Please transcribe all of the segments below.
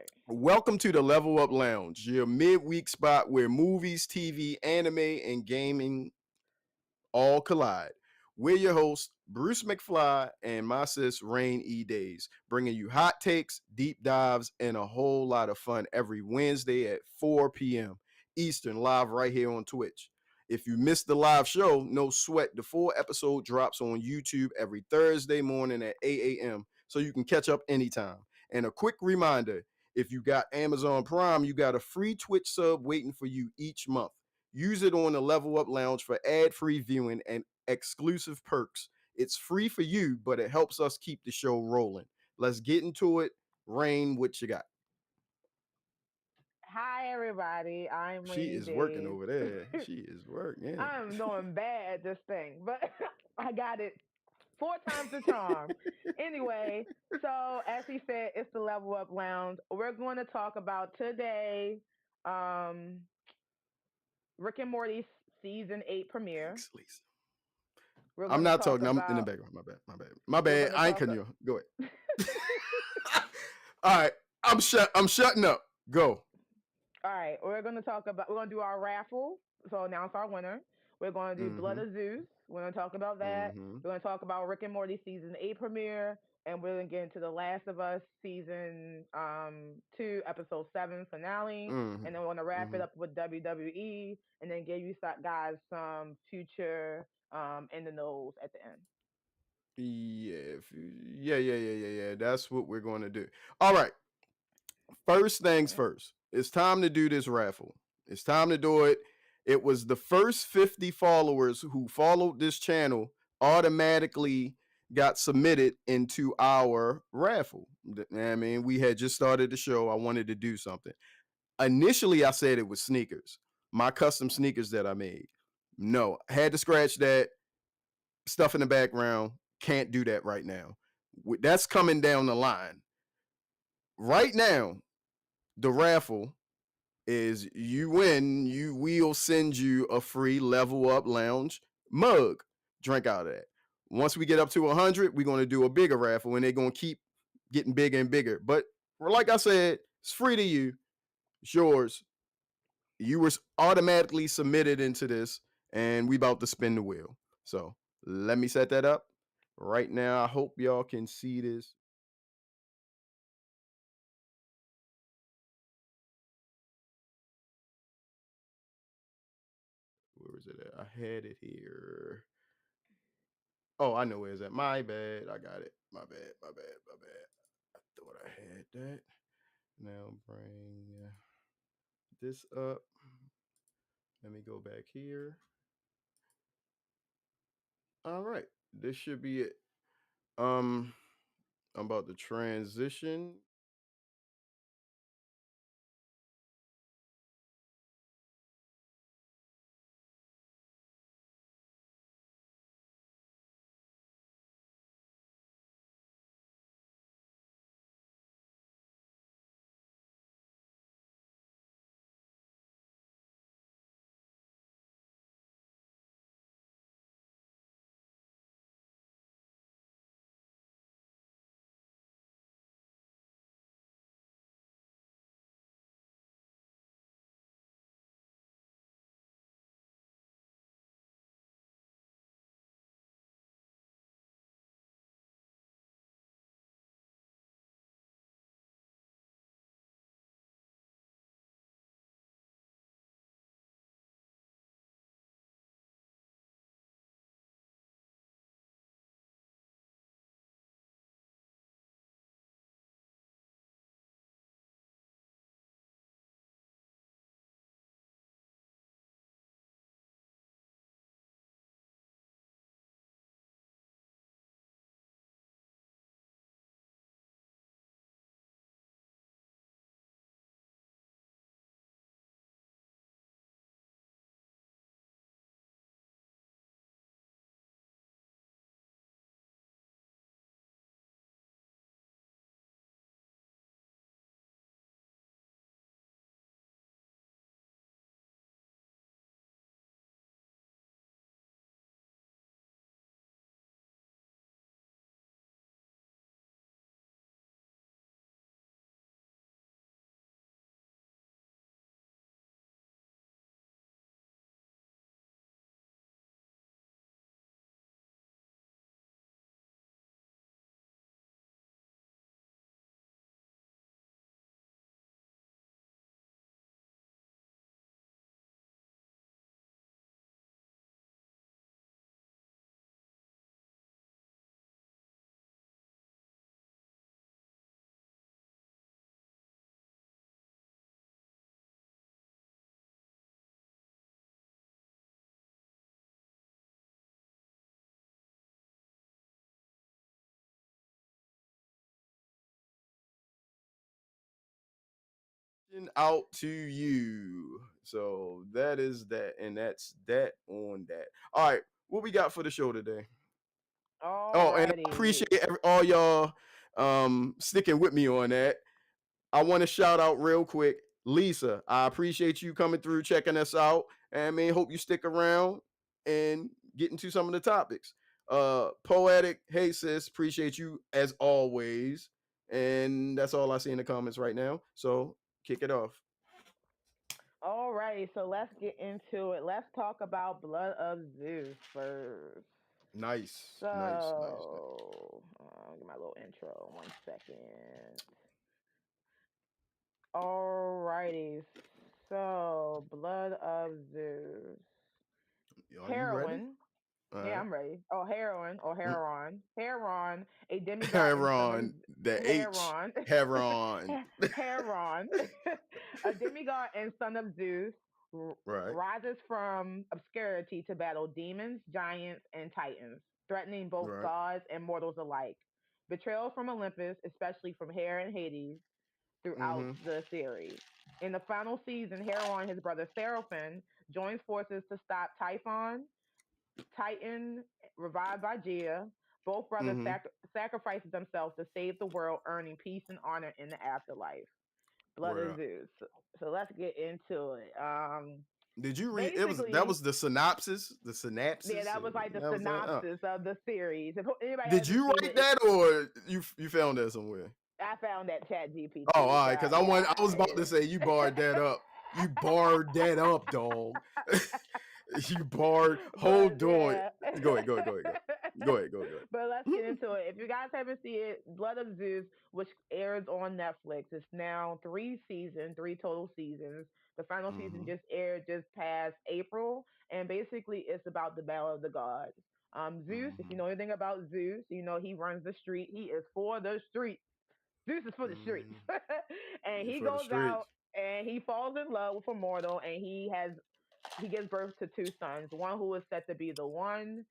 right. Welcome to the Level Up Lounge, your midweek spot where movies, TV, anime, and gaming all collide. We're your hosts, Bruce McFly and my sis, Rain E. Days, bringing you hot takes, deep dives, and a whole lot of fun every Wednesday at 4 p.m. Eastern, live right here on Twitch. If you missed the live show, no sweat. The full episode drops on YouTube every Thursday morning at 8 a.m. so you can catch up anytime. And a quick reminder, if you got Amazon Prime, you got a free Twitch sub waiting for you each month. Use it on the Level Up Lounge for ad-free viewing and exclusive perks. It's free for you, but it helps us keep the show rolling. Let's get into it. Rain, what you got? Hi, everybody. I'm She Rainy is working Days. over there. She is working. I'm doing bad at this thing, but I got it four times the charm. Anyway, so as he said, it's the Level Up Lounge. We're going to talk about today um, Rick and Morty's season 8 premiere. Thanks, Lisa. We're I'm going to not talk talking. I'm in the about, background. My bad. My bad. My we're bad. going to I ain't talk, cutting you. Go ahead. All right. I'm shutting up. Go. all right, we're going to do our raffle. So announce our winner. We're going to do Blood Mm-hmm. of Zeus. We're going to talk about that. Mm-hmm. We're going to talk about Rick and Morty season 8 premiere. And we're going to get into The Last of Us season 2, episode 7 finale. Mm-hmm. And then we're going to wrap Mm-hmm. it up with WWE and then give you guys some future in the nose at the end. Yeah, yeah. That's what we're going to do. All right. First things Right. first. It's time to do this raffle. It's time to do it. It was the first 50 followers who followed this channel automatically got submitted into our raffle. I mean, we had just started the show. I wanted to do something. Initially, I said it was sneakers, my custom sneakers that I made. No, I had to scratch that stuff in the background. Can't do that right now. That's coming down the line. Right now, the raffle is you win, we'll send you a free Level Up Lounge mug. Drink out of that. Once we get up to 100, we're going to do a bigger raffle and they're going to keep getting bigger and bigger. But like I said, it's free to you. It's yours. You were automatically submitted into this and we about to spin the wheel. So let me set that up right now. I hope y'all can see this. Where is it at? I had it here. Oh, I know where it's at. My bad. I got it. My bad. My bad. My bad. I thought I had that. Now bring this up. Let me go back here. All right. This should be it. Um, I'm about to transition. Out to you. So that is that, and that's that on that. All right, what we got for the show today? Oh, and I Alrighty. appreciate all y'all sticking with me on that. I want to shout out real quick, Lisa. I appreciate you coming through, checking us out, and I mean, hope you stick around and get into some of the topics. Poetic, hey sis, appreciate you as always, and that's all I see in the comments right now. So kick it off. Alrighty, so let's get into it. Let's talk about Blood of Zeus first. Nice, nice, nice, nice. So, get my little intro. 1 second. Alrighty, so Blood of Zeus. Are you ready? Heroine. All Yeah, right. I'm ready. Oh, Heroine or Heron. Heron, a demigod and son of Heron, the H, Heron. Heron. Heron, a demigod and son of Zeus, Right. rises from obscurity to battle demons, giants, and titans, threatening both Right. gods and mortals alike. Betrayal from Olympus, especially from Hera and Hades, throughout Mm-hmm. the series. In the final season, Heron and his brother Seraphon joins forces to stop Typhon, Titan, revived by Gia. Both brothers Mm-hmm. sacrifices themselves to save the world, earning peace and honor in the afterlife. Blood Word of up. Zeus. So let's get into it. Did you read it? Was that Basically, was the synopsis? The yeah, synapses? that was like the That was that. synopsis of the series. If anybody Did hasn't you seen write it, that or you found that somewhere? I found that Chat Oh, GPT. all So right. Because yeah, I was about to say you barred that up. You barred that up, dog. You barred. but Hold on. yeah. Go ahead. Go ahead. Go ahead. Go ahead. Go ahead. Go ahead. But let's get into it. If you guys haven't seen it, Blood of Zeus, which airs on Netflix, it's now three total seasons. The final season Mm-hmm. just aired just past April, and basically it's about the battle of the gods. Zeus, if you Mm-hmm. know anything about Zeus, you know he runs the street. He is for the streets. Zeus is for the streets. Mm-hmm. And You he for the goes streets. out and he falls in love with a mortal, and he gives birth to two sons. One who is said to be the one,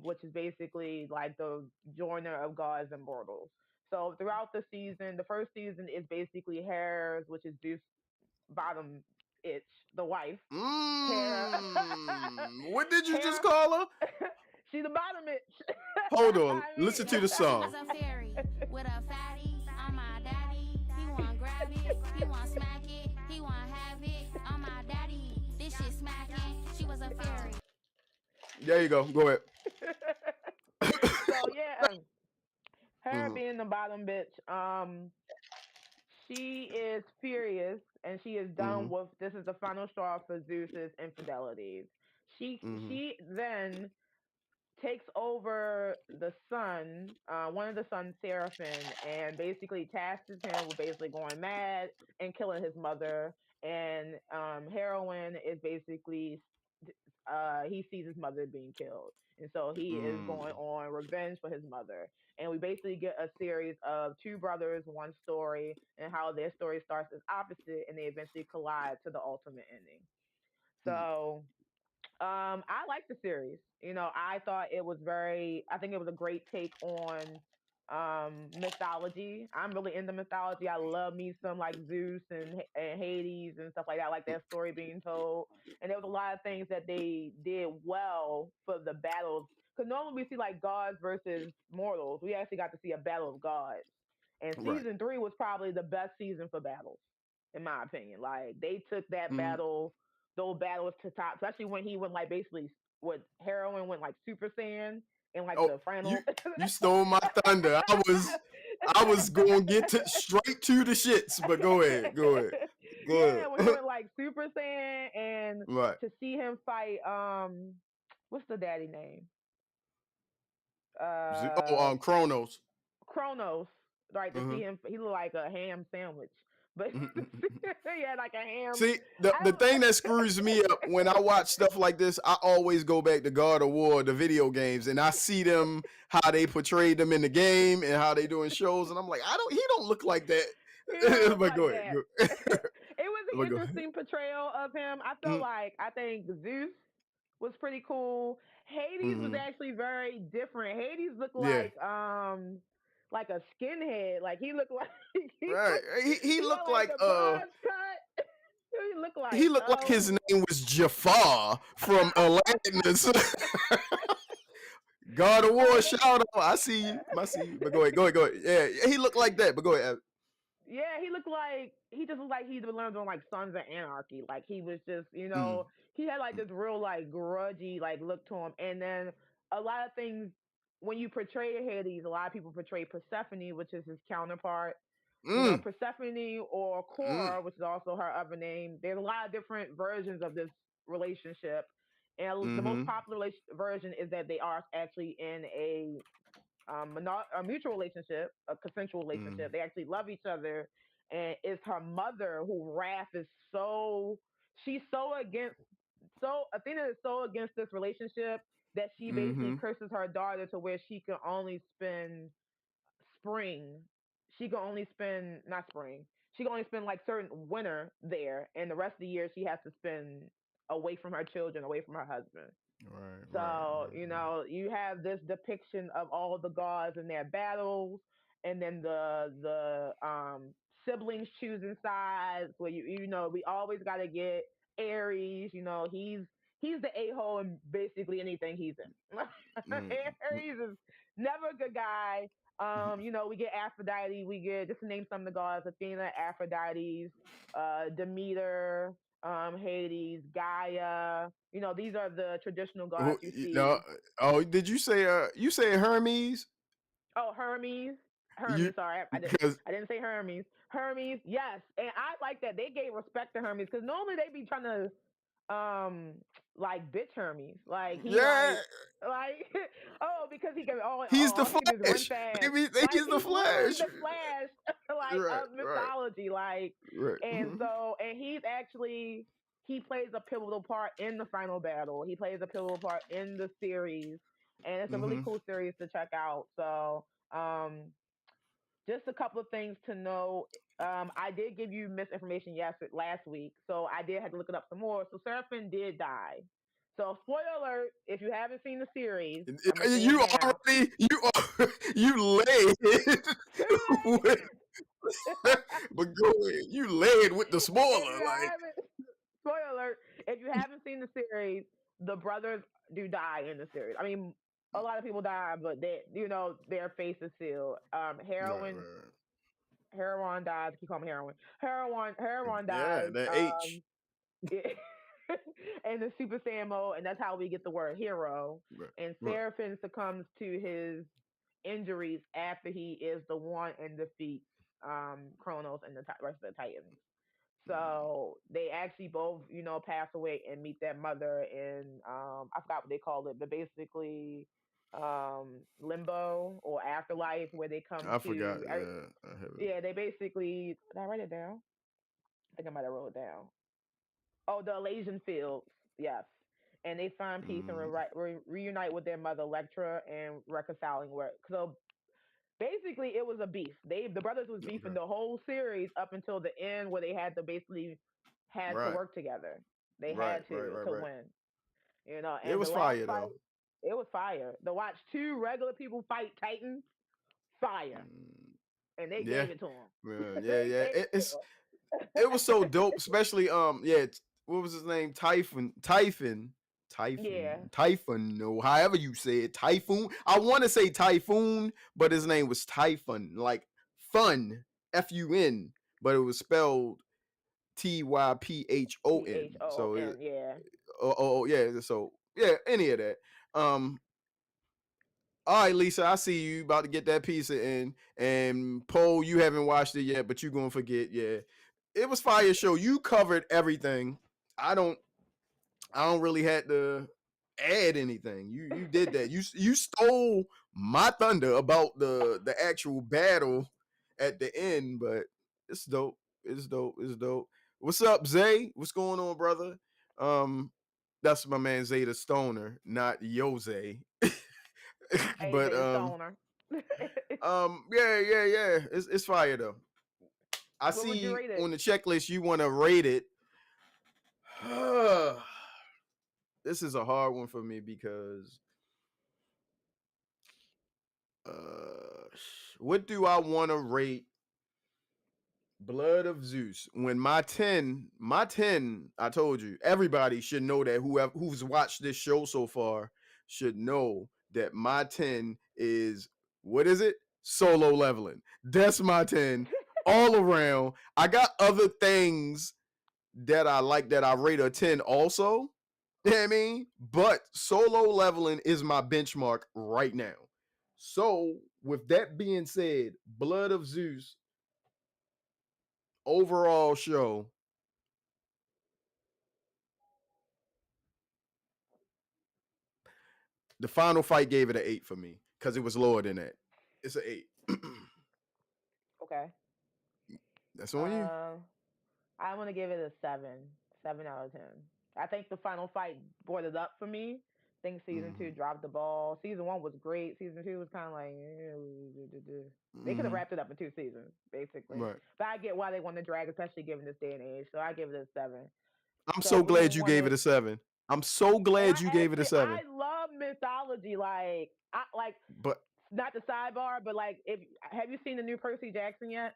which is basically like the joiner of gods and mortals. So throughout the season, the first season is basically Hera's, which is Zeus' bottom itch, the wife. Hera, What did you just Hera, call her? she's the bottom itch. Hold on. I mean, Listen to the She song. was a fairy with a fatty. I'm my daddy. He want grab it. He want smack it. He want have it. I'm my daddy. This shit smacking. She was a fairy. There you go. Go ahead. so yeah, her Mm-hmm. being the bottom bitch, she is furious and she is Mm-hmm. done with this is the final straw for Zeus's infidelities. Mm-hmm. She then takes over the son, one of the sons, Seraphon, and basically tasks him with basically going mad and killing his mother. And Heroine is basically he sees his mother being killed, and so he is going Mm. on revenge for his mother. And we basically get a series of two brothers, one story, and how their story starts as opposite, and they eventually collide to the ultimate ending. Mm. So I like the series. You know, I thought it was very. I think it was a great take on mythology. I'm really into mythology. I love me some like Zeus and Hades and stuff like that. I like that story being told. And there was a lot of things that they did well for the battles. Because normally we see like gods versus mortals. We actually got to see a battle of gods. And Right. season three was probably the best season for battles, in my opinion. Like they took that Mm. battle, those battles to top, especially when he went like basically what Heroin went like Super Saiyan in like Oh, the you final. you stole my thunder. I was going to get to straight to the shits, but go ahead. Go ahead. Go Yeah, when he ahead. went like Super Saiyan, and Right. to see him fight what's the daddy name? Oh, Uh Chronos. Kronos. Right, to see Uh-huh. him, he looked like a ham sandwich. But he had like a ham. See, the I thing that screws me up when I watch stuff like this, I always go back to God of War, the video games, and I see them how they portrayed them in the game and how they doing shows, and I'm like, he don't look like that. he don't look But go like ahead. that. Go, It was but an go ahead. interesting portrayal of him. I think Zeus was pretty cool. Hades was Mm-hmm. actually very different. Hades looked Yeah. like like a skinhead. Like he looked like Right. He he got looked like like the buzz cut. he looked like his name was Jafar from Aladdin. God of War, shout out. I see you. I see you. But go ahead. Yeah, he looked like that. But go ahead. Yeah, he just looked like he learned on like Sons of Anarchy. Like he was just, Mm, he had like this real like grudgy like look to him. And then a lot of things when you portray Hades, a lot of people portray Persephone, which is his counterpart. mm, Persephone or mm, Cora, which is also her other name. There's a lot of different versions of this relationship. And the most mm-hmm, popular version is that they are actually in a mutual relationship, a consensual mm. relationship. They actually love each other, and it's her mother who Raph is so she's so against. So Athena is so against this relationship that she basically Mm-hmm. curses her daughter to where she can only spend spring. She can only spend not spring. She can only spend like certain winter there, and the rest of the year she has to spend away from her children, away from her husband. So, Right. you have this depiction of all the gods and their battles, and then the siblings choosing sides. Where we always got to get Ares. He's the a hole in basically anything he's in. Mm, Ares is never a good guy. We get Aphrodite. We get just to name some of the gods: Athena, Aphrodite, Demeter, Hades, Gaia. These are the traditional gods you no. see. Oh, did you say Hermes? Oh, Hermes. You Hermes. Sorry, because I didn't say Hermes. Hermes. Yes, and I like that they gave respect to Hermes because normally they be trying to like bitch Hermes. Like he yeah, like oh because he can he's the all he can do is run Flash. fast. Like He's the he's literally Flash. the Flash like Right, of right, mythology. Like right. and Mhm, so and he plays a pivotal part in the final battle. He plays a pivotal part in the series, and it's a really mhm. cool series to check out. So just a couple of things to know. I did give you misinformation last week, so I did have to look it up some more. So Seraphim did die. So spoiler alert: if you haven't seen the series, I'm gonna say it You now. already you laid with, but go ahead. You laid with the If spoiler, you like haven't, spoiler alert: if you haven't seen the series, the brothers do die in the series. I mean, a lot of people die, but their face is sealed. right. Heroin dies. I keep calling him heroin. Heroin Yeah, dies. that H. And the Super Saiyan mode, and that's how we get the word hero. Right, And right. Seraphim succumbs to his injuries after he is the one and defeats Kronos and the rest of the Titans. Mm. So they actually both, pass away and meet their mother in I forgot what they called it, but basically limbo or afterlife where they come I forgot. to Yeah, I haven't. yeah, they basically did I write it down? I think I might have wrote it down. Oh, the Elysian Fields, yes. And they find peace and Mm, reunite with their mother Electra and reconciling work. So basically, it was a beef. The brothers was beefing okay. the whole series up until the end, where they had to Right, work together. They right, had right, right, to right. win. It And the was last fire fight, though. it was fire. To watch two regular people fight Titans, fire, Mm, and they yeah, gave it to them. yeah, They yeah. gave it to It was so dope, especially yeah. What was his name? them. Yeah, Typhon. No, however you say it, Typhoon. I want to say Typhoon, but his name was Typhon, like fun, Fun, but it was spelled Typhon. So Phon. Yeah. yeah. So yeah, any of that. Um, all right, Lisa, I see you about to get that pizza in. And Poe, you haven't watched it yet, but you're gonna forget. Yeah. It was fire show. You covered everything. I don't I don't really had to add anything. You did that. You stole my thunder about the actual battle at the end, but it's dope. It's dope. It's dope. What's up, Zay? What's going on, brother? Um, that's my man Zay the Stoner, not Jose. AJ but the Stoner. yeah. It's fire though. I What would you see rate it? on the checklist you want to rate it. This is a hard one for me because What do I want to rate Blood of Zeus? When my 10, I told you, everybody should know that who's watched this show so far should know that my 10 is, what is it? Solo leveling. That's my 10 all around. I got other things that I like that I rate a 10 also. You know what I mean? But solo leveling is my benchmark right now. So, with that being said, Blood of Zeus overall show, the final fight gave it an 8 for me because it was lower than that. It's an 8. Okay. That's on you. I'm gonna give it a 7 out of 10. I think the final fight brought it up for me. I think season 2 dropped the ball. Season 1 was great. Season 2 was kind of like they could have wrapped it up in 2 seasons, basically. Right. But I get why they want to drag, especially given this day and age. So I give it a 7. I'm so glad you gave it a 7. I'm so glad you gave it a 7. I love mythology, but not the sidebar, but like, have you seen the new Percy Jackson yet?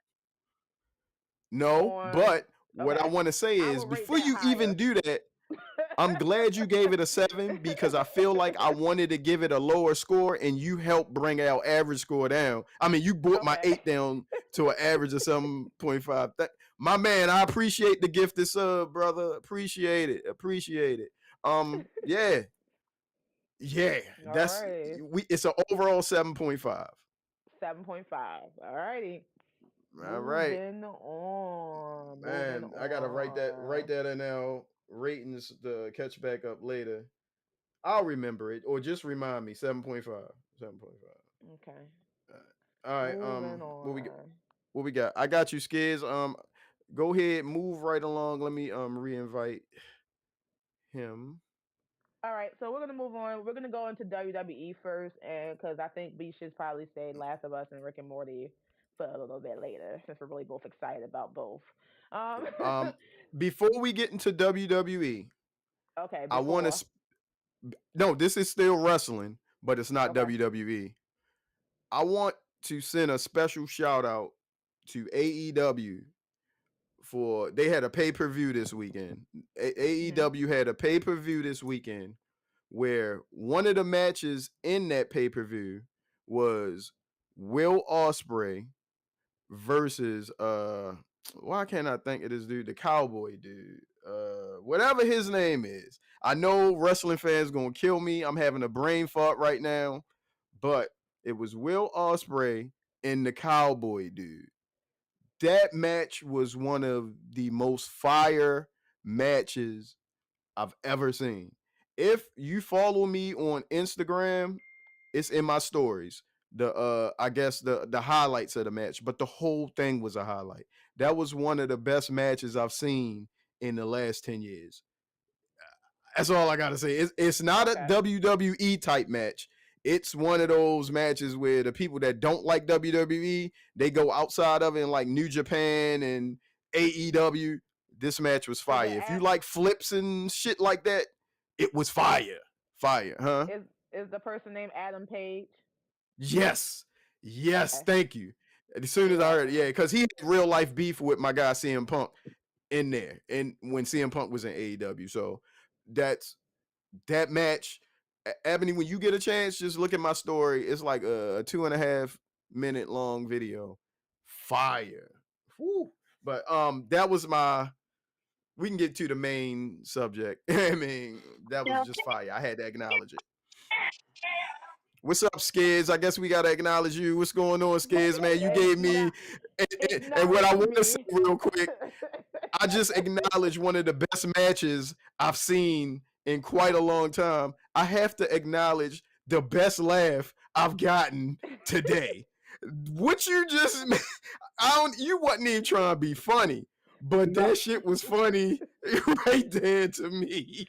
No, but what I want to say is before you even do that, I'm glad you gave it a 7 because I feel like I wanted to give it a lower score and you helped bring our average score down. I mean, you brought my 8 down to an average of 7.5. My man, I appreciate the gift of sub, brother. Appreciate it. Yeah. That's it's an overall 7.5. 7.5. All righty. All right. Moving on. Man, I gotta write that in our ratings to catch back up later. I'll remember it, or just remind me. 7.5. 7.5. Okay. All right. What we got? I got you, Skiz. Go ahead, move right along. Let me re-invite him. All right, so we're gonna move on. We're gonna go into WWE first, and because I think we should probably say Last of Us and Rick and Morty for a little bit later, since we're really both excited about both. Before we get into WWE, okay, I want to. No, this is still wrestling, but it's not WWE. I want to send a special shout out to AEW for they had a pay-per-view this weekend. AEW had a pay-per-view this weekend where one of the matches in that pay-per-view was Will Ospreay versus why can't I think of this dude, the cowboy dude, whatever his name is. I know wrestling fans gonna kill me. I'm having a brain fart right now, but it was Will Ospreay and the cowboy dude. That match was one of the most fire matches I've ever seen. If you follow me on Instagram, it's in my stories. I guess the highlights of the match, but the whole thing was a highlight. That was one of the best matches I've seen in the last 10 years. That's all I gotta say. It's not a WWE type match. It's one of those matches where the people that don't like WWE, they go outside of it, in like New Japan and AEW. This match was fire. If you like flips and shit like that, it was fire. Fire, huh? Is the person named Adam Page? Yes. Thank you. As soon as I heard it, because he had real life beef with my guy CM Punk in there, and when CM Punk was in AEW. So that match. Ebony, when you get a chance, just look at my story. It's like a 2.5 minute long video. Fire. Whew. But that was we can get to the main subject. I mean, that was just fire. I had to acknowledge it. What's up, Skiz? I guess we gotta acknowledge you. What's going on, Skiz, man? You gave me and what I want to say real quick, I just acknowledge one of the best matches I've seen in quite a long time. I have to acknowledge the best laugh I've gotten today. What you just you wasn't even trying to be funny, but that shit was funny right there to me.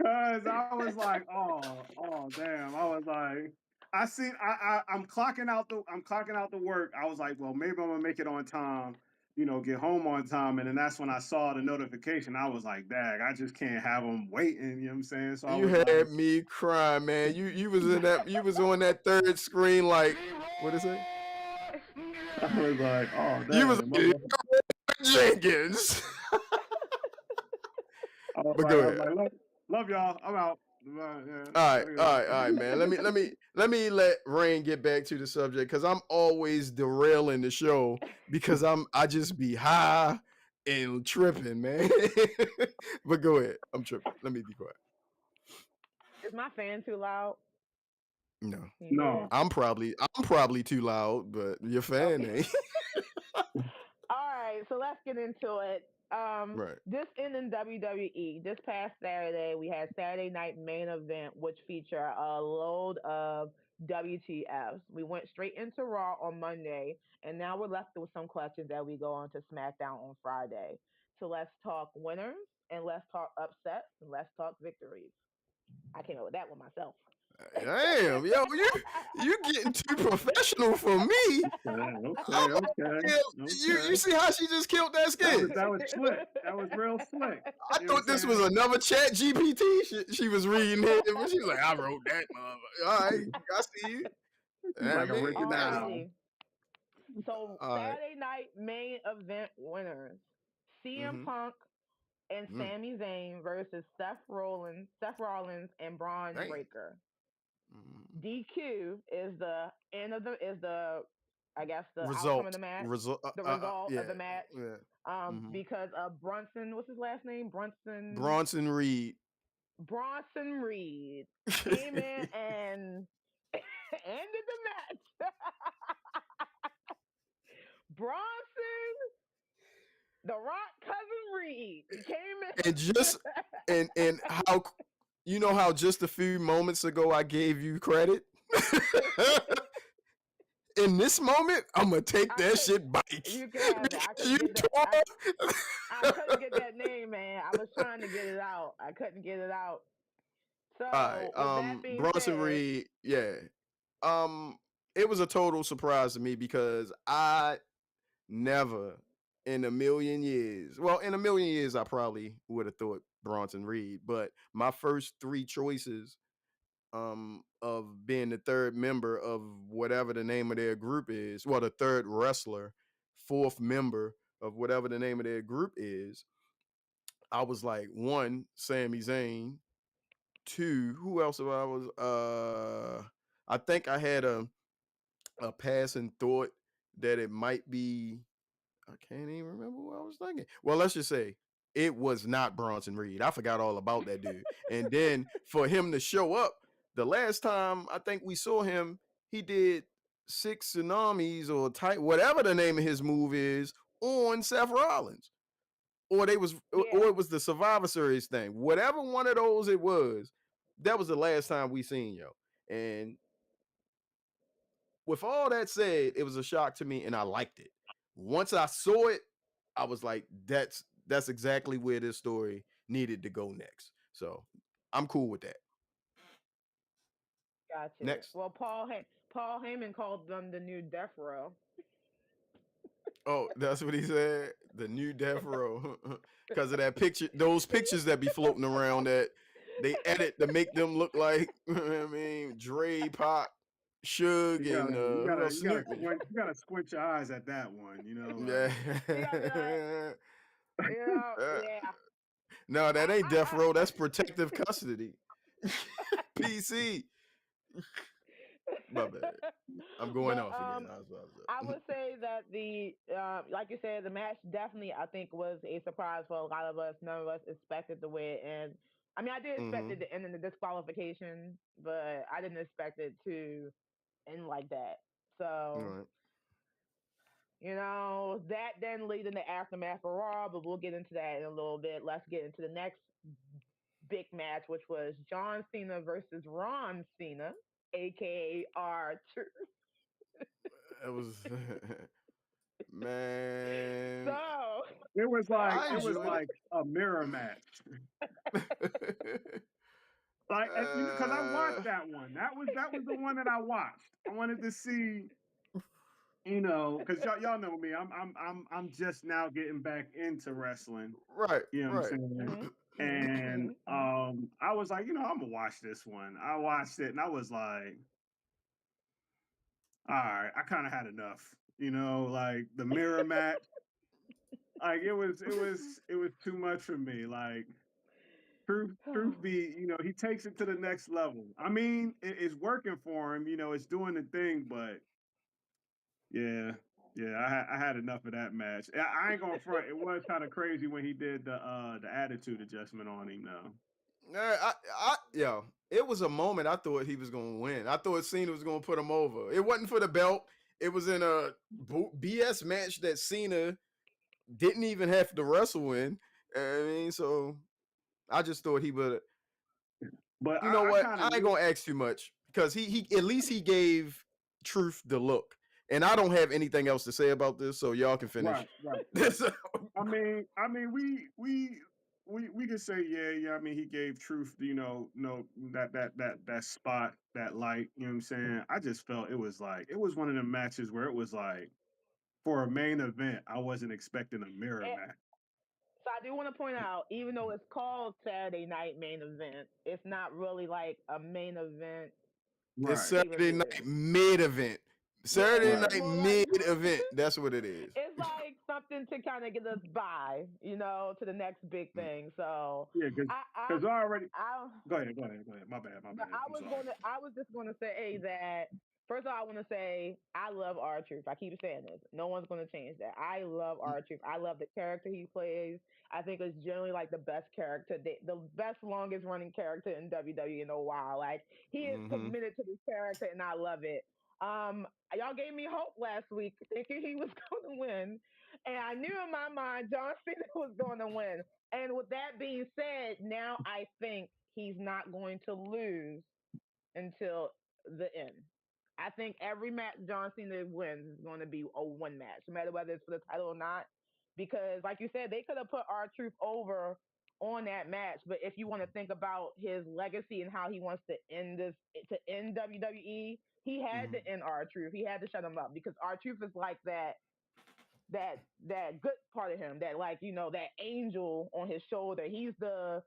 Cause I was like, oh damn. I was like, I'm clocking out the work. I was like, well, maybe I'm gonna make it on time get home on time. And then that's when I saw the notification. I was like, "Dag, I just can't have them waiting." You know what I'm saying? So I You was like, had me crying, man. You was in that. You was on that third screen, like what is it? I was like, "Oh You was damn." like, Jenkins. But go I was ahead. like, love y'all. I'm out. Yeah, All right, you all know. right, all right, man. Let Rain get back to the subject because I'm always derailing the show because I just be high and tripping, man. But go ahead. I'm tripping. Let me be quiet. Is my fan too loud? No. Can you hear No. it? I'm probably too loud, but your fan Okay. ain't. All right, so let's get into it. Right. This in WWE. This past Saturday, we had Saturday Night Main Event, which featured a load of WTFs. We went straight into Raw on Monday, and now we're left with some questions that we go on to SmackDown on Friday. So let's talk winners, and let's talk upsets, and let's talk victories. I came up with that one myself. Damn, yo, you getting too professional for me. I'm Okay. you see how she just killed that skit? That was slick. That was real slick. I You know what thought I'm this was saying? another Chat GPT. She was reading it, but she was like, "I wrote that, motherfucker." All right, I see you. I Like a mean, written down. Alrighty. So all right. Saturday night main event winners: CM Mm-hmm. Punk and Mm. Sami Zayn versus Seth Rollins and Braun Damn. Breaker. Mm. DQ is the end of the is the I guess the outcome of Result. the match, Result. the result Yeah. of the match. Yeah. Mm-hmm. Because Brunson, what's his last name? Bronson Reed. Bronson Reed came in and ended the match. Bronson, the Rock cousin Reed, came in. And just and how you know how just a few moments ago I gave you credit. In this moment, I'm gonna take that shit back. You can have it. I Because you couldn't get that. tore. I couldn't get that name, man. I was trying to get it out. I couldn't get it out. All right. So with that being Bronson said, Reed, yeah. It was a total surprise to me because I never in a million years, well, in a million years, I probably would have thought Bronson Reed, but my first three choices of being the third member of whatever the name of their group is, well, the third wrestler, fourth member of whatever the name of their group is, I was like, one, Sami Zayn, two, who else I was I think I had a passing thought that it might be, I can't even remember what I was thinking. Well, let's just say it was not Bronson Reed. I forgot all about that dude. And then for him to show up, the last time I think we saw him, he did six tsunamis or type whatever the name of his move is on Seth Rollins. Or yeah, or it was the Survivor Series thing. Whatever one of those it was, that was the last time we seen yo. And with all that said, it was a shock to me and I liked it. Once I saw it, I was like, that's exactly where this story needed to go next. So I'm cool with that. got you. Next. Well, Paul Heyman called them the new Death Row. Oh, that's what he said. The new Death Row. Because of that picture, those pictures that be floating around that they edit to make them look like, I mean, Dre, Pop, Suge, You and gotta, you who gotta, else? you gotta Snoop. squint, you gotta squint your eyes at that one. Yeah. Uh, Yeah. no, that ain't death row. That's protective custody. PC. My bad. I'm going But off again. I would say that like you said, the match definitely I think was a surprise for a lot of us. None of us expected the way it end. I mean, I did expect it Mm-hmm. to end in the disqualification, but I didn't expect it to end like that. All So right. that then lead into aftermath for Raw, but we'll get into that in a little bit. Let's get into the next big match, which was John Cena versus Ron Cena, aka R Truth. It was man. So, It was I enjoyed like a mirror match. it. Like, because I watched that one. That was the one that I watched. I wanted to see you know, because y'all know me. I'm just now getting back into wrestling. Right, You know what I'm right. saying? Mm-hmm. And Mm-hmm. I was like, I'm gonna watch this one. I watched it and I was like, all right, I kind of had enough. You know, like the mirror match, like it was too much for me. Like truth be, he takes it to the next level. I mean, it's working for him. It's doing the thing, but yeah, yeah, I had enough of that match. I ain't gonna front. It was kind of crazy when he did the attitude adjustment on him. Though. Yo, it was a moment I thought he was gonna win. I thought Cena was gonna put him over. It wasn't for the belt. It was in a BS match that Cena didn't even have to wrestle in. I mean, so I just thought he would. But You know I what? kind I of ain't knew. gonna ask too much because he at least he gave Truth the look, and I don't have anything else to say about this, so y'all can finish. Right, right, right. This. We could say yeah. I mean, he gave Truth, no that spot, that light. You know what I'm saying? I just felt it was one of the matches where it was like for a main event, I wasn't expecting a mirror match. So I do want to point out, even though it's called Saturday Night Main Event, it's not really like a main event It's Right, Saturday pay-per-view. night mid event. Yeah, Saturday it's right. night more like mid event. That's what it is. it's like something to kind of get us by, to the next big Mm. thing. So Yeah, I because already. I Go ahead. My bad. But I'm sorry. I was just gonna say that first of all, I want to say I love R-Truth. I keep saying this. No one's gonna change that. I love R-Truth. I love the character he plays. I think it's generally like the best character, the best longest running character in WWE in a while. Like he is Mm-hmm. committed to this character, and I love it. Y'all gave me hope last week, thinking he was going to win, and I knew in my mind John Cena was going to win. And with that being said, now I think he's not going to lose until the end. I think every match John Cena wins is going to be a one match, no matter whether it's for the title or not. Because, like you said, they could have put R-Truth over on that match. But if you want to think about his legacy and how he wants to end WWE, he had to end R-Truth. He had to shut him up because R-Truth is like that good part of him, that that angel on his shoulder. He's the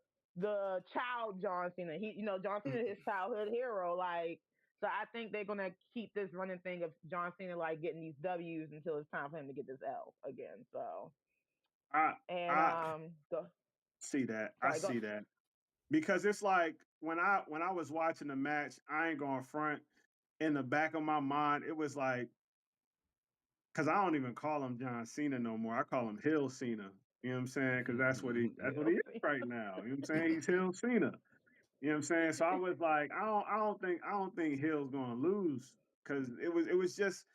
child John Cena. John Cena is his childhood hero. So I think they're gonna keep this running thing of John Cena getting these W's until it's time for him to get this L again. So I and I go see that. I sorry, go. see that because it's like when I was watching the match, I ain't going front. In the back of my mind, it was like because I don't even call him John Cena no more. I call him Hill Cena. You know what I'm saying? Because that's what he is right now. You know what I'm saying? He's Hill Cena. You know what I'm saying? So I was like, I don't think Hill's gonna lose because it was just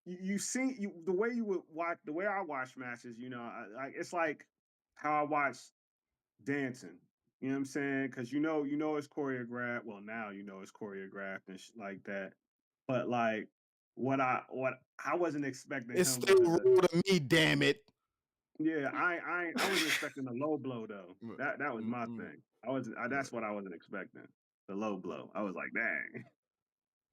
you see the way you would watch the way I watch matches. It's like how I watch dancing. You know what I'm saying? Because it's choreographed. Well, now it's choreographed and like that. But like what I wasn't expecting It's him still to. real to me, damn it. Yeah, I wasn't expecting the low blow though. That was my Mm-mm. thing. That's what I wasn't expecting. The low blow. I was like, dang.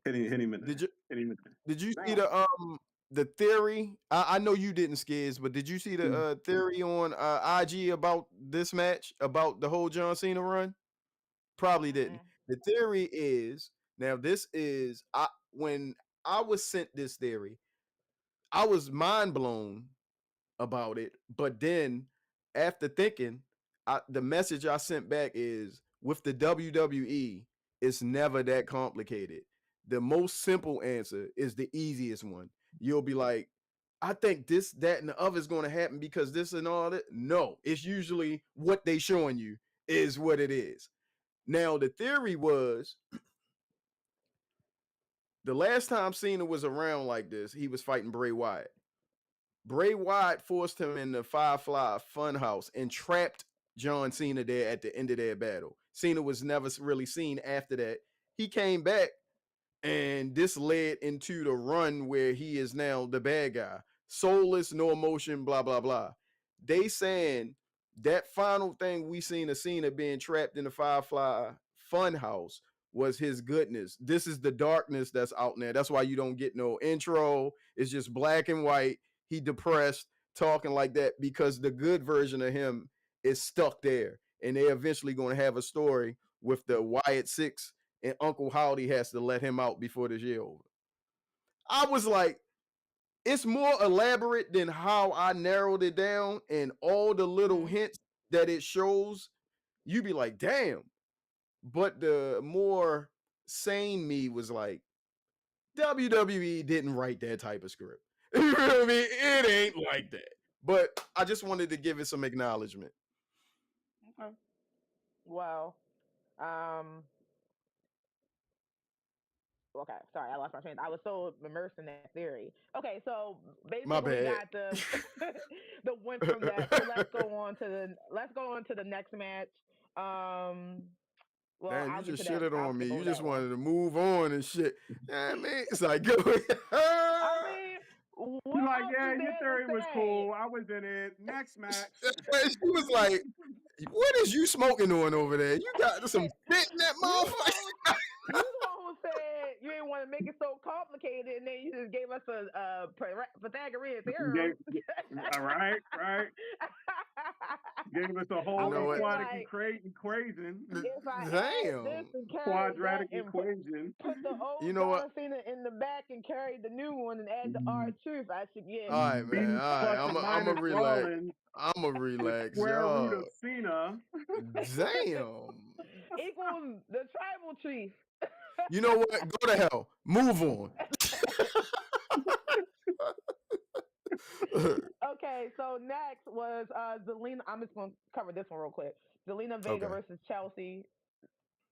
Hit him in Did there. you Hit him in there. did you see Damn. the theory? I know you didn't, Skiz, but did you see the theory on IG about this match, about the whole John Cena run? Probably didn't. The theory is, now this is when I was sent this theory, I was mind blown about it. But then after thinking, the message I sent back is, with the WWE, it's never that complicated. The most simple answer is the easiest one. You'll be like, I think this, that, and the other is going to happen because this and all that. No, it's usually what they showing you is what it is. Now, the theory was the last time Cena was around like this, he was fighting Bray Wyatt. Bray Wyatt forced him in the Firefly Funhouse and trapped John Cena there at the end of their battle. Cena was never really seen after that. He came back, and this led into the run where he is now the bad guy. Soulless, no emotion, blah, blah, blah. They saying that final thing we seen of Cena being trapped in the Firefly Funhouse was his goodness. This is the darkness that's out there. That's why you don't get no intro. It's just black and white. He depressed, talking like that because the good version of him is stuck there. And they eventually going to have a story with the Wyatt Six, and Uncle Howdy has to let him out before this year over. I was like, it's more elaborate than how I narrowed it down, and all the little hints that it shows, you be like, damn. But the more sane me was like, WWE didn't write that type of script. You know what I mean? It ain't like that. But I just wanted to give it some acknowledgement. Okay. Well, okay, sorry, I lost my train. I was so immersed in that theory. Okay, so My basically we bad. got the win from that. So let's go on to the next match. Well, Man, I'll you get just to that. shitted I'll on me. skip You over just that one. wanted to move on and shit. I mean, it's like, go ahead. I mean, what You're like, else yeah, is your there theory to was say? cool. I was in it. Next match. She was like, what is you smoking on over there? You got some shit in that motherfucker. You the one who said you didn't want to make it so complicated, and then you just gave us a Pythagorean theorem. All right. Gave us a whole know what? aquatic like, equation. if I add Damn. this and carry Quadratic that and equation. put the old You know what? John Cena in the back and carry the new one and add the R-Truth, I should get. All right, B man. All right. plus and I'm a minus relax. Rollins. I'm a relax, Square root y'all. of Cena. Damn. Equals the tribal tree. You know what? Go to hell. Move on. Okay, so next was Zelina. I'm just gonna cover this one real quick. Zelina Vega Okay. versus Chelsea.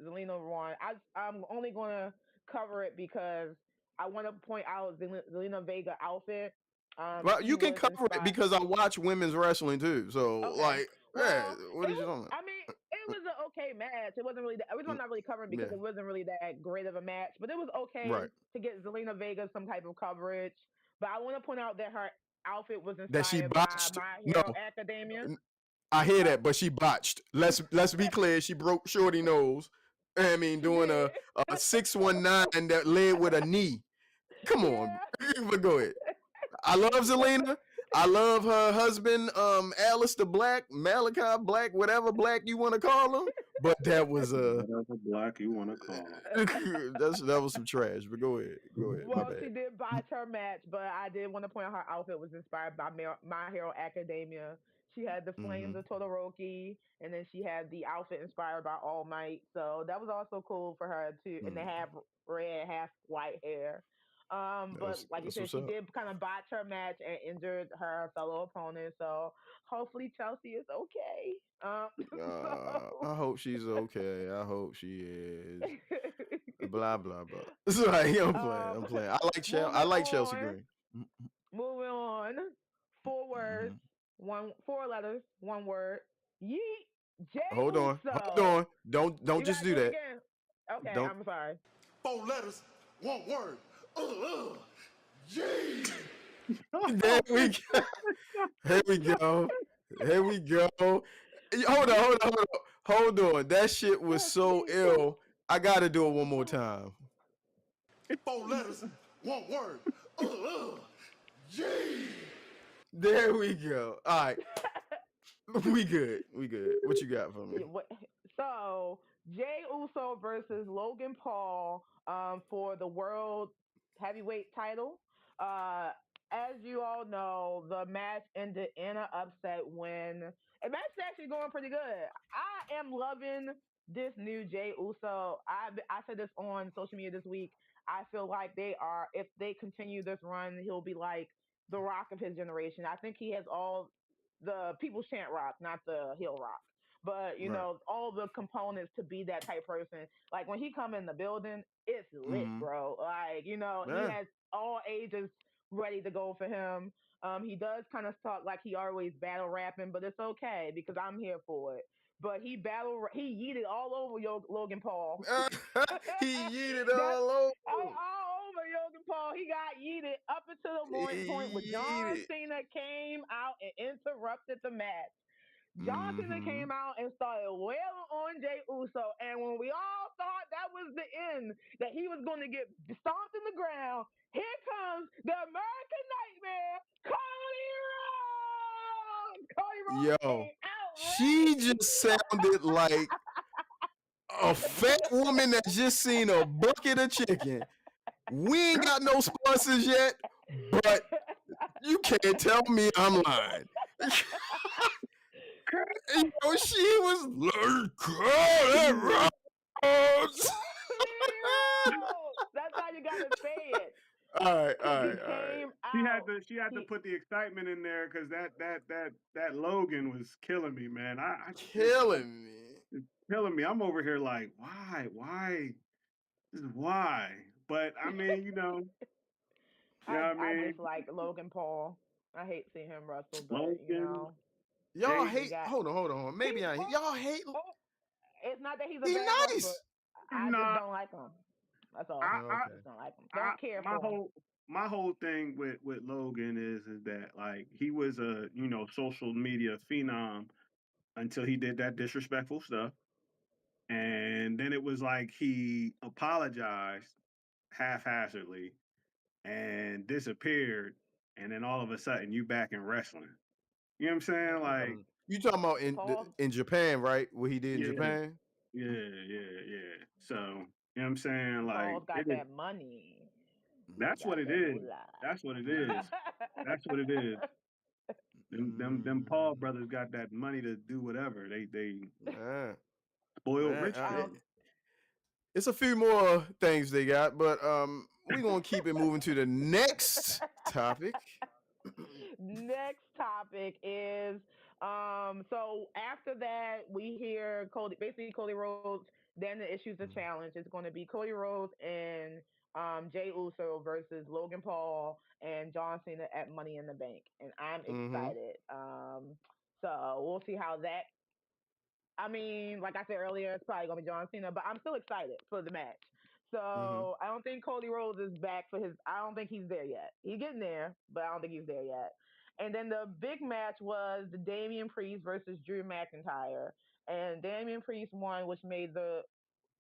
Zelina won. I'm only gonna cover it because I want to point out Zelina Vega outfit. Well, she you can was cover it inspired- because I watch women's wrestling too. So, Okay. like, yeah, Well, what it is you was, talking about? I mean, it was an okay match. It wasn't really. The reason I'm not really covering because Yeah. it wasn't really that great of a match, but it was okay Right. to get Zelina Vega some type of coverage. But I want to point out that her outfit was That she inspired by botched. My Hero No, Academia. I hear that, but she botched. Let's be clear. She broke Shorty nose. I mean, doing a 619 that led with a knee. Come on, but go ahead. I love Zelina. I love her husband, Alistair Black, Malachi Black, whatever Black you want to call him. But that was Whatever black you want to call it. that was some trash. But go ahead. Well, she did botch her match, but I did want to point out her outfit was inspired by My Hero Academia. She had the flames of Todoroki, and then she had the outfit inspired by All Might. So that was also cool for her too. And they have red, half white hair. But like you said, she did kind of botch her match and injured her fellow opponent. So hopefully Chelsea is okay. I hope she's okay. I hope she is. Blah blah blah. Sorry, I'm playing. I like Chelsea Green. Moving on. 4 words, 4 letters, 1 word. Yeet. Jey Hold on. Uso. Don't just do that. Again. Okay, Don't. I'm sorry. 4 letters, 1 word. Yee. There we go. Here we go. Hold on. That shit was so ill. I gotta do it one more time. 4 letters, 1 word. Yee. There we go. All right. We good. What you got for me? So, Jey Uso versus Logan Paul for the World Heavyweight title. As you all know, the match ended in an upset win. The match is actually going pretty good. I am loving this new Jey Uso. I said this on social media this week. I feel like if they continue this run, he'll be like the Rock of his generation. I think he has all the People's Chant Rock, not the heel Rock. But, you know, all the components to be that type person. Like, when he come in the building, it's lit, bro. Like, you know, he has all ages ready to go for him. He does kind of talk like he always battle rapping, but it's okay because I'm here for it. But he yeeted all over Logan Paul. He yeeted all over. All over Logan Paul. He got yeeted up until the point when John Cena came out and interrupted the match. John Cena Mhm. came out and started wailing on Jey Uso, and when we all thought that was the end, that he was going to get stomped in the ground, here comes the American Nightmare, Cody Rhodes. Cody Rhodes Yo, came out she ready. just sounded like a fat woman that just seen a bucket of chicken. We ain't got no sponsors yet, but you can't tell me I'm lying. You know, she was like, Cody Rhodes. That's how you gotta say it. All right. He came out. She had to put the excitement in there because that Logan was killing me, man. Killing me. It's killing me. I'm over here like, why, why? But I mean, you know what I I mean? just like Logan Paul. I hate seeing him wrestle, but Logan, Y'all Jay, hate. got- Hold on. Maybe I. Y'all hate. it's not that he's a He bad wrestler. nice. I just nah, don't like him. That's all. I, I just don't like him. Don't care my for him. whole thing with Logan is that like he was a social media phenom until he did that disrespectful stuff, and then it was like he apologized haphazardly and disappeared, and then all of a sudden you back in wrestling. You know what I'm saying? Like, You talking about Paul? in Japan, right? What he did in yeah, Japan? yeah. So, you know what I'm saying? Like, Paul's got that money. that's Got what it that is. moolah. That's what it is. That's what it is. Them Paul brothers got that money to do whatever. They Man, spoiled man, rich kids. it's a few more things they got, but we're gonna keep it moving to the next topic. Next topic is so after that we hear Cody Rhodes, then the issues the challenge. It's going to be Cody Rhodes and Jey Uso versus Logan Paul and John Cena at Money in the Bank, and I'm excited. So we'll see how that. I mean, like I said earlier, it's probably gonna be John Cena, but I'm still excited for the match. So I don't think Cody Rhodes is back for his. I don't think he's there yet. He's getting there, but I don't think he's there yet. And then the big match was the Damian Priest versus Drew McIntyre, and Damian Priest won, which made the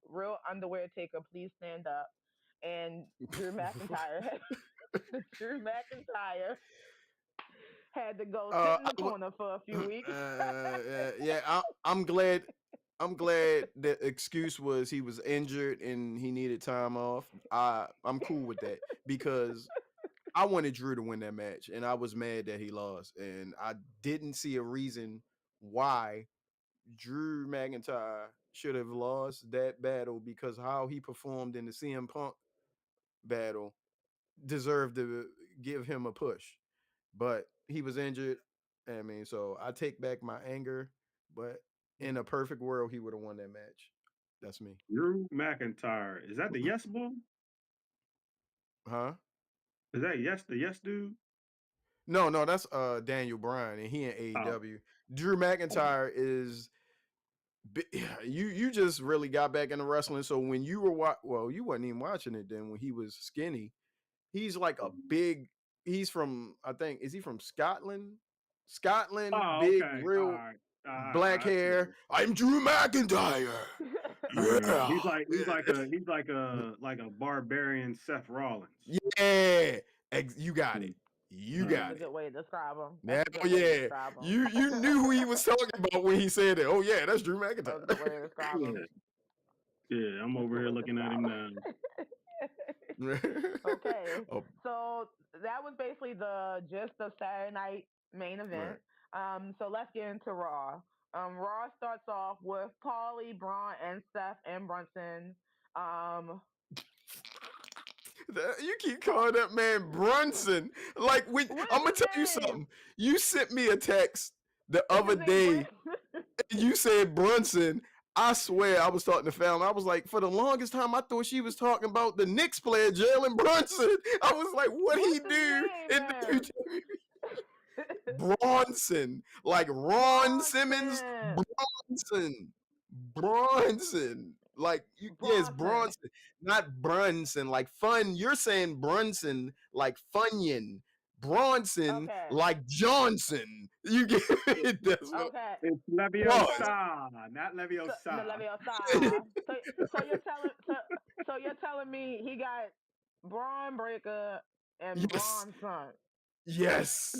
real underwear taker please stand up. And Drew McIntyre, Drew McIntyre had to go sit in the corner for a few weeks. I'm glad. I'm glad the excuse was he was injured and he needed time off. I'm cool with that because I wanted Drew to win that match, and I was mad that he lost, and I didn't see a reason why Drew McIntyre should have lost that battle because how he performed in the CM Punk battle deserved to give him a push. But he was injured. I mean, so I take back my anger, but in a perfect world, he would have won that match. That's me. Drew McIntyre. Is that the Yes Bull? Huh? Is that the Yes dude? No, that's Daniel Bryan, and he in AEW. Drew McIntyre is you just really got back into wrestling. So when you were you wasn't even watching it then when he was skinny. He's like a big. He's from is he from Scotland? Scotland, big, okay. real black hair. I'm Drew McIntyre. Yeah. He's like a barbarian Seth Rollins. Yeah. You got it. You got That's a good way to describe him. You knew who he was talking about when he said it. Oh yeah, that's Drew McIntyre. That's a good way to describe him. Yeah, I'm over here looking at him now. Okay. So that was basically the gist of Saturday night main event. Right. So let's get into Raw. Raw starts off with Paulie, Braun, and Seth and Brunson. You keep calling that man Brunson. Like I'm gonna tell you something. You sent me a text the other day. And you said Brunson. I swear I was talking to Fallon. I was like, for the longest time, I thought she was talking about the Knicks player, Jalen Brunson. I was like, what he do in the Bronson, like Ron Simmons, Bronson. Like yes, Bronson, not Brunson, like fun. You're saying Brunson like Funyon. Bronson like Johnson. You get it. That's what. Okay. It's Leviosa, not Leviosa. No, Leviosa. So you're telling me he got Braun Breaker and Yes. Braun Son. Yes.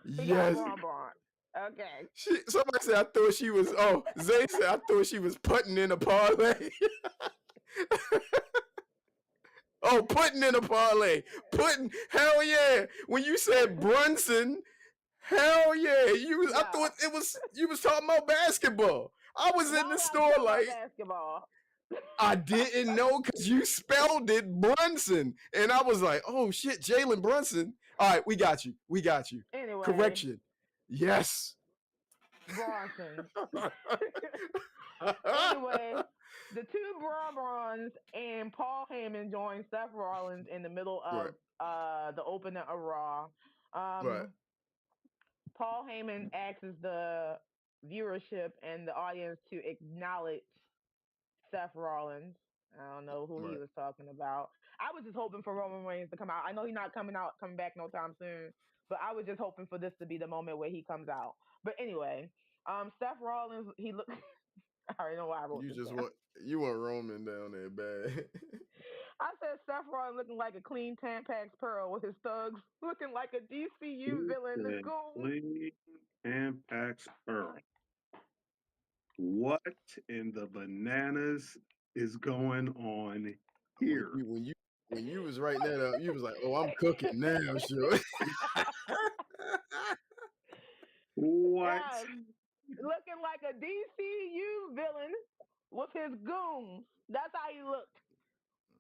He got Yes. Braun. Okay. Somebody said I thought she was. Oh, Zay said I thought she was putting in a parlay. Oh, putting in a parlay. Putting. Hell yeah. When you said Brunson, hell yeah. I thought it was. You was talking about basketball. I was in the store like. Basketball. I didn't know because you spelled it Brunson, and I was like, "Oh shit, Jalen Brunson." All right, we got you. Anyway. Correction. Yes. Bronson. Anyway, the two Brons and Paul Heyman joined Seth Rollins in the middle of the opener of Raw. Right. Paul Heyman asks the viewership and the audience to acknowledge Seth Rollins. I don't know who he was talking about. I was just hoping for Roman Reigns to come out. I know he's not coming back no time soon, but I was just hoping for this to be the moment where he comes out. But anyway, Seth Rollins, he looked. I already know why I wrote this down. You want Roman down there bad. I said Seth Rollins looking like a clean Tampax Pearl with his thugs looking like a DCU villain. The goon. Clean Tampax Pearl. What in the bananas is going on here? When you was writing that up, you was like, "Oh, I'm cooking now, sure." What? Yes. Looking like a DCU villain with his goons. That's how he looked.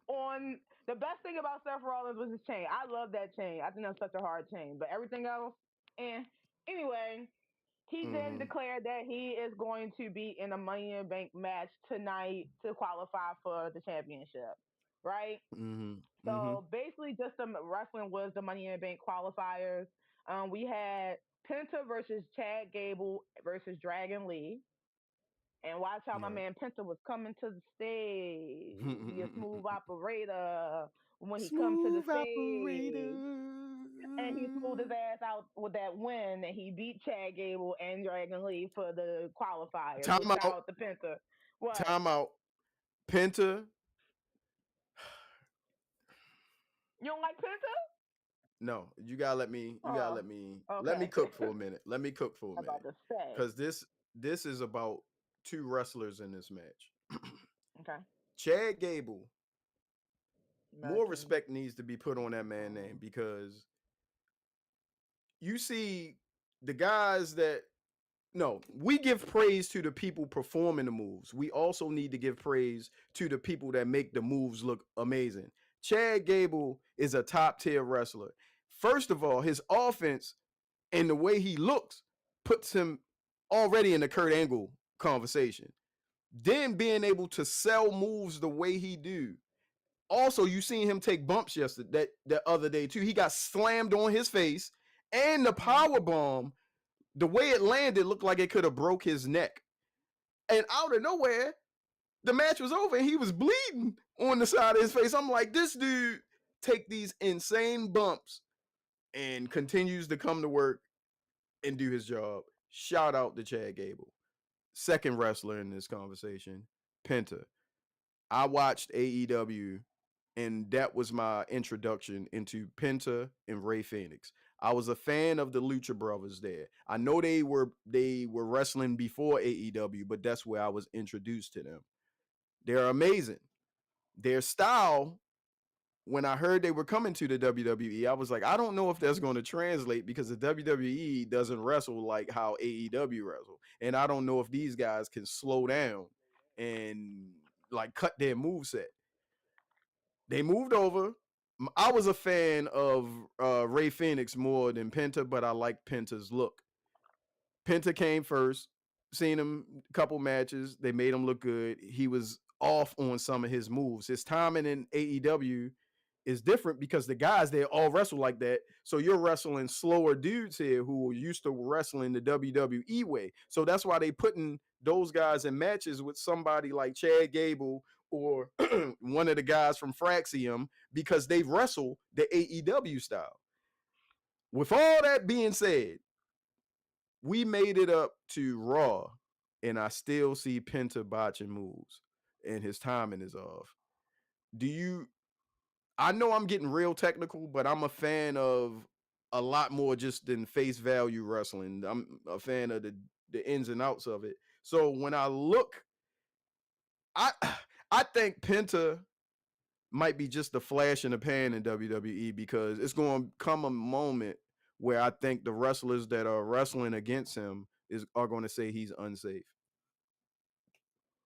On the best thing about Seth Rollins was his chain. I love that chain. I think that's such a hard chain. But everything else, anyway, he then declared that he is going to be in a Money in the Bank match tonight to qualify for the championship. Right? So basically, just the wrestling was the Money in the Bank qualifiers. We had Penta versus Chad Gable versus Dragon Lee. And watch how my man Penta was coming to the stage. Be a smooth operator when he comes to the stage. And he smoothed his ass out with that win, and he beat Chad Gable and Dragon Lee for the qualifier. Time out. The Penta. What? Time out. Penta. You don't like Penta? No, you gotta let me. Let me cook for a minute. About to say. Because this is about two wrestlers in this match. Okay. Chad Gable. More respect needs to be put on that man's name, because you see the guys that. No, we give praise to the people performing the moves. We also need to give praise to the people that make the moves look amazing. Chad Gable is a top tier wrestler. First of all, his offense and the way he looks puts him already in the Kurt Angle conversation. Then being able to sell moves the way he do. Also, you seen him take bumps yesterday, the other day too. He got slammed on his face, and the power bomb, the way it landed looked like it could have broke his neck. And out of nowhere, the match was over and he was bleeding on the side of his face. I'm like, this dude take these insane bumps and continues to come to work and do his job. Shout out to Chad Gable. Second wrestler in this conversation, Penta. I watched AEW, and that was my introduction into Penta and Rey Fenix. I was a fan of the Lucha Brothers there. I know they were wrestling before AEW, but that's where I was introduced to them. They're amazing. Their style, when I heard they were coming to the WWE, I was like, I don't know if that's going to translate, because the WWE doesn't wrestle like how AEW wrestle. And I don't know if these guys can slow down and like cut their moveset. They moved over. I was a fan of Rey Fenix more than Penta, but I liked Penta's look. Penta came first. Seen him a couple matches. They made him look good. He was off on some of his moves. His timing in AEW is different because the guys, they all wrestle like that. So you're wrestling slower dudes here who are used to wrestling the WWE way. So that's why they putting those guys in matches with somebody like Chad Gable or one of the guys from Fraxium, because they wrestle the AEW style. With all that being said, we made it up to Raw, and I still see Penta botching moves, and his timing is off. Do you? I know I'm getting real technical, but I'm a fan of a lot more just than face value wrestling. I'm a fan of the ins and outs of it. So when I look, I I think Penta might be just a flash in the pan in WWE, because it's going to come a moment where I think the wrestlers that are wrestling against him are going to say he's unsafe.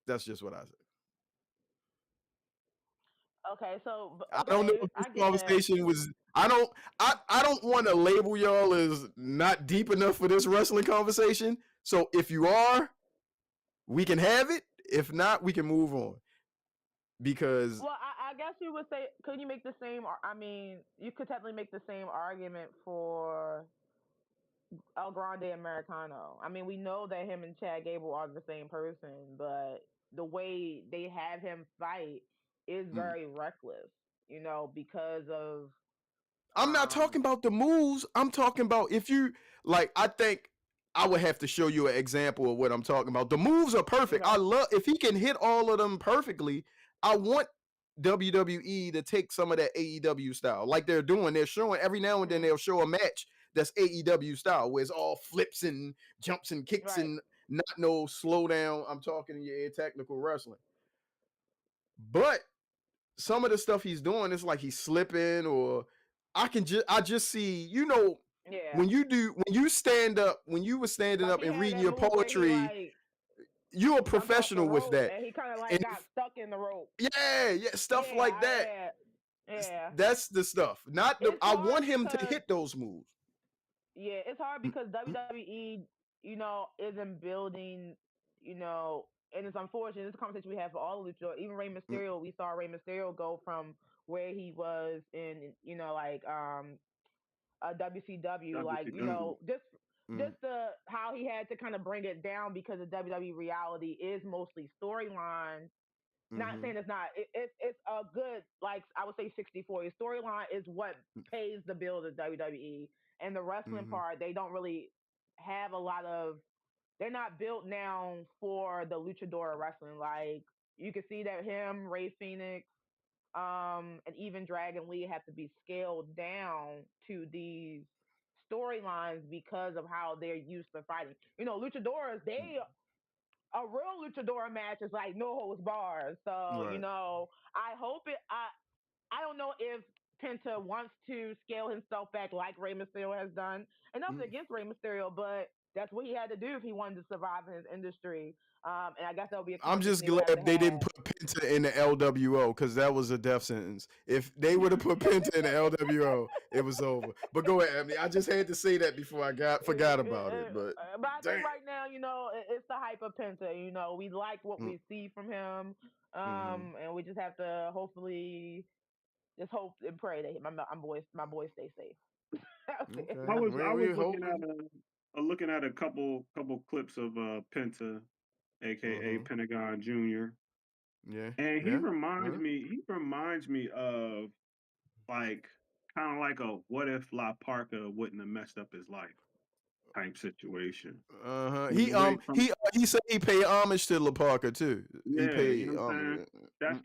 That's just what I say. Okay, so I don't know okay, if this I get that. conversation was. I don't want to label y'all as not deep enough for this wrestling conversation. So if you are, we can have it. If not, we can move on. Because Well, I guess you would say, could you make the same? I mean, you could technically make the same argument for El Grande Americano. I mean, we know that him and Chad Gable are the same person, but the way they have him fight is very reckless. You know, because of I'm not talking about the moves. I'm talking about, if you like, I think I would have to show you an example of what I'm talking about. The moves are perfect. Okay. I love if he can hit all of them perfectly. I want WWE to take some of that AEW style, like they're doing. They're showing every now and then they'll show a match that's AEW style, where it's all flips and jumps and kicks Right. and not no slow down. I'm talking in your ear technical wrestling. But some of the stuff he's doing is like he's slipping, or I just see, Yeah. when you stand up, when you were standing Like up he and had reading that your move where he, poetry, like, you're a jumped off the professional with rope that. and he kind of like And got stuck in the rope. yeah, stuff like that. Yeah. That's the stuff. Not the. It's I hard want him to because hit those moves. yeah, it's hard because WWE, isn't building, and it's unfortunate. It's a conversation we have for all of luchadors. Even Rey Mysterio, we saw Rey Mysterio go from where he was in, WCW, like, WCW. just the how he had to kind of bring it down because the WWE reality is mostly storyline. Not saying it's not. It's a good, like, I would say 60-40. Storyline is what pays the bill to WWE, and the wrestling part, they don't really have a lot of. They're not built now for the luchador wrestling. Like, you can see that him, Ray Phoenix, and even Dragon Lee have to be scaled down to these storylines because of how they're used to fighting. Luchadors, a real luchador match is like no holds bars. So, Right. I hope I don't know if Penta wants to scale himself back like Rey Mysterio has done. And nothing against Rey Mysterio, but that's what he had to do if he wanted to survive in his industry. And I guess that'll be a I'm conversation just they would have to glad they didn't have. put Penta in the LWO, because that was a death sentence. If they would have put Penta in the LWO, it was over. But go ahead, Emily. I just had to say that before I forgot about it. But I damn. think right now, it's the hype of Penta. We like what we see from him, and we just have to hopefully just hope and pray that my boys stay safe. Okay. I was We looking at hoping. a couple clips of Penta, aka Pentagon Jr. Yeah. And Yeah. he reminds me of, like, kind of like a what if La Parka wouldn't have messed up his life type situation. He Away from, he said he paid homage to La Parker too. He yeah, you paid know what I'm saying? homage.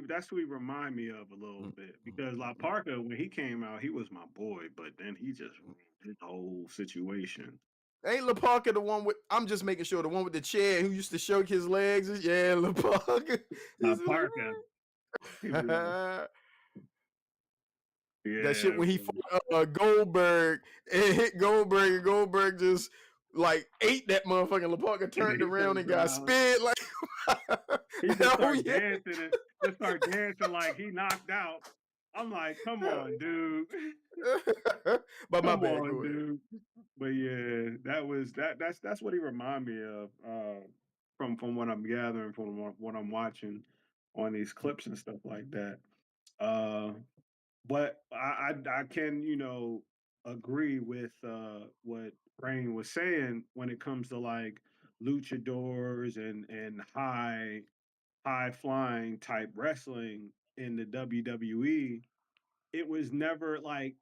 That's who he remind me of a little bit, because La Parka, when he came out, he was my boy, but then he just ruined his whole situation. Ain't La Parker the one with? I'm just making sure, the one with the chair who used to shake his legs. Yeah, La Parker. La Parka. That shit Yeah, when he bro. fought Goldberg and hit Goldberg, and Goldberg just like ate that motherfucking. La Parker turned He around turned and got around. like. He just Oh started yeah. dancing and just start dancing like he knocked out. I'm like, come on, dude. But my Come bad. on, Go ahead. dude. But yeah, that's what he reminded me of, from what I'm gathering, from what I'm watching on these clips and stuff like that. Uh, but I can, agree with what Rain was saying when it comes to, like, luchadors and high flying type wrestling in the WWE. It was never like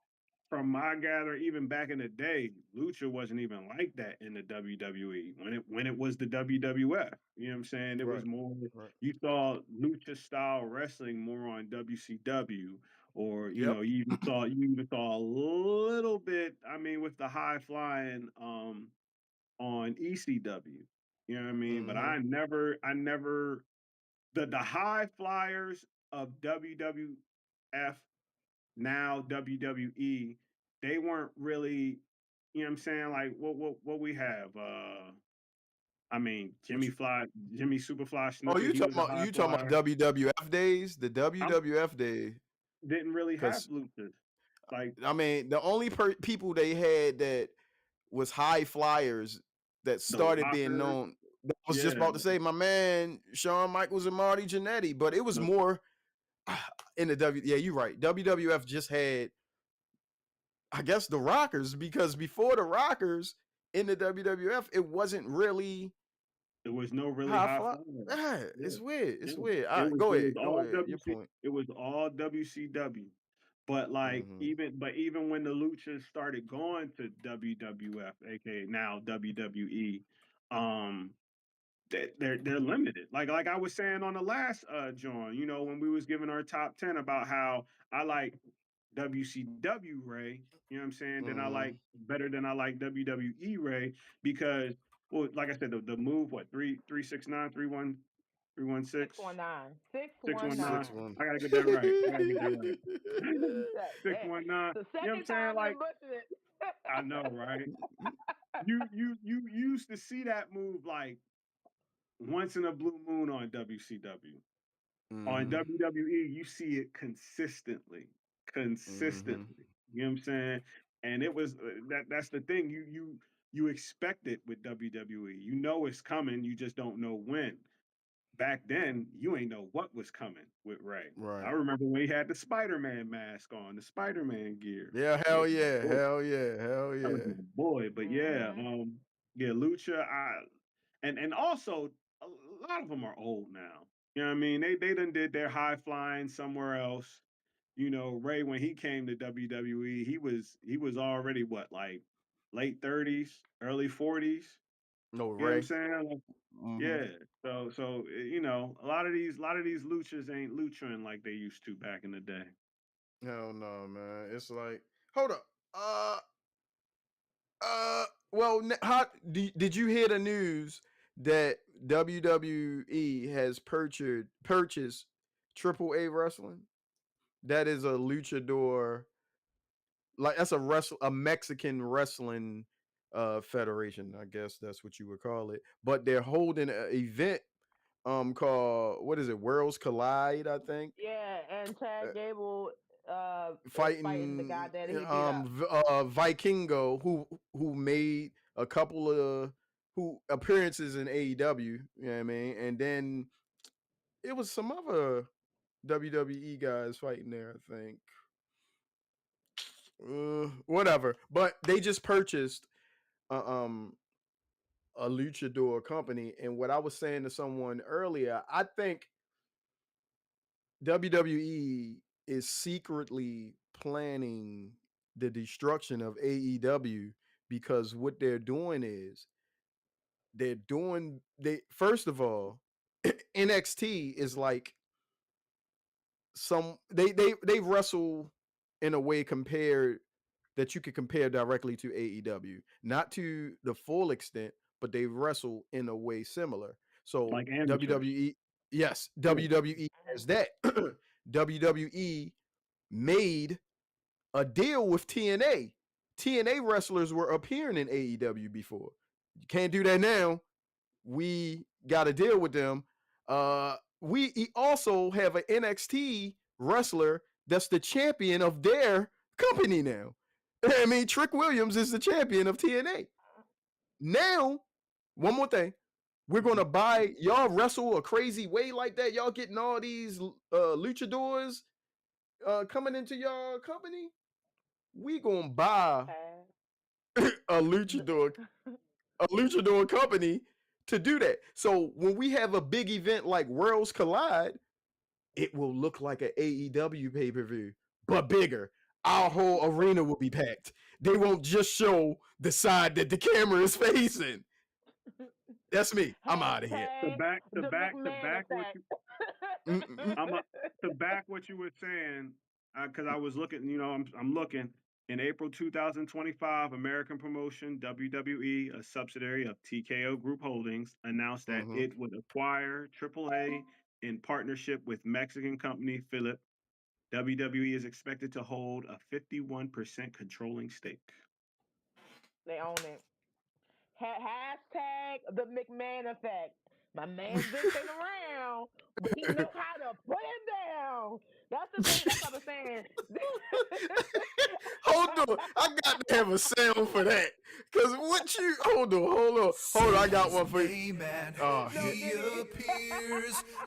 from my gather, even back in the day, Lucha wasn't even like that in the WWE when it was the WWF. You know what I'm saying? It was Right. more Right. you saw Lucha style wrestling more on WCW, or Yep. you even saw a little bit. I mean, with the high flying on ECW. You know what I mean? But Mm-hmm. I never the high flyers of WWF, now WWE, they weren't really, you know what I'm saying? Like what we have. I mean, What you? Jimmy Superfly Oh, Snuka, he was a high you talking about flyer. WWF days? The I'm WWF day, didn't really have because luchas. Like I mean, the only people they had that was high flyers that the started being Rockers, known. I was just yeah, about to say, my man Shawn Michaels and Marty Jannetty, but it was the, more in the W. Yeah, you're right. WWF just had, I guess, the Rockers, because before the Rockers in the WWF, it wasn't really there was no really high high fly. flyers. Yeah, Yeah, it's weird. It's yeah. weird. It was Go it ahead. was Go all ahead. Your WC. point. It was all WCW. But like Mm-hmm. even when the Luchas started going to WWF, aka now WWE, um, they're limited. Like I was saying on the last John, you know, when we was giving our top 10 about how I like WCW Ray, you know what I'm saying? Then I Mm-hmm. like better than I like WWE Ray because well, like I said, the move what 369 316 619. 619. 619. 6-1. I gotta get that right. I gotta get that right. That, Six that. one nine. The You know what I'm second saying? time they Like butchered it. I know, right? You used to see that move like once in a blue moon on WCW. On Mm-hmm. WWE, you see it consistently, Mm-hmm. consistently. You know what I'm saying? And it was that's the thing. You expect it with WWE. You know it's coming. You just don't know when. Back then, you ain't know what was coming with Ray. I Right. remember when he had the Spider-Man mask on, the Spider-Man gear. Yeah, That hell was my yeah, boy. hell yeah, hell That was yeah. my boy. But yeah, Mm-hmm. yeah, Lucha. And also a lot of them are old now. You know what I mean? They done did their high flying somewhere else. You know, Ray when he came to WWE, he was already what like late 30s, early 40s. No, You know what I'm Ray. saying? Like, Mm-hmm. yeah. So you know, a lot of these luchas ain't luchaing like they used to back in the day. Hell no, man. It's like, hold up. Well, how did you hear the news that WWE has purchased Triple A Wrestling? That is a luchador, like that's a Mexican wrestling federation, I guess that's what you would call it. But they're holding an event called, what is it, Worlds Collide, I think. Yeah, and Uh, Chad Gable is fighting the guy Fighting that he beat up. Vikingo, who made a couple of who appearances in AEW, you know what I mean? And then it was some other WWE guys fighting there, I think. Whatever. But they just purchased uh, um a luchador company, and what I was saying to someone earlier, I think WWE is secretly planning the destruction of AEW, because what they're doing is they first of all NXT is like they wrestle in a way compared that you could compare directly to AEW, not to the full extent, but they wrestle in a way similar. So Like amateurs. WWE, yes, Yeah. WWE has that. WWE made a deal with TNA. TNA wrestlers were appearing in AEW before. You can't do that now. We got to deal with them. We also have an NXT wrestler that's the champion of their company now. I mean, Trick Williams is the champion of TNA. Now, one more thing. We're going to buy, y'all wrestle a crazy way like that. Y'all getting all these luchadors coming into y'all company. We going to buy a luchador company to do that. So when we have a big event like Worlds Collide, it will look like an AEW pay-per-view, but bigger. our whole arena will be packed. They won't just show the side that the camera is facing. That's me. I'm out of here. To back the what McMahon you effect. to back what you were saying, because I was looking, I'm looking. In April 2025, American Promotion WWE, a subsidiary of TKO Group Holdings, announced that it would acquire AAA in partnership with Mexican company Philip. WWE is expected to hold a 51% controlling stake. They own it. Hashtag the McMahon effect. My man's been sitting around, but he knows how to put it down. That's the thing. That's what I'm saying. Hold on, I got to have a sound for that. Cause what you hold on, I got one for you. Oh,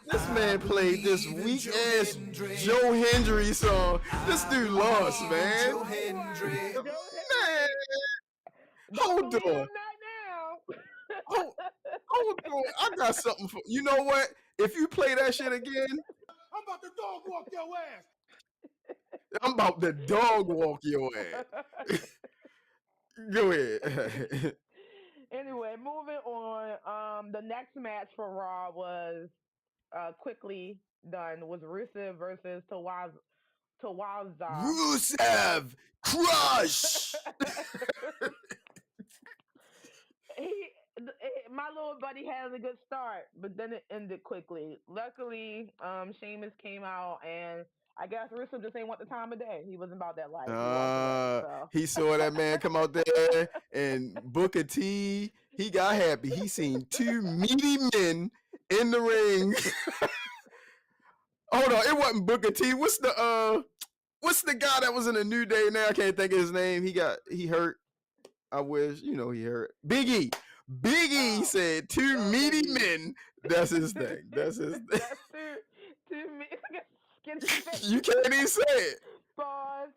this man played this weak ass Joe Hendry song. This dude lost, man. Man, hold on. Hold on, I got something for you. Know what? If you play that shit again, I'm about to dog walk your ass. I'm about to dog walk your ass. Go ahead. Anyway, moving on. The next match for Raw was quickly done. Was Rusev versus Tawaza. Rusev crush. My little buddy had a good start, but then it ended quickly. Luckily, Sheamus came out, and I guess Rusev just ain't want the time of day. He wasn't about that life. He saw that man come out there, and Booker T, he got happy. He seen two meaty men in the ring. Hold on, it wasn't Booker T. What's the guy that was in the New Day now? I can't think of his name. He hurt. I wish, he hurt. Big E. Big E said two meaty men. That's his thing. That's his thing. That's two meaty. You can't even say it. Pause.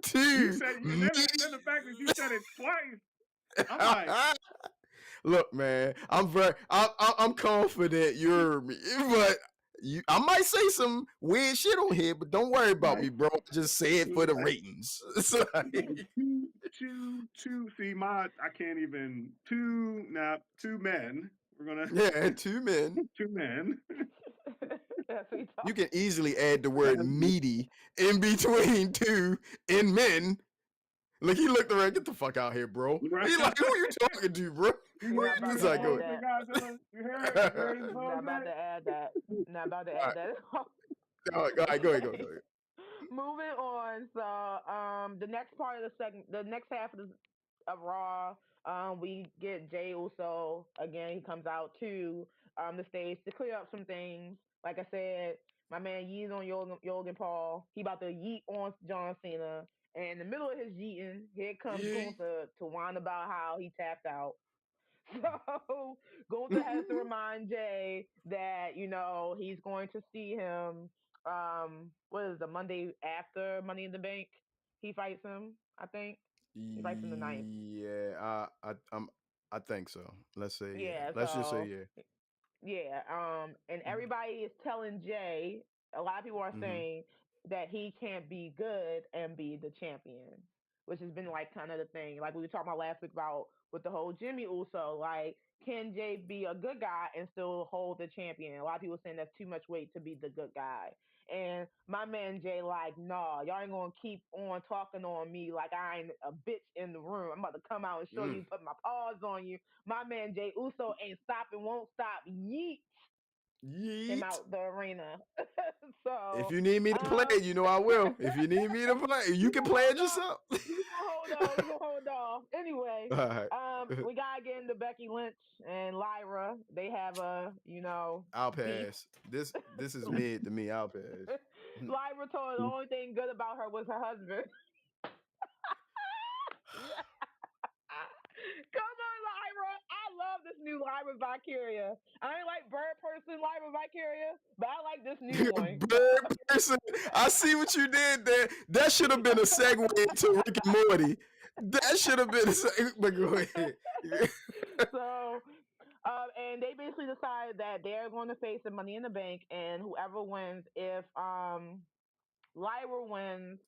Two. You said, then the fact that you said it twice. I'm like, look, man, I'm confident you're me, but I might say some weird shit on here, but don't worry about me, bro. Just say it for the ratings. two. See, I can't even. Two men. We're gonna. Two men. Two men. You can easily add the word meaty in between two and men. Look, he looked around. Get the fuck out here, bro. Right. He like, who you talking to, bro? Not about to add that. Not about to add that. Go ahead. Moving on. So, the next part of the next half of Raw, we get Jey Uso again. He comes out to the stage to clear up some things. Like I said, my man yeets on Logan Paul. He about to yeet on John Cena. And in the middle of his yeeting, here comes Gunther to whine about how he tapped out. So Gunther has to remind Jay that, he's going to see him. What is the Monday after Money in the Bank? He fights him, I think. He fights him the 9th. Yeah, I think so. Let's say Let's just say yeah. Yeah. And everybody is telling Jay. A lot of people are saying that he can't be good and be the champion, which has been like kind of the thing. Like we were talking about last week about with the whole Jimmy Uso, like, can Jay be a good guy and still hold the champion? A lot of people saying that's too much weight to be the good guy. And my man Jay like, nah, y'all ain't gonna keep on talking on me like I ain't a bitch in the room. I'm about to come out and show you, put my paws on you. My man Jay Uso ain't stopping, won't stop. Yeet him out the arena. So if you need me to play it, I will. If you need me to play, you can play it yourself. We gonna hold off. Anyway, we gotta get into Becky Lynch and Lyra. They have I'll pass. This is mid to me. I'll pass. Lyra told her the only thing good about her was her husband. Come on, Lyra. I love this new Lyra Valkyria. I ain't like Bird Person Lyra Valkyria, but I like this new one. Bird Person. I see what you did there. That should have been a segue into Rick and Morty. That should have been a segue. But go ahead. So, And they basically decided that they're going to face the Money in the Bank, and whoever wins, if Lyra wins,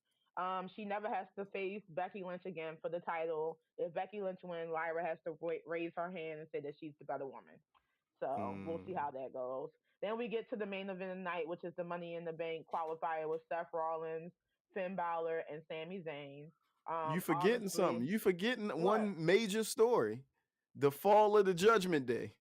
she never has to face Becky Lynch again for the title. If Becky Lynch wins, Lyra has to raise her hand and say that she's the better woman. So we'll see how that goes. Then we get to the main event of the night, which is the Money in the Bank qualifier with Seth Rollins, Finn Balor, and Sami Zayn. You forgetting something. Obviously, You forgetting what? one major story. The fall of the Judgment Day.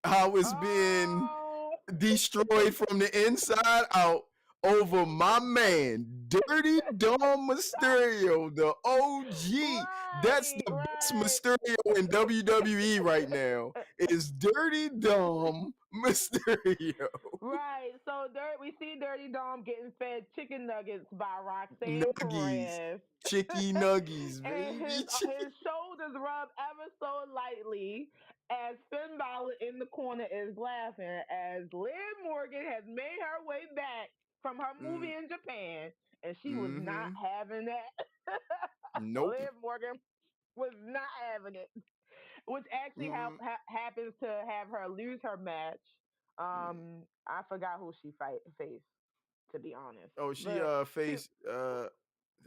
How it's being Oh, destroyed from the inside out over my man, Dirty Dom Mysterio, the OG. That's the best right. Mysterio in WWE right now. Is Dirty Dom Mysterio. Right. So we see Dirty Dom getting fed chicken nuggets by Roxanne Nuggies. Perez. Chicky nuggies, And baby. his shoulders rub ever so lightly as Finn Balor in the corner is laughing as Liv Morgan has made her way back from her movie in Japan, and she was not having that. Nope. Liv Morgan was not having it, which actually happens to have her lose her match. I forgot who she faced, to be honest. Oh, she But faced the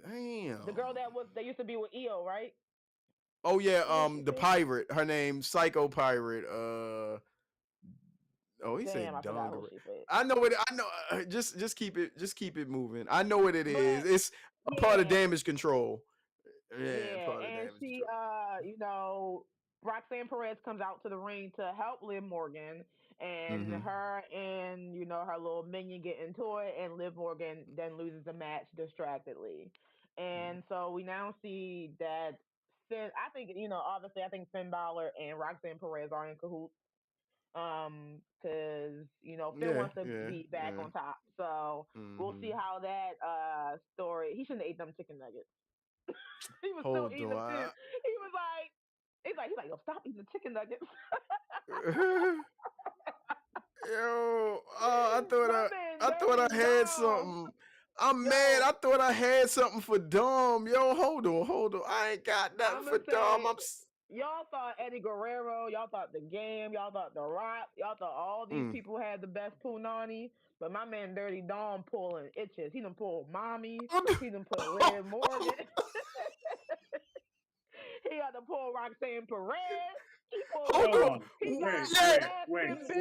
damn. girl that used to be with EO, right? Oh yeah, Who did she the face? pirate. Her name Psycho Pirate. Oh, he Damn, said I forgot who Donger. she faced. I know it. I know. Just keep it moving. I know what it is. But It's a part of yeah, Damage Control. Yeah, yeah, part of and Damage she, Control. Roxanne Perez comes out to the ring to help Liv Morgan, and Mm-hmm. her and her little minion get into it, and Liv Morgan then loses the match distractedly, and so we now see that Finn. I think obviously, I think Finn Balor and Roxanne Perez are in cahoots. Because Finn Yeah, wants to yeah, be back yeah. on top, so we'll see Mm-hmm. how that story. He shouldn't have ate them chicken nuggets. He was still Hold eating them too. on. He's like, yo, stop eating the chicken nuggets. Yo, My man, I thought Dirty I had Dom. something. I'm mad. Yo, I thought I had something for Dom. Yo, hold on. I ain't got nothing I'ma for Dom. say, y'all thought Eddie Guerrero, y'all thought The Game, y'all thought The Rock, y'all thought all these people had the best punani, but my man Dirty Dom pulling itches. He done pulled Mommy. He done put Liv Morgan. He got to pull Roxanne Perez. He pulled. Hold Hold on. on. He got Yeah. Alaskan Did,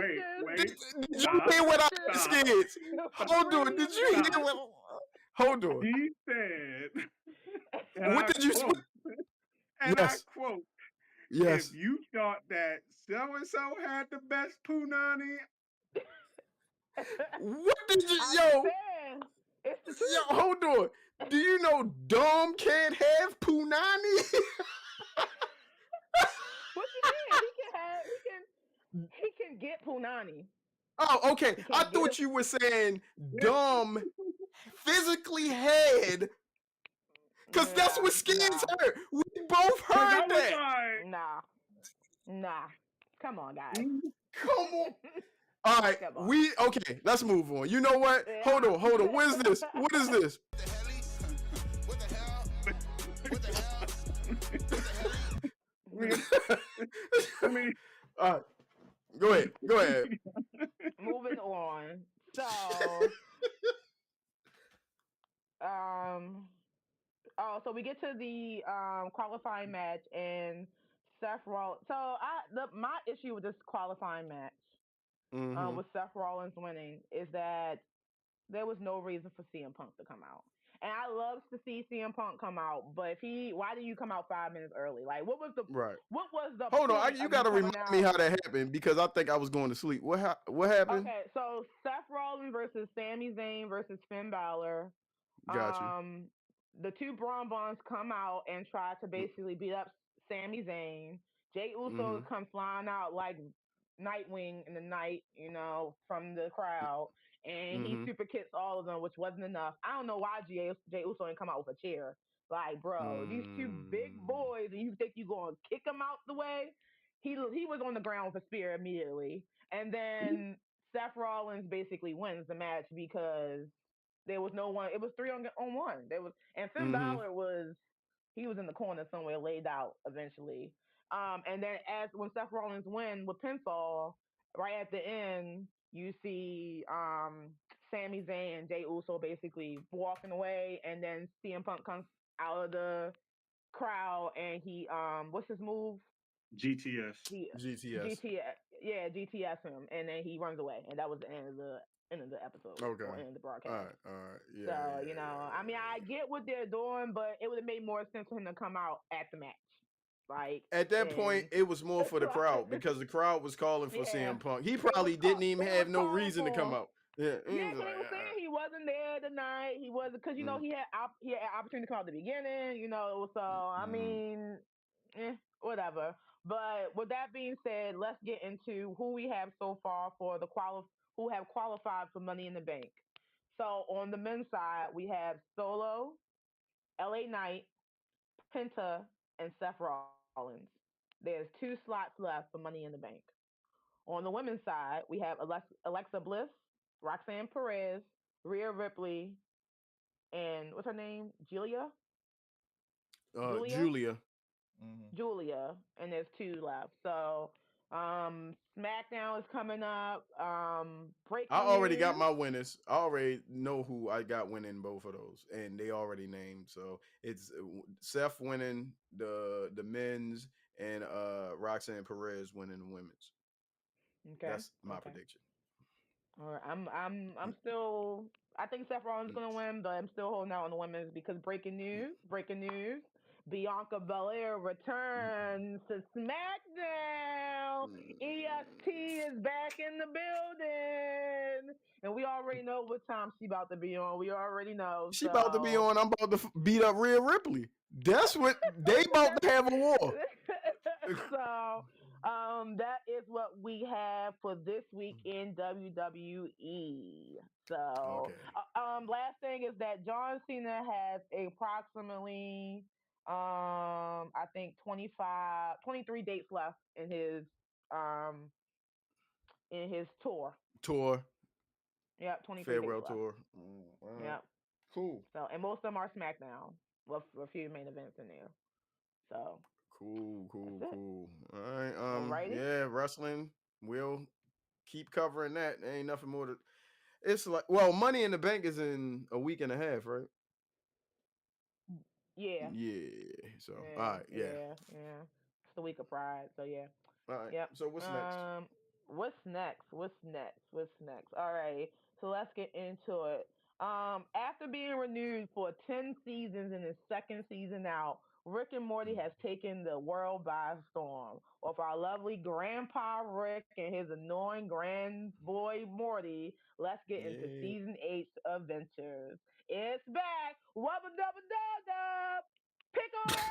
bitches. did you Stop. hear what I Bitches. asked Stop. kids? Hold on. Did Korean you hear Stop. bitches. what? Hold on. He said, and What I did you say? quote, and I Yes. quote, if Yes. you thought that so-and-so had the best punani, What did you, I'm yo? saying it's the truth. Yo, hold on. Do you know Dom can't have punani? What you mean? He can get punani. Oh, okay. He I can't get thought it. you were saying Dom physically had, because that's what Skins heard. We both because I heard was that. Nah. Come on, guys. like, Come on. All right, Come on. okay, let's move on. You know what? Yeah. Hold on. What is this? What is this? I mean, All right, go ahead. Moving on. So, so we get to the qualifying match, and Seth Rollins. So my issue with this qualifying match, with Seth Rollins winning, is that there was no reason for CM Punk to come out. And I love to see CM Punk come out, but why did you come out 5 minutes early? Like, what was the Right. point Hold on. You of got to coming remind me how that happened because I think I was going to sleep. What happened? Okay, so Seth Rollins versus Sami Zayn versus Finn Balor. Got you. The two Braun Bonds come out and try to basically beat up Sami Zayn. Jey Uso comes flying out like Nightwing in the night, from the crowd, and he super kicks all of them, which wasn't enough. I don't know why Jey Uso didn't come out with a chair. Like, bro, these two big boys, and you think you're gonna kick them out the way? He was on the ground with a spear immediately, and then Seth Rollins basically wins the match because there was no one. It was 3-on-1. And Finn Balor was in the corner somewhere laid out eventually. And then when Seth Rollins win with pinfall, right at the end, you see Sami Zayn and Jey Uso basically walking away, and then CM Punk comes out of the crowd, and he what's his move? GTS. He GTS. GTS him, and then he runs away, and that was the end of the episode Okay. or end of the broadcast. All right. Yeah. So I mean, I get what they're doing, but it would have made more sense for him to come out at the match. Like at that point, it was more for the crowd because the crowd was calling for CM Punk. He probably didn't even have no reason to come out. Yeah, because they were saying he wasn't there tonight. He wasn't because he had opportunity to come out at the beginning. So I mean, whatever. But with that being said, let's get into who we have so far for who have qualified for Money in the Bank. So on the men's side, we have Solo, LA Knight, Penta, and Seth Rollins. There's 2 slots left for Money in the Bank. On the women's side, we have Alexa Bliss, Roxanne Perez, Rhea Ripley, and what's her name? Julia. Julia, and there's 2 left. So SmackDown is coming up. I already got my winners. I already know who I got winning both of those, and they already named. So it's Seth winning the men's, and Roxanne Perez winning the women's. Okay, that's my prediction. All right, I'm still. I think Seth Rollins is gonna win, but I'm still holding out on the women's because breaking news. Bianca Belair returns to SmackDown. EST is back in the building. And we already know what time she's about to be on. We already know. She about to be on. I'm about to beat up Rhea Ripley. That's what they about to have a war. So that is what we have for this week in WWE. So last thing is that John Cena has approximately I think 23 dates left in his tour. Yep, 23 farewell dates tour. Left. Yep. Cool. So and most of them are SmackDown with a few main events in there. So cool. All right. Alrighty. Yeah, wrestling. We'll keep covering that. There ain't nothing more to. It's like, well, Money in the Bank is in a week and a half, right? Yeah. So all right. Yeah. It's the week of Pride. So yeah. All right. Yep. So what's next? What's next? All right. So let's get into it. After being renewed for 10 seasons in his second season out, Rick and Morty has taken the world by storm. With our lovely Grandpa Rick and his annoying grand boy Morty, let's get into season 8's adventures. It's back. Wubba dubba dub. Pickle Rick.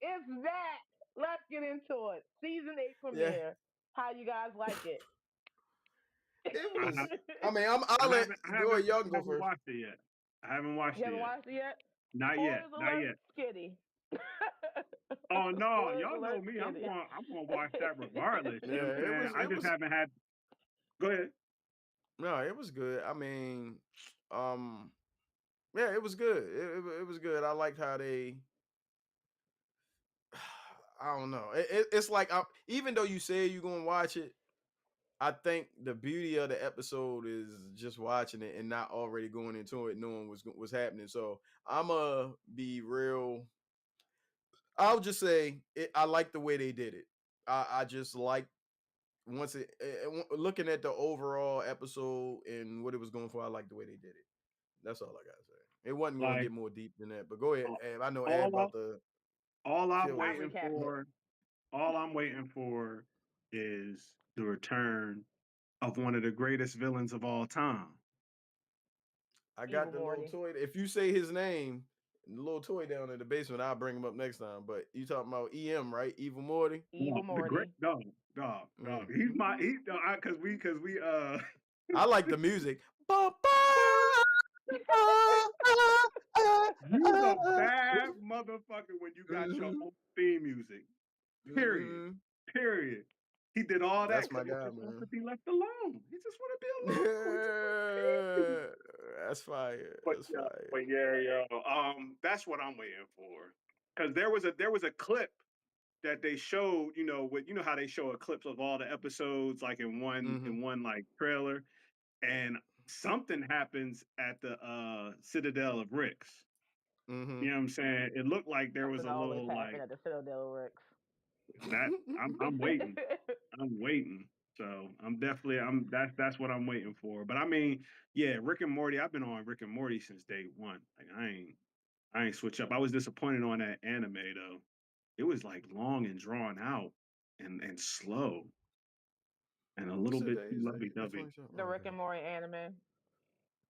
It's back. Let's get into it. Season 8 premiere. How you guys like it? It was. I mean, I'll let y'all go first. Watched it yet. I haven't watched it yet. You haven't watched it yet? Not yet. Skitty. Oh no, y'all know me. I'm gonna watch that regardless. I just haven't had. Go ahead. No, it was good. I mean, yeah, it was good. It was good. I liked how they. I don't know. It's like even though you say you're gonna watch it, I think the beauty of the episode is just watching it and not already going into it knowing what's happening. So I'ma be real. I'll just say I like the way they did it. I just like once looking at the overall episode and what it was going for. I like the way they did it. That's all I gotta say. It wasn't gonna get more deep than that. But go ahead, Ab. I know Ab about the. All I'm waiting for is the return of one of the greatest villains of all time. I got the little toy. If you say his name, the little toy down in the basement, I'll bring him up next time. But you talking about EM, right? Evil Morty. Evil Morty. The great dog. He's my because we I like the music. You're a bad motherfucker when you got your own theme music. Period. He did all that. That's my guy, man. To be left alone. He just want to be alone. That's fire. But yeah, that's what I'm waiting for. because there was a clip that they showed, with how they show a clips of all the episodes like in one like trailer, and something happens at the Citadel of Ricks. Mm-hmm. You know what I'm saying? It looked like there was Something a always little happen like at the Citadel Rex. that. I'm waiting. I'm waiting. So that's what I'm waiting for. But I mean, yeah, Rick and Morty. I've been on Rick and Morty since day one. Like I ain't switch up. I was disappointed on that anime though. It was like long and drawn out and slow and a little What's the bit day? too Is lovey the dovey. first show? The Oh, Rick okay. and Morty anime.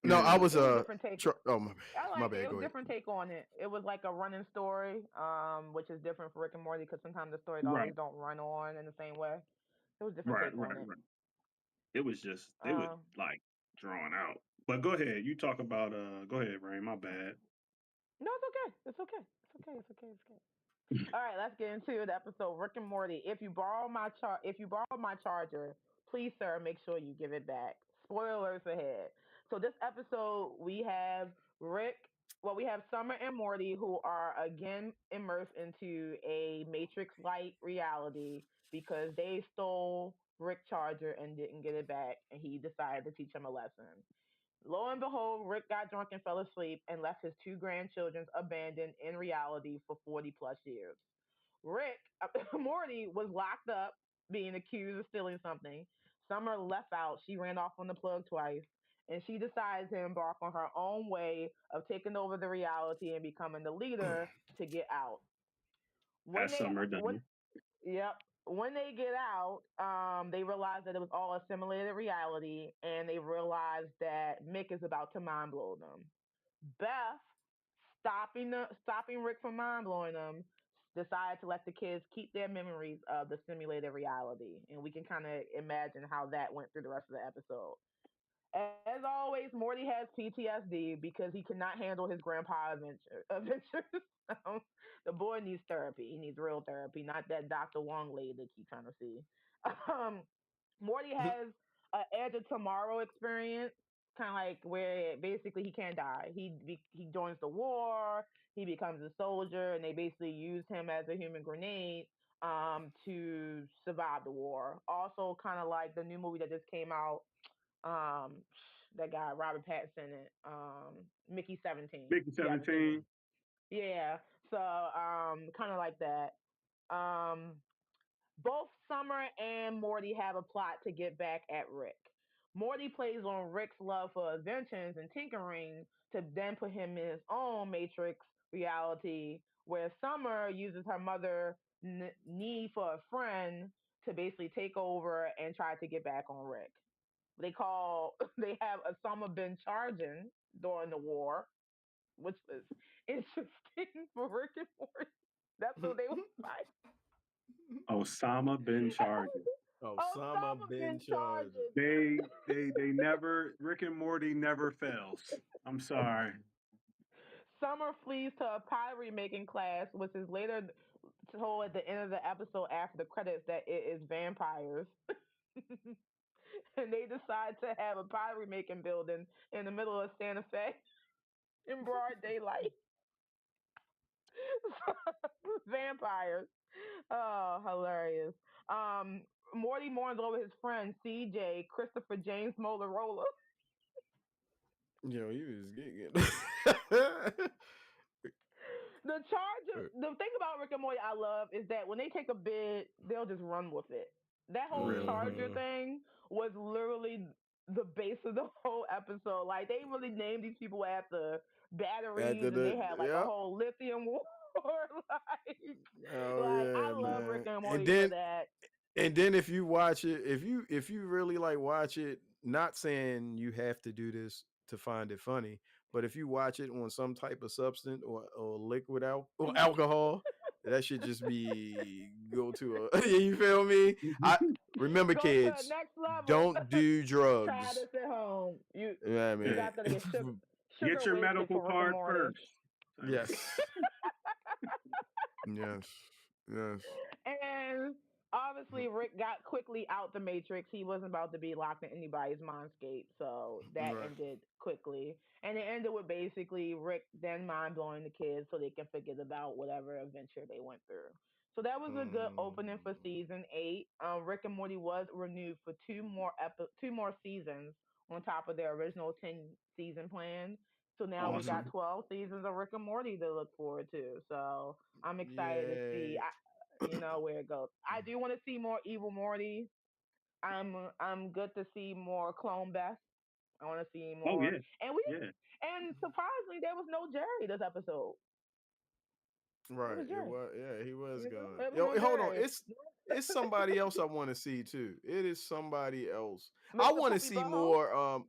No, I Yeah. was It was a different take. oh my bad. I My liked it. bad. It Go was a ahead. different take on it. It was like a running story, which is different for Rick and Morty because sometimes the stories Right, always don't run on in the same way. It was a different right, take on right, it. right. It was Um, like drawn out. But go ahead. You talk about go ahead, Rain. My bad. no, it's okay. It's okay. It's okay. It's okay. It's okay. All right, let's get into the episode. Rick and Morty. If you borrow my charger, please, sir, make sure you give it back. Spoilers ahead. So this episode, we have Rick. Well, we have Summer and Morty who are again immersed into a Matrix-like reality because they stole Rick's charger and didn't get it back, and he decided to teach them a lesson. Lo and behold, Rick got drunk and fell asleep and left his two grandchildren abandoned in reality for 40 plus years. Rick, Morty was locked up being accused of stealing something. Summer left out. She ran off on the plug twice. And she decides to embark on her own way of taking over the reality and becoming the leader to get out. When That's they Summer when done. Yep. When they get out, they realize that it was all a simulated reality, and they realize that Mick is about to mind blow them. Beth, stopping Rick from mind blowing them, decided to let the kids keep their memories of the simulated reality, and we can kind of imagine how that went through the rest of the episode. As always, Morty has PTSD because he cannot handle his grandpa adventures. The boy needs therapy. He needs real therapy, not that Dr. Wong lady that keep trying to see. Um, Morty has an Edge of Tomorrow experience, kind of like where basically he can't die. He joins the war. He becomes a soldier, and they basically use him as a human grenade to survive the war. Also, kind of like the new movie that just came out, um that guy Robert Pattinson in it, Mickey 17. Mickey If you haven't seen it. 17. Yeah. So kind of like that. Um Both Summer and Morty have a plot to get back at Rick. Morty plays on Rick's love for inventions and tinkering to then put him in his own Matrix reality, where Summer uses her mother need for a friend to basically take over and try to get back on Rick. They have Osama bin Charging during the war, which was interesting for Rick and Morty. That's what they was like. Osama bin Charging. Osama bin Charging. They never Rick and Morty never fails. I'm sorry. Summer flees to a pottery making class, which is later told at the end of the episode after the credits that it is vampires. And they decide to have a pottery making building in the middle of Santa Fe in broad daylight. Vampires. Oh, hilarious. Um, Morty mourns over his friend CJ, Christopher James Motorola. Yo, he was getting The thing about Rick and Morty I love is that when they take a bid, they'll just run with it. That whole Really? Charger thing was literally the base of the whole episode. Like they really named these people after batteries, and they had like a whole lithium war. I love Rick and Morty for that. And then if you watch it, if you really like watch it, not saying you have to do this to find it funny, but if you watch it on some type of substance or liquid or alcohol, that should just be go to a you feel me? I remember, kids, next level. don't do drugs. Try this at home. You got to get your medical card first. Yes. Yes. Yes. And obviously Rick got quickly out the Matrix. He wasn't about to be locked in anybody's mindscape, so that Right. ended quickly. And it ended with basically Rick then mind blowing the kids so they can forget about whatever adventure they went through. So that was a good opening for season 8. Rick and Morty was renewed for two more seasons on top of their original 10 season plan. So now we got Awesome. 12 seasons of Rick and Morty to look forward to. So I'm excited to see. Yeah. Where it goes. I do want to see more Evil Morty. I'm good to see more Clone Beth. I want to see Oh more, yeah, and we yeah. and surprisingly there was no Jerry this episode. It Right. was It Jerry. was. Yeah, he was You gone. know, it was Yo, no hold on. Jerry. It's somebody else I want to see too. It is somebody else. I Mr. want to Poopy see Butthole. more.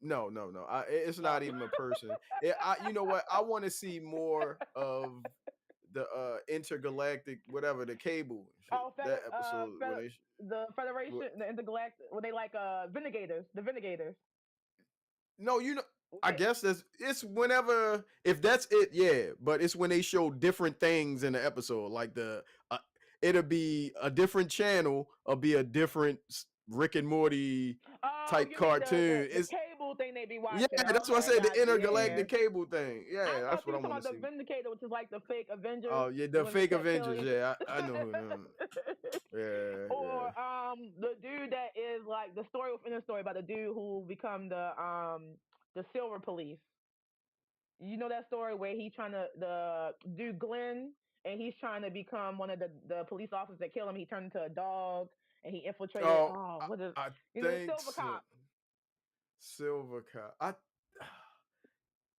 No. It's not even a person. You know what? I want to see more of the intergalactic, whatever, the cable shit. Oh, That episode where they. the Federation, the Intergalactic, were they like Vindigators? The Vindigators. No, I Yeah. guess it's whenever, if that's it, yeah. But it's when they show different things in the episode, like it'll be a different channel or be a different Rick and Morty Oh, type you mean cartoon. the cable thing they be watching? Yeah, that's what I Okay, said. The got you. intergalactic cable thing. I Yeah, that's thought you what I were talking want to about see. the Vindicator, which is like the fake Avengers. Oh yeah, the when they fake kept Avengers. killing- Yeah, I know who them. Yeah, Or yeah. the dude that is like the story within the story about the dude who become the Silver Police. You know that story where he's trying to the dude Glenn and he's trying to become one of the police officers that kill him. He turned into a dog and he infiltrated. Oh, Oh, what is I the think Silver Cop? Silver Cop.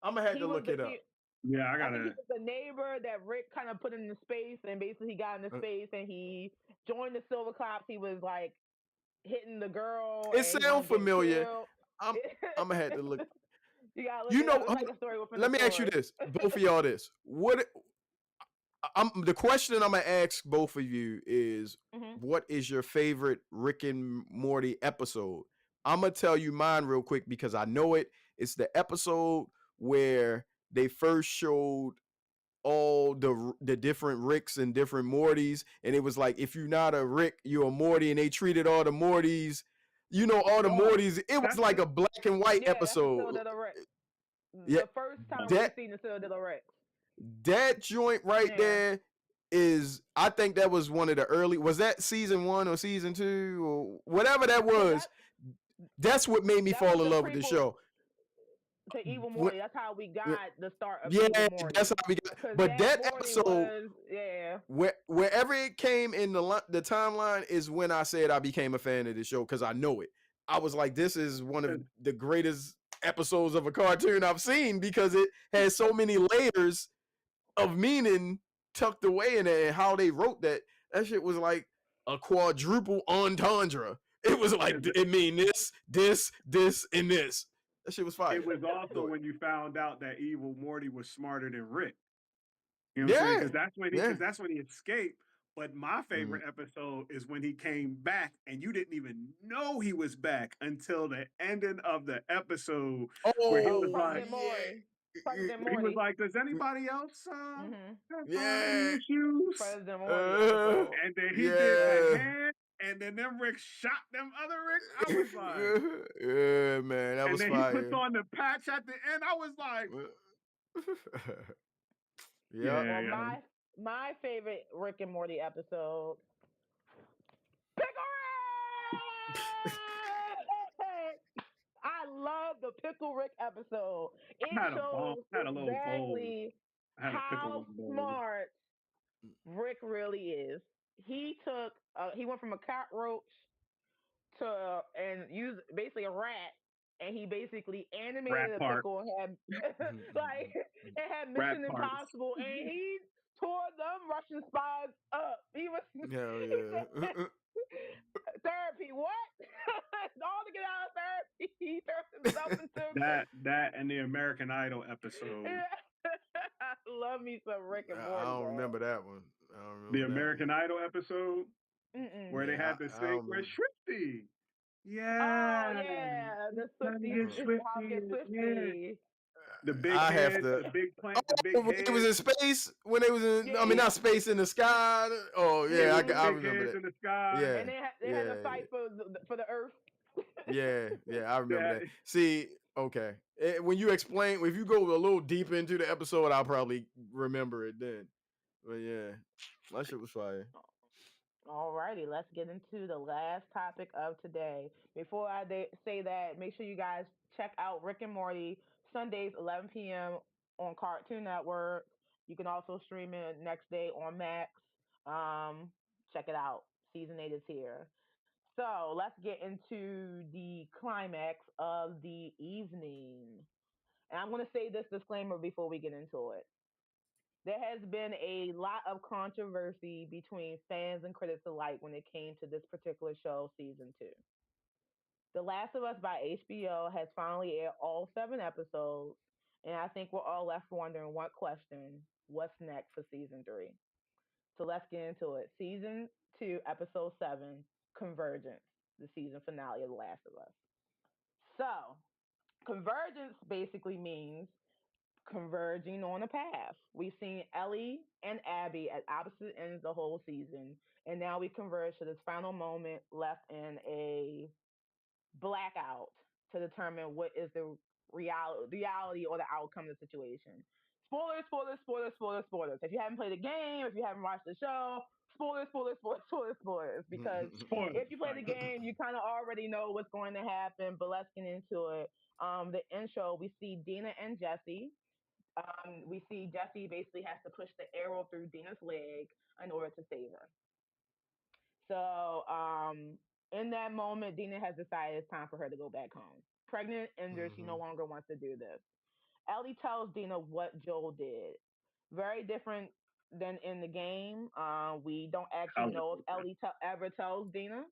I'm gonna have He to was look it up. Yeah, I I think he gotta. was the neighbor that Rick kind of put into space, and basically he got into space and he joined the Silver Cops. He was like hitting the girl. It and he sounds wanted to get familiar. killed. I'm gonna have to look. You gotta look You it know, up. It's like a story within let a me ask you story. this, both of y'all. This the question I'm gonna ask both of you is, Mhm. what is your favorite Rick and Morty episode? I'm gonna tell you mine real quick because I know it. It's the episode where they first showed all the different Ricks and different Mortys, and it was like, if you're not a Rick, you're a Morty, and they treated all the Mortys, all the Mortys. It was That's like a black and white Yeah, that's the episode. Citadel of Rex. Yeah, The first time we that seen the Citadel of Rex. that joint right Yeah. there is, I think that was one of the early. Was that season 1 or season 2 or whatever that was? That's what made me that fall was in the love with the prequel show. to Evil Morty. That's how we got the start of Yeah, Evil Morty. that's how we got. 'Cause But that Morty episode, was, yeah. wherever it came in the timeline, is when I said I became a fan of the show, because I know it. I was like, this is one of the greatest episodes of a cartoon I've seen, because it has so many layers of meaning tucked away in it, and how they wrote that shit was like a quadruple entendre. It was like, it mean this, and this. That shit was fire. It was also Go when you found out that Evil Morty was smarter than Rick. You know what I'm saying? Yeah, Because that's when he escaped. But my Mm-hmm. favorite episode is when he came back and you didn't even know he was back until the ending of the episode, where he was like, President Morty. President he was Morty. like, does anybody else Mhm. have Yeah. any issues? President Morty. episode. And then he did the hand, and then them Rick shot them other Ricks. I was like, yeah, man, that and was then fire. he puts on the patch at the end. I was like, yeah. Well, my favorite Rick and Morty episode. Pickle Rick! I love the Pickle Rick episode. It I had a shows bowl. I had a little bowl. exactly I had a pickle how with bowl. smart Rick really is. He took he went from a cockroach to and used basically a rat, and he basically animated Rat a part. pickle and had like it had Rat Mission parts. Impossible, and he tore them Russian spies up. He was Hell yeah. therapy. What? All to get out of therapy. He turned himself into that and the American Idol episode. I love me some Rick and Morty. I don't bro. remember that one. The American Idol episode Mm-mm. where they Yeah, had to I sing don't with remember. Swifty. Oh Yeah. yeah, the Gotta Swifty, get Swifty. Swifty. Yeah. The big I have head, to. the big plant, the Oh, big when head. they was in space, when they was in, I mean, Yeah. not space, in the sky. Oh Yeah, yeah, with the I big remember heads that. in the sky. Yeah, And they had yeah, to fight for the Earth. yeah. I remember Yeah, that. See, okay, when you explain, if you go a little deep into the episode, I'll probably remember it then. But yeah, that shit was fire. Alrighty, let's get into the last topic of today. Before I say that, make sure you guys check out Rick and Morty Sundays 11 p.m. on Cartoon Network. You can also stream it next day on Max. Check it out. Season 8 is here. So let's get into the climax of the evening. And I'm going to say this disclaimer before we get into it. There has been a lot of controversy between fans and critics alike when it came to this particular show, season 2. The Last of Us by HBO has finally aired all 7 episodes, and I think we're all left wondering one question: what's next for season 3? So let's get into it. Season 2, episode 7, Convergence, the season finale of The Last of Us. So, convergence basically means converging on a path. We've seen Ellie and Abby at opposite ends the whole season, and now we converge to this final moment left in a blackout to determine what is the reality or the outcome of the situation. Spoilers, spoilers, spoilers, spoilers, spoilers. If you haven't played the game, if you haven't watched the show, spoilers, spoilers, spoilers, spoilers, spoilers. Because spoilers. if you play the game, you kind of already know what's going to happen. But let's get into it. The intro, we see Dina and Jesse. We see Jesse basically has to push the arrow through Dina's leg in order to save her. So in that moment, Dina has decided it's time for her to go back home. Pregnant, injured, she no longer wants to do this. Ellie tells Dina what Joel did. Very different than in the game. We don't actually know if Ellie ever tells Dina.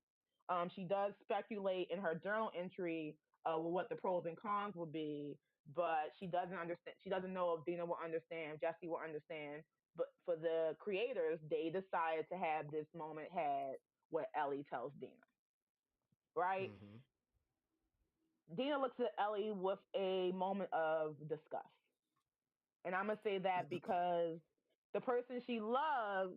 She does speculate in her journal entry what the pros and cons would be, but she doesn't understand. She doesn't know if Dina will understand, Jesse will understand. But for the creators, they decided to have this moment had what Ellie tells Dina. Right? Dina looks at Ellie with a moment of disgust. And I'm going to say that because the person she loves,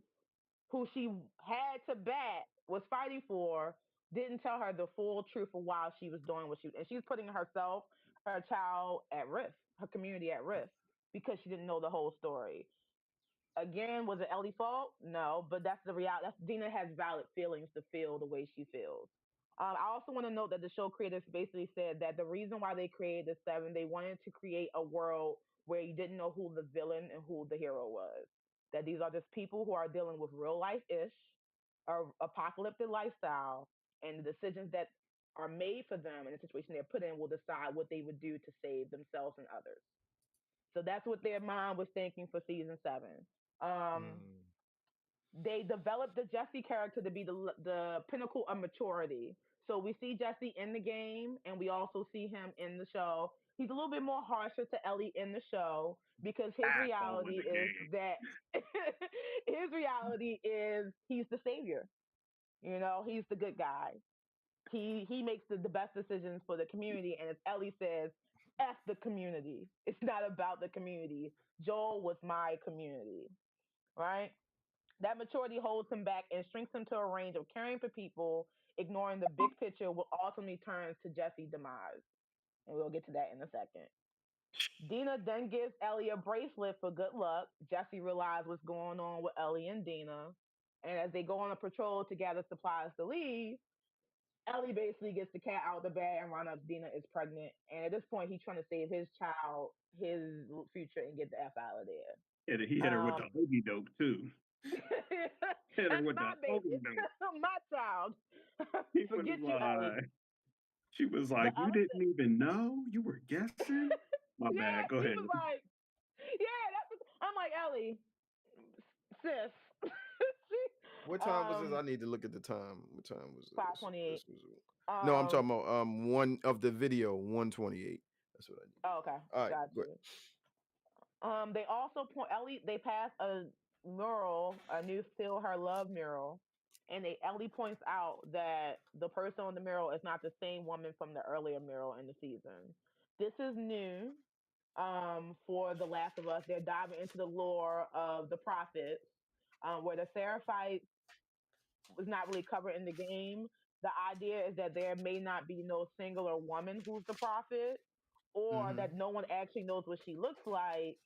who she had to bat, was fighting for, didn't tell her the full truth of why she was doing what she was. And she's putting herself, her child at risk, her community at risk, because she didn't know the whole story. Again, was it Ellie's fault? No, but that's the reality. Dina has valid feelings to feel the way she feels. I also want to note that the show creators basically said that the reason why they created the 7, they wanted to create a world where you didn't know who the villain and who the hero was. That these are just people who are dealing with real life ish or apocalyptic lifestyle, and the decisions that are made for them and the situation they're put in will decide what they would do to save themselves and others. So that's what their mind was thinking for season 7. They developed the Jesse character to be the pinnacle of maturity. So we see Jesse in the game, and we also see him in the show. He's a little bit more harsher to Ellie in the show because his reality is that his reality is he's the savior. You know, he's the good guy. He makes the best decisions for the community, and as Ellie says, F the community. It's not about the community. Joel was my community, right? That maturity holds him back and shrinks him to a range of caring for people, ignoring the big picture, will ultimately turn to Jesse's demise. And we'll get to that in a second. Dina then gives Ellie a bracelet for good luck. Jesse realizes what's going on with Ellie and Dina. And as they go on a patrol to gather supplies to leave, Ellie basically gets the cat out of the bag and finds out Dina is pregnant. And at this point, he's trying to save his child, his future, and get the F out of there. Yeah, he hit her with the okey doke too. Hit her with the okey doke. My child. Forget you, Ellie. She was like, "You didn't even know? You were guessing." My bad. Go ahead. She was like, I'm like, Ellie, sis. What time was this? I need to look at the time. What time was this? 5:28. No, I'm talking about one of the video, 1:28. That's what I need. Oh, okay. All right, got you. They also point Ellie. They passed a mural, a new "Feel Her Love" mural, and Ellie points out that the person on the mural is not the same woman from the earlier mural in the season. This is new. for The Last of Us. They're diving into the lore of the prophets, where the Seraphites was not really covered in the game. The idea is that there may not be no singular woman who's the prophet, or Mm-hmm. that no one actually knows what she looks like.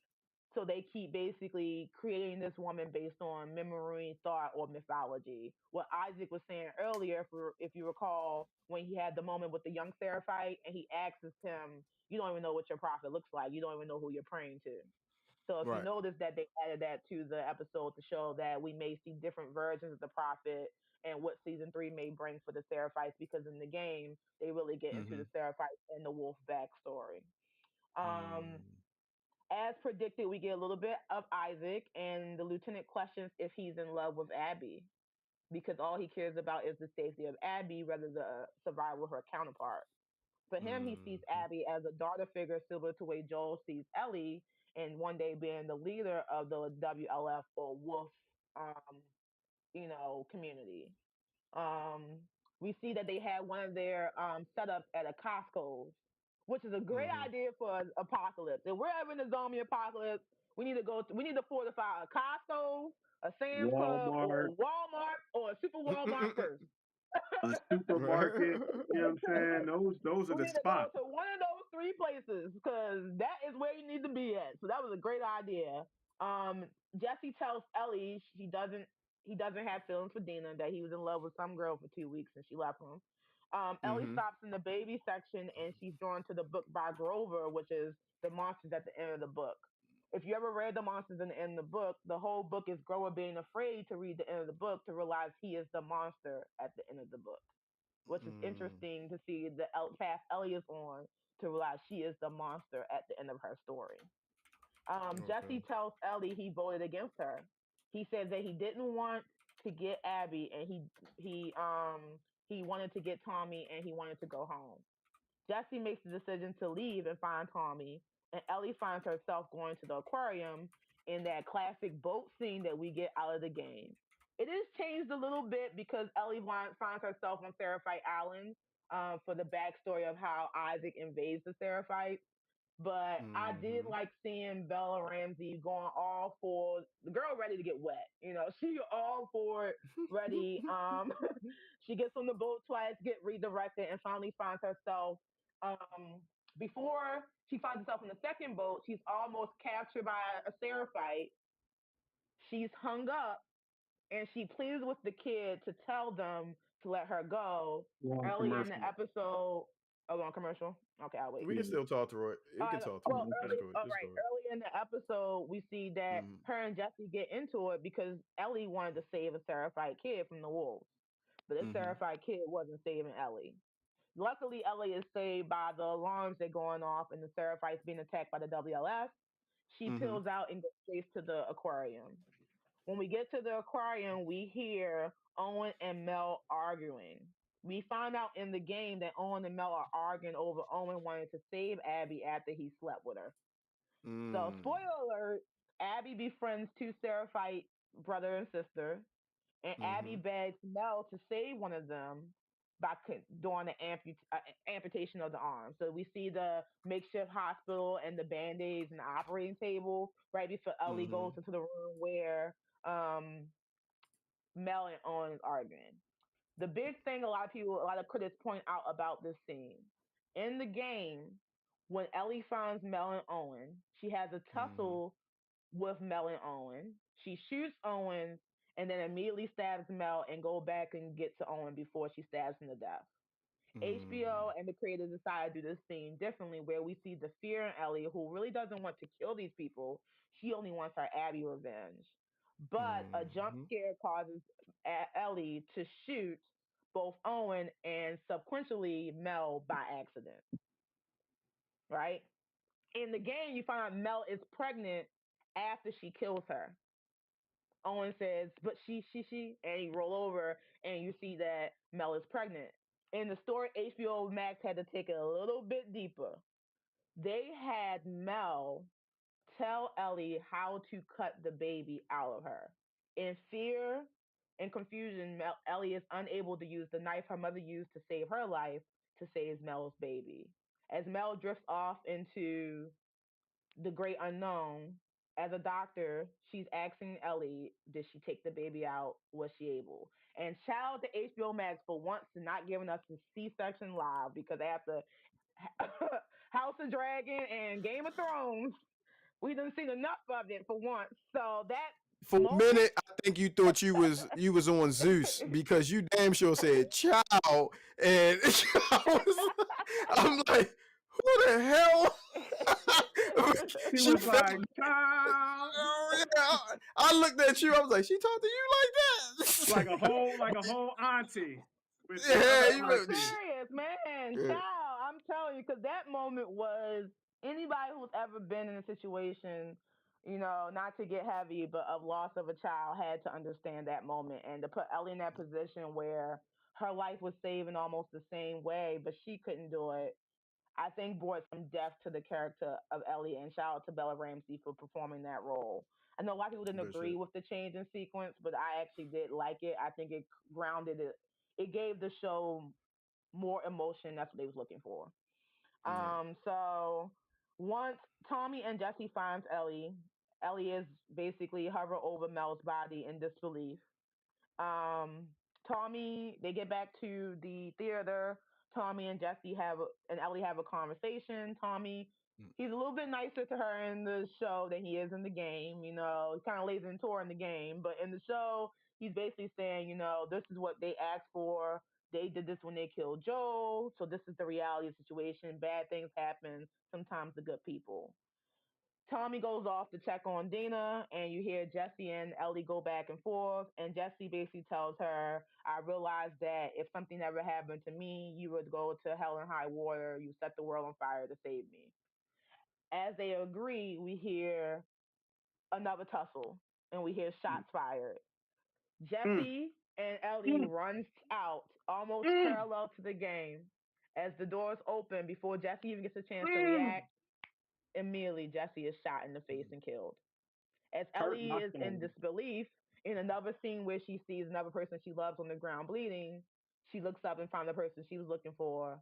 So they keep basically creating this woman based on memory, thought, or mythology. What Isaac was saying earlier, if you recall, when he had the moment with the young Seraphite and he asks him, "You don't even know what your prophet looks like. You don't even know who you're praying to." So if you Right. notice that they added that to the episode to show that we may see different versions of the prophet and what season 3 may bring for the Seraphites, because in the game they really get into Mm-hmm. the Seraphites and the wolf backstory. Um, Mm. as predicted, we get a little bit of Isaac, and the lieutenant questions if he's in love with Abby because all he cares about is the safety of Abby rather than the survival of her counterpart. For him, he sees Mm-hmm. Abby as a daughter figure similar to the way Joel sees Ellie, and one day being the leader of the WLF or Wolf, um, community. Um, we see that they had one of their setups at a Costco's, which is a great Mm-hmm. idea for an apocalypse. If we're ever in a zombie apocalypse, we need to fortify a Costco, a Sam's Club, or Walmart, a Walmart, or a Super Walmart first. a supermarket. You know what I'm saying? Those are We the need to go spots. to one of those three places because that is where you need to be at. So that was a great idea. Um, Jesse tells Ellie he doesn't have feelings for Dina, that he was in love with some girl for 2 weeks and she left him. Ellie Mm-hmm. stops in the baby section and she's drawn to the book by Grover, which is the monsters at the end of the book. If you ever read the monsters in the end of the book, the whole book is Grover being afraid to read the end of the book to realize he is the monster at the end of the book, which is Mm. interesting to see the path Ellie is on to realize she is the monster at the end of her story. Okay. Jesse tells Ellie he voted against her. He said that he didn't want to get Abby, and he wanted to get Tommy, and he wanted to go home. Jesse makes the decision to leave and find Tommy, and Ellie finds herself going to the aquarium in that classic boat scene that we get out of the game. It is changed a little bit because Ellie finds herself on Seraphite Island for the backstory of how Isaac invades the Seraphites. But I did Mm-hmm. like seeing Bella Ramsey going all for the girl ready to get wet. She all for it, ready. She gets on the boat twice, get redirected, and finally finds herself. Before she finds herself in the second boat, she's almost captured by a Seraphite. She's hung up, and she pleads with the kid to tell them to let her go. Long Early in the commercial. episode, on commercial. Okay, I'll wait. We can Yeah. still talk through it. You can talk through Well, it. Okay. Just go ahead. all Just right. go ahead. Early in the episode, we see that Mm-hmm. her and Jesse get into it because Ellie wanted to save a Seraphite kid from the wolves, but this Mm-hmm. Seraphite kid wasn't saving Ellie. Luckily, Ellie is saved by the alarms that going off and the Seraphites being attacked by the WLF. She Mm-hmm. peels out and goes straight to the aquarium. When we get to the aquarium, we hear Owen and Mel arguing. We find out in the game that Owen and Mel are arguing over Owen wanting to save Abby after he slept with her. So, Mm. spoiler alert, Abby befriends two Seraphite brother and sister, and Mm-hmm. Abby begs Mel to save one of them by doing the amputation of the arm. So we see the makeshift hospital and the band-aids and the operating table right before Ellie Mm-hmm. goes into the room where um, Mel and Owen is arguing. The big thing a lot of critics point out about this scene in the game, when Ellie finds Mel and Owen, she has a Mm-hmm. tussle with Mel and Owen. She shoots Owen and then immediately stabs Mel and go back and get to Owen before she stabs him to death. Mm. HBO and the creators decided to do this scene differently, where we see the fear in Ellie, who really doesn't want to kill these people. She only wants her Abby revenge. But a jump Mm-hmm. scare causes Ellie to shoot both Owen and subsequently Mel by accident, right? In the game, you find out Mel is pregnant after she kills her. Owen says, but she, and you roll over and you see that Mel is pregnant. In the story, HBO Max had to take it a little bit deeper. They had Mel tell Ellie how to cut the baby out of her. In fear and confusion, Ellie is unable to use the knife her mother used to save her life to save Mel's baby. As Mel drifts off into the great unknown. As a doctor, she's asking Ellie, did she take the baby out? Was she able? And shout out to HBO Max for once to not giving us the C-section live, because after House of Dragon and Game of Thrones, we done seen enough of it for once. So that For a moment, minute, I think you thought you was on Zeus because you damn sure said child, and I'm like, who the hell? She She was felt like, child, oh, yeah. I looked at you. I was like, she talked to you like that? like a whole auntie. With the Yeah, other you I'm know. auntie. serious, man. Yeah. Child, I'm telling you, because that moment was, anybody who's ever been in a situation, not to get heavy, but of loss of a child, had to understand that moment, and to put Ellie in that position where her life was saved in almost the same way, but she couldn't do it. I think brought some depth to the character of Ellie, and shout out to Bella Ramsey for performing that role. I know a lot of people didn't Good agree shit. with the change in sequence, but I actually did like it. I think it grounded it. It gave the show more emotion. That's what they was looking for. Yeah. So once Tommy and Jesse finds Ellie, Ellie is basically hover over Mel's body in disbelief. um, Tommy, they get back to the theater. Tommy and Jesse and Ellie have a conversation. Tommy, Mm. he's a little bit nicer to her in the show than he is in the game. He kind of lays into her in the game, but in the show, he's basically saying, this is what they asked for. They did this when they killed Joel, so this is the reality of the situation. Bad things happen sometimes to good people. Tommy goes off to check on Dina, and you hear Jesse and Ellie go back and forth. And Jesse basically tells her, I realized that if something ever happened to me, you would go to hell and high water. You set the world on fire to save me. As they agree, we hear another tussle, and we hear shots fired. Mm, Jesse and Ellie mm, runs out almost mm, parallel to the game. As the doors open, before Jesse even gets a chance to mm. react, immediately Jesse is shot in the face and killed. As Hurt Ellie my is in feelings. disbelief, in another scene where she sees another person she loves on the ground bleeding, she looks up and finds the person she was looking for.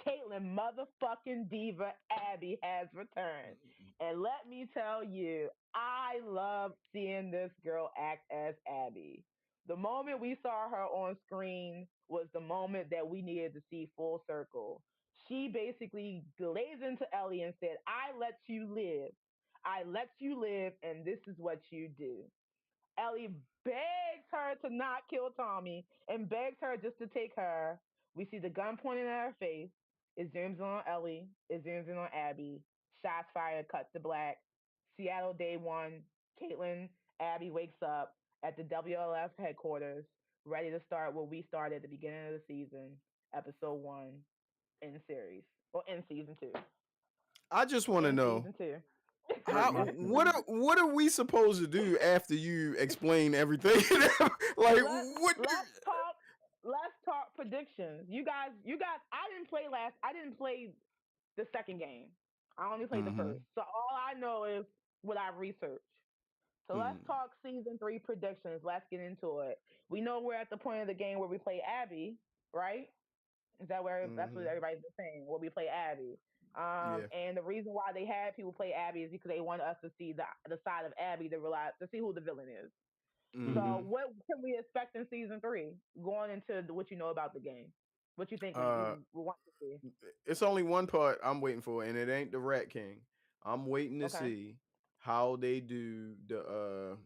Caitlin motherfucking Diva Abby has returned. And let me tell you, I love seeing this girl act as Abby. The moment we saw her on screen was the moment that we needed to see full circle. She basically glazed into Ellie and said, I let you live. I let you live, and this is what you do. Ellie begs her to not kill Tommy and begs her just to take her. We see the gun pointing at her face. It zooms in on Ellie. It zooms in on Abby. Shots fired, cut to black. Seattle day one. Caitlin, Abby wakes up at the WLF headquarters, ready to start where we started at the beginning of the season, episode one in series, or in season two. I just want to In know season two. Hurt how my what feelings. are we supposed to do after you explain everything? Like let what? let's talk predictions. You guys I didn't play the second game. I only played the Mm-hmm. first. So all I know is what I researched. So let's Mm, talk season 3 predictions. Let's get into it. We know we're at the point of the game where we play Abby, right? Is that where that's what mm-hmm. everybody's been saying? Where we play Abby. Yeah. And the reason why they had people play Abby is because they wanted us to see the side of Abby to realize to see who the villain is. Mm-hmm. So Mm-hmm. what can we expect in season 3 going into what you know about the game? What you think we Uh, want to see? it's only one part I'm waiting for, and it ain't the Rat King. I'm waiting to Okay. see how they do the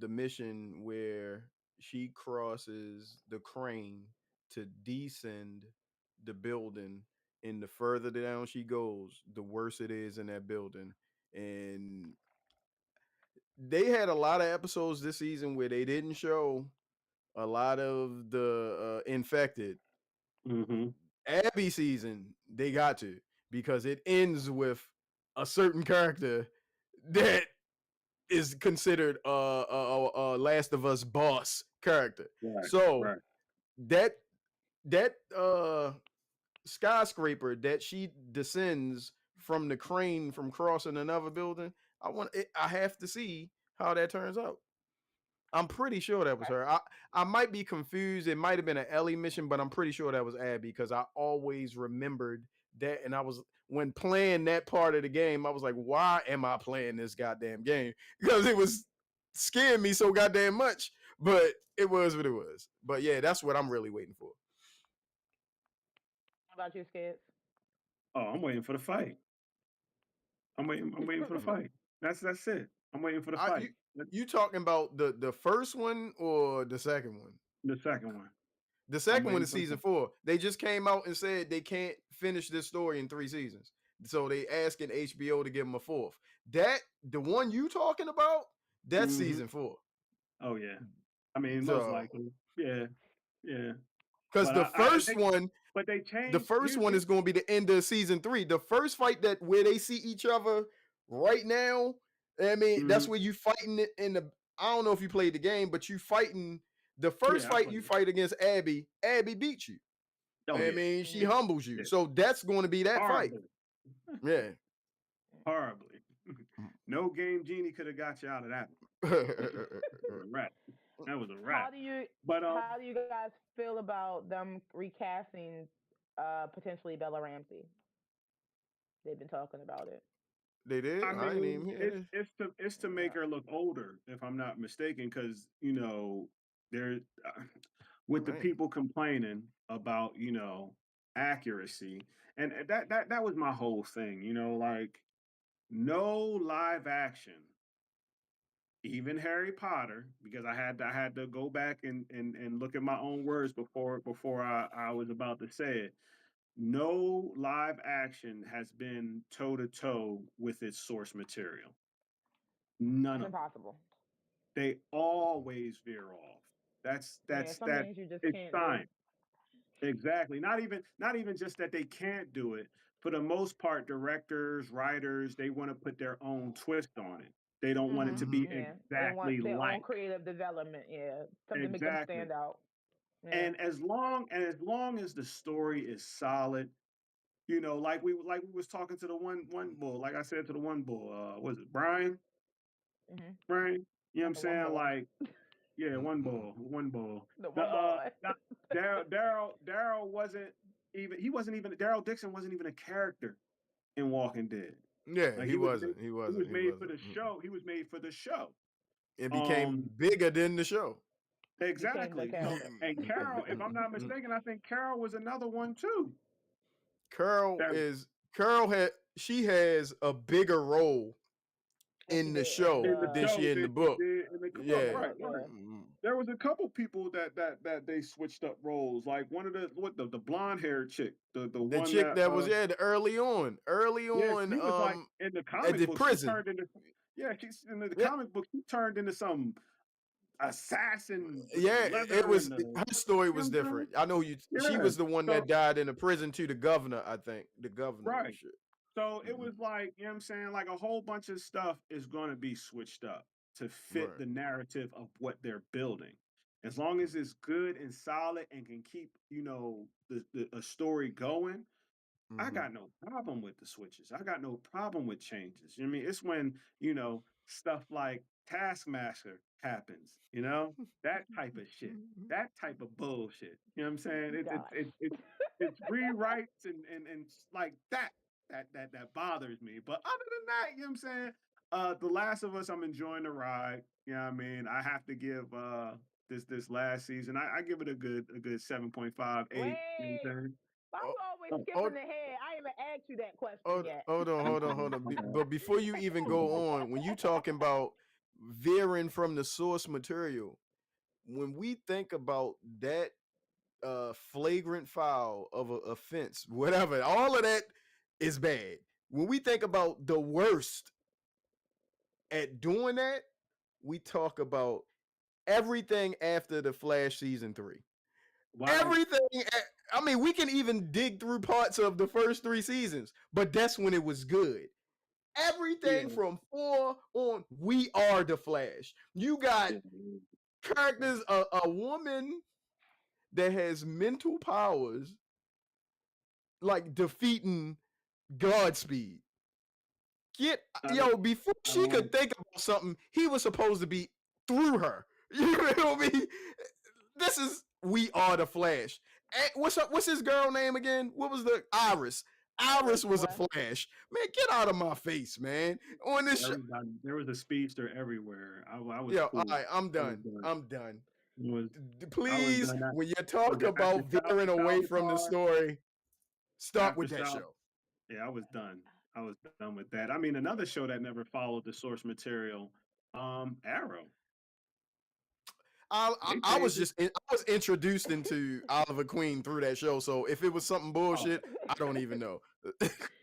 mission where she crosses the crane to descend the building, and the further down she goes, the worse it is in that building. And they had a lot of episodes this season where they didn't show a lot of the infected. Mm-hmm. Abby season, they got to, because it ends with a certain character that is considered Last of Us boss character. Right. So Right. that that skyscraper that she descends from the crane from crossing another building, I have to see how that turns out. I'm pretty sure that was Okay. her. I might be confused. It might have been an Ellie mission, but I'm pretty sure that was Abby because I always remembered that. And I was when playing that part of the game, I was like, why am I playing this goddamn game? Because it was scaring me so goddamn much. But it was what it was. But yeah, that's what I'm really waiting for. How about you, Skids? Oh, I'm waiting for the fight. I'm waiting for the fight. That's it. I'm waiting for the fight. You talking about the first one or the second one? The second one. The second one is season 4. They just came out and said they can't finish this story in 3 seasons. So they asking HBO to give them a 4th. The one you talking about, that's season 4. Oh yeah. I mean, most likely. Yeah. Yeah. Because the first one, but they changed. The first one is going to be the end of season 3. The first fight where they see each other right now, I mean, that's where you fighting it in the. I don't know if you played the game, but you fighting the first fight you fight against Abby. Abby beats you. Oh, I mean, she humbles you. Yeah. So that's going to be that fight. Yeah. Horribly. No Game Genie could have got you out of that. That was a wrap. How do you guys feel about them recasting potentially Bella Ramsey? They've been talking about it. They did. I mean, it's to make her look older, if I'm not mistaken, because there with the people complaining about accuracy, and that was my whole thing. Like no live action. Even Harry Potter, because I had to go back and look at my own words before I was about to say it. No live action has been toe to toe with its source material. None of them. Impossible. They always veer off. That's you just it's can't science. Exactly. Not even just that they can't do it. For the most part, directors, writers, they want to put their own twist on it. They don't want it to be exactly their like own creative development. Yeah, something to make them stand out. Yeah. And as long as the story is solid, like we was talking to the one bull, like I said to the one bull, was it Brian? Brian, you know what I'm saying? Like, yeah, one bull. Daryl wasn't even. Daryl Dixon wasn't even a character in Walking Dead. Yeah, like he wasn't. He was made for the show. He was made for the show. It became bigger than the show. Exactly. And Carol, if I'm not mistaken, I think Carol was another one too. Carol has a bigger role in the show than she in the book. Right. There was a couple people that they switched up roles. Like one of the blonde haired chick, the one chick that was early on. She was like in the comic book, prison. She's in the comic book. She turned into some assassin. It was her story was different. I know she was the one that died in the prison to the governor, I think. The governor. Right. So it was like, you know what I'm saying? Like a whole bunch of stuff is going to be switched up to fit the narrative of what they're building. As long as it's good and solid and can keep, a story going, I got no problem with the switches. I got no problem with changes. You know what I mean? It's when, stuff like Taskmaster happens, that type of shit, that type of bullshit. You know what I'm saying? It's rewrites and like that bothers me. But other than that, you know what I'm saying? The Last of Us, I'm enjoying the ride. You know what I mean? I have to give this last season, I give it a good 7.5, 8. You know what I'm saying? I'm always skipping ahead. I ain't even asked you that question yet. Hold on. But before you even go on, when you talking about veering from the source material, when we think about that flagrant foul of an offense, whatever, all of that is bad. When we think about the worst at doing that, we talk about everything after the Flash season 3. Wow. Everything. I mean, we can even dig through parts of the first 3 seasons, but that's when it was good. Everything from 4 on, we are the Flash. You got characters, a woman that has mental powers, like defeating Godspeed. Before she could think about something, he was supposed to be through her. You know what I mean? This is We Are the Flash. What's his girl name again? What was the Iris? Iris was a What? Flash. Man, get out of my face, man. On this show. Everybody, there was a speedster everywhere. I was Yeah, all cool. right, I'm I was done. done. I'm done. It was, I was Please, done at, when you with talk the, at the about veering away from the Salvatore, story, stop after with that Sal. show. Yeah, I was done. I was done with that. I mean, another show that never followed the source material, Arrow. They I was changed it. just I was introduced into Oliver Queen through that show. So if it was something Oh, bullshit, I don't even know.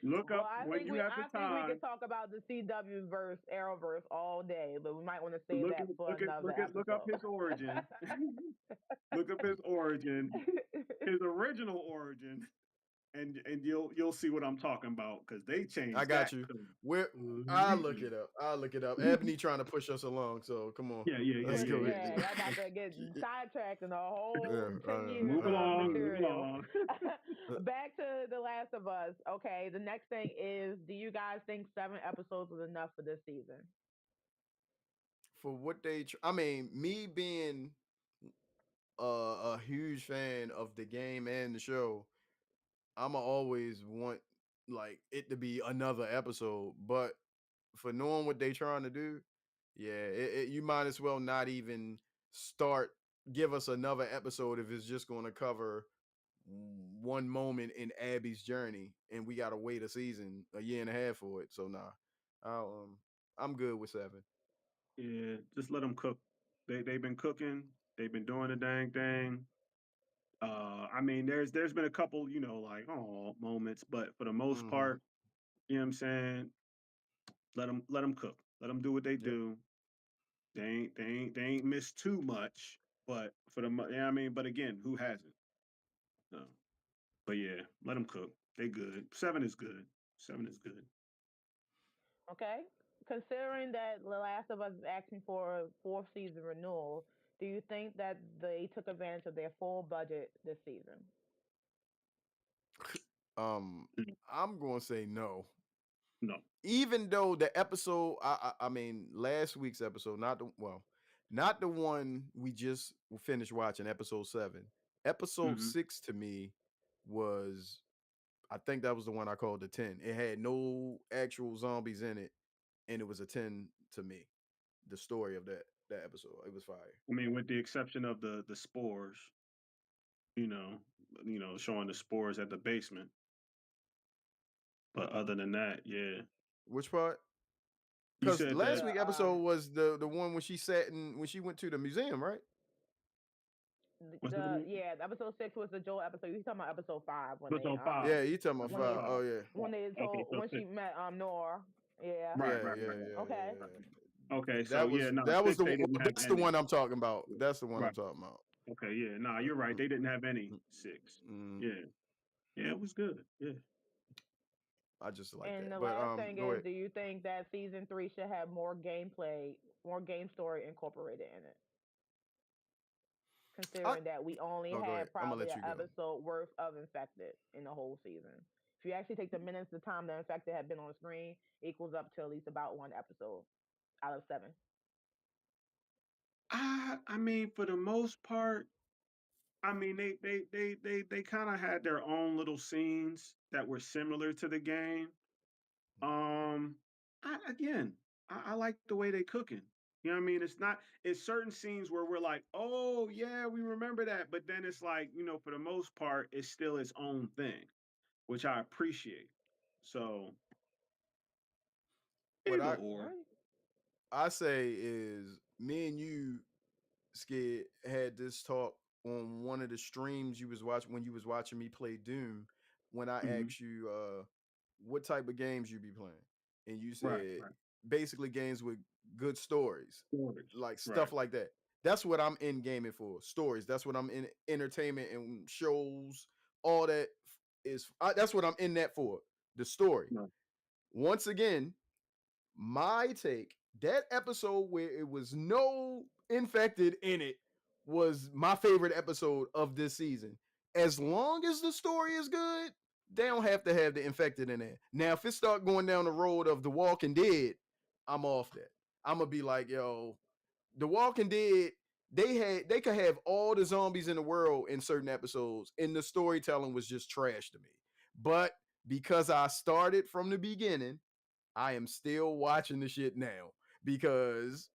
look Well, up when you have the I think we time. could talk about the CW verse, Arrowverse all day, but we might want to save Look that at for look at another look at look up episode. his origin. Look up his origin, his original origin, and you'll see what I'm talking about because they changed I got that you. too. Where I'll look it up. I'll look it up. Ebony trying to push us along, so come on. Yeah. Let's go Yeah, ahead. y'all about to get sidetracked in a whole Yeah, 10 years Move of along, move material. along. Back to The Last of Us. Okay, the next thing is, do you guys think 7 episodes was enough for this season? For what I mean, me being a huge fan of the game and the show, I'ma always want like it to be another episode. But for knowing what they trying to do, yeah, you might as well not even give us another episode if it's just going to cover one moment in Abby's journey, and we got to wait a year and a half for it. So nah, I'm good with 7. Yeah, just let them cook. They've been cooking. They've been doing the dang thing. I mean, there's been a couple, like moments, but for the most Mm-hmm. part, you know what I'm saying. Let them cook. Let them do what they Yep. do. They ain't missed too much, but I mean, but again, who hasn't? So, but yeah, let them cook. They good. 7 is good. 7 is good. Okay. Considering that The Last of Us is asking for a 4th season renewal, do you think that they took advantage of their full budget this season? I'm going to say no. No. Even though the episode, I mean, last week's episode, not the one we just finished watching, episode 7. Episode Mhm. 6 to me was, I think that was the one I called the 10. It had no actual zombies in it, and it was a 10 to me. The story of that episode, it was fire. I mean, with the exception of the spores, you know, showing the spores at the basement. But other than that, yeah. Which part? You Because said last that. week episode was the one when she sat in when she went to the museum, right? The episode 6 was the Joel episode. You talking about episode 5 when Episode they 5. Yeah, you talking about when 5. they- Oh yeah. when they Okay, told so when she 6. met Nora. Yeah. Right. Okay. Okay, so That was yeah, no, that was 6 the they didn't have that's the any. one I'm talking about. That's the one I'm Right. talking about. Okay, yeah, nah, you're right. They didn't have any 6. Mm, Yeah, it was good. Yeah. I just like And that. the But last thing go is, ahead. do you think that season 3 should have more gameplay, more game story incorporated in it? Considering that we only go ahead. had I'm gonna probably let an you go. episode worth of infected in the whole season. If you actually take the minutes, the time the infected had been on screen equals up to at least about 1 episode out of 7. I mean, for the most part, I mean, they kind of had their own little scenes that were similar to the game. I like the way they cooking. You know what I mean? It's certain scenes where we're like, oh yeah, we remember that, but then it's like, for the most part, it's still its own thing, which I appreciate. So What either or. I say is me and you, Skid, had this talk on one of the streams you was watching when you was watching me play Doom, when I Mhm. asked you what type of games you be playing. And you said Right. basically games with good stories. Stories. Like stuff Right. like that. That's what I'm in gaming for. Stories. That's what I'm in entertainment and shows. All that that's what I'm in that for. The story. Right. Once again, my take, that episode where it was no infected in it was my favorite episode of this season. As long as the story is good, they don't have to have the infected in there. Now, if it start going down the road of The Walking Dead, I'm off that. I'm gonna be like, yo, The Walking Dead, they could have all the zombies in the world in certain episodes, and the storytelling was just trash to me. But because I started from the beginning, I am still watching the shit now because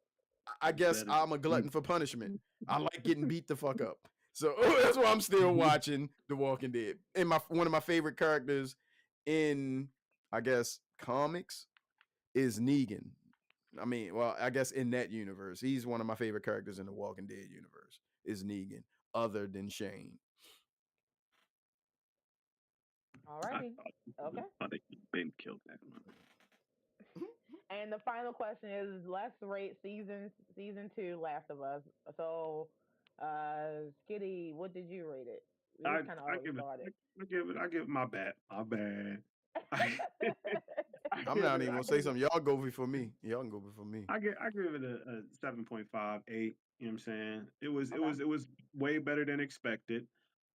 I guess Better. I'm a glutton for punishment. I like getting beat the fuck up. So that's why I'm still watching The Walking Dead. And one of my favorite characters in, I guess, comics is Negan. I mean, well, I guess in that universe, he's one of my favorite characters in the Walking Dead universe is Negan, other than Shane. Alrighty. Okay. I think Ben killed that one. And the final question is: let's rate season 2 Last of Us. So, Skitty, what did you rate it? We I, just kind of I already give it. started. I give it my bad. My bad. I'm not even gonna say something. Y'all go before me. Y'all can go before me. I give it a 7.5, 8. You know what I'm saying? It was Okay. it was way better than expected.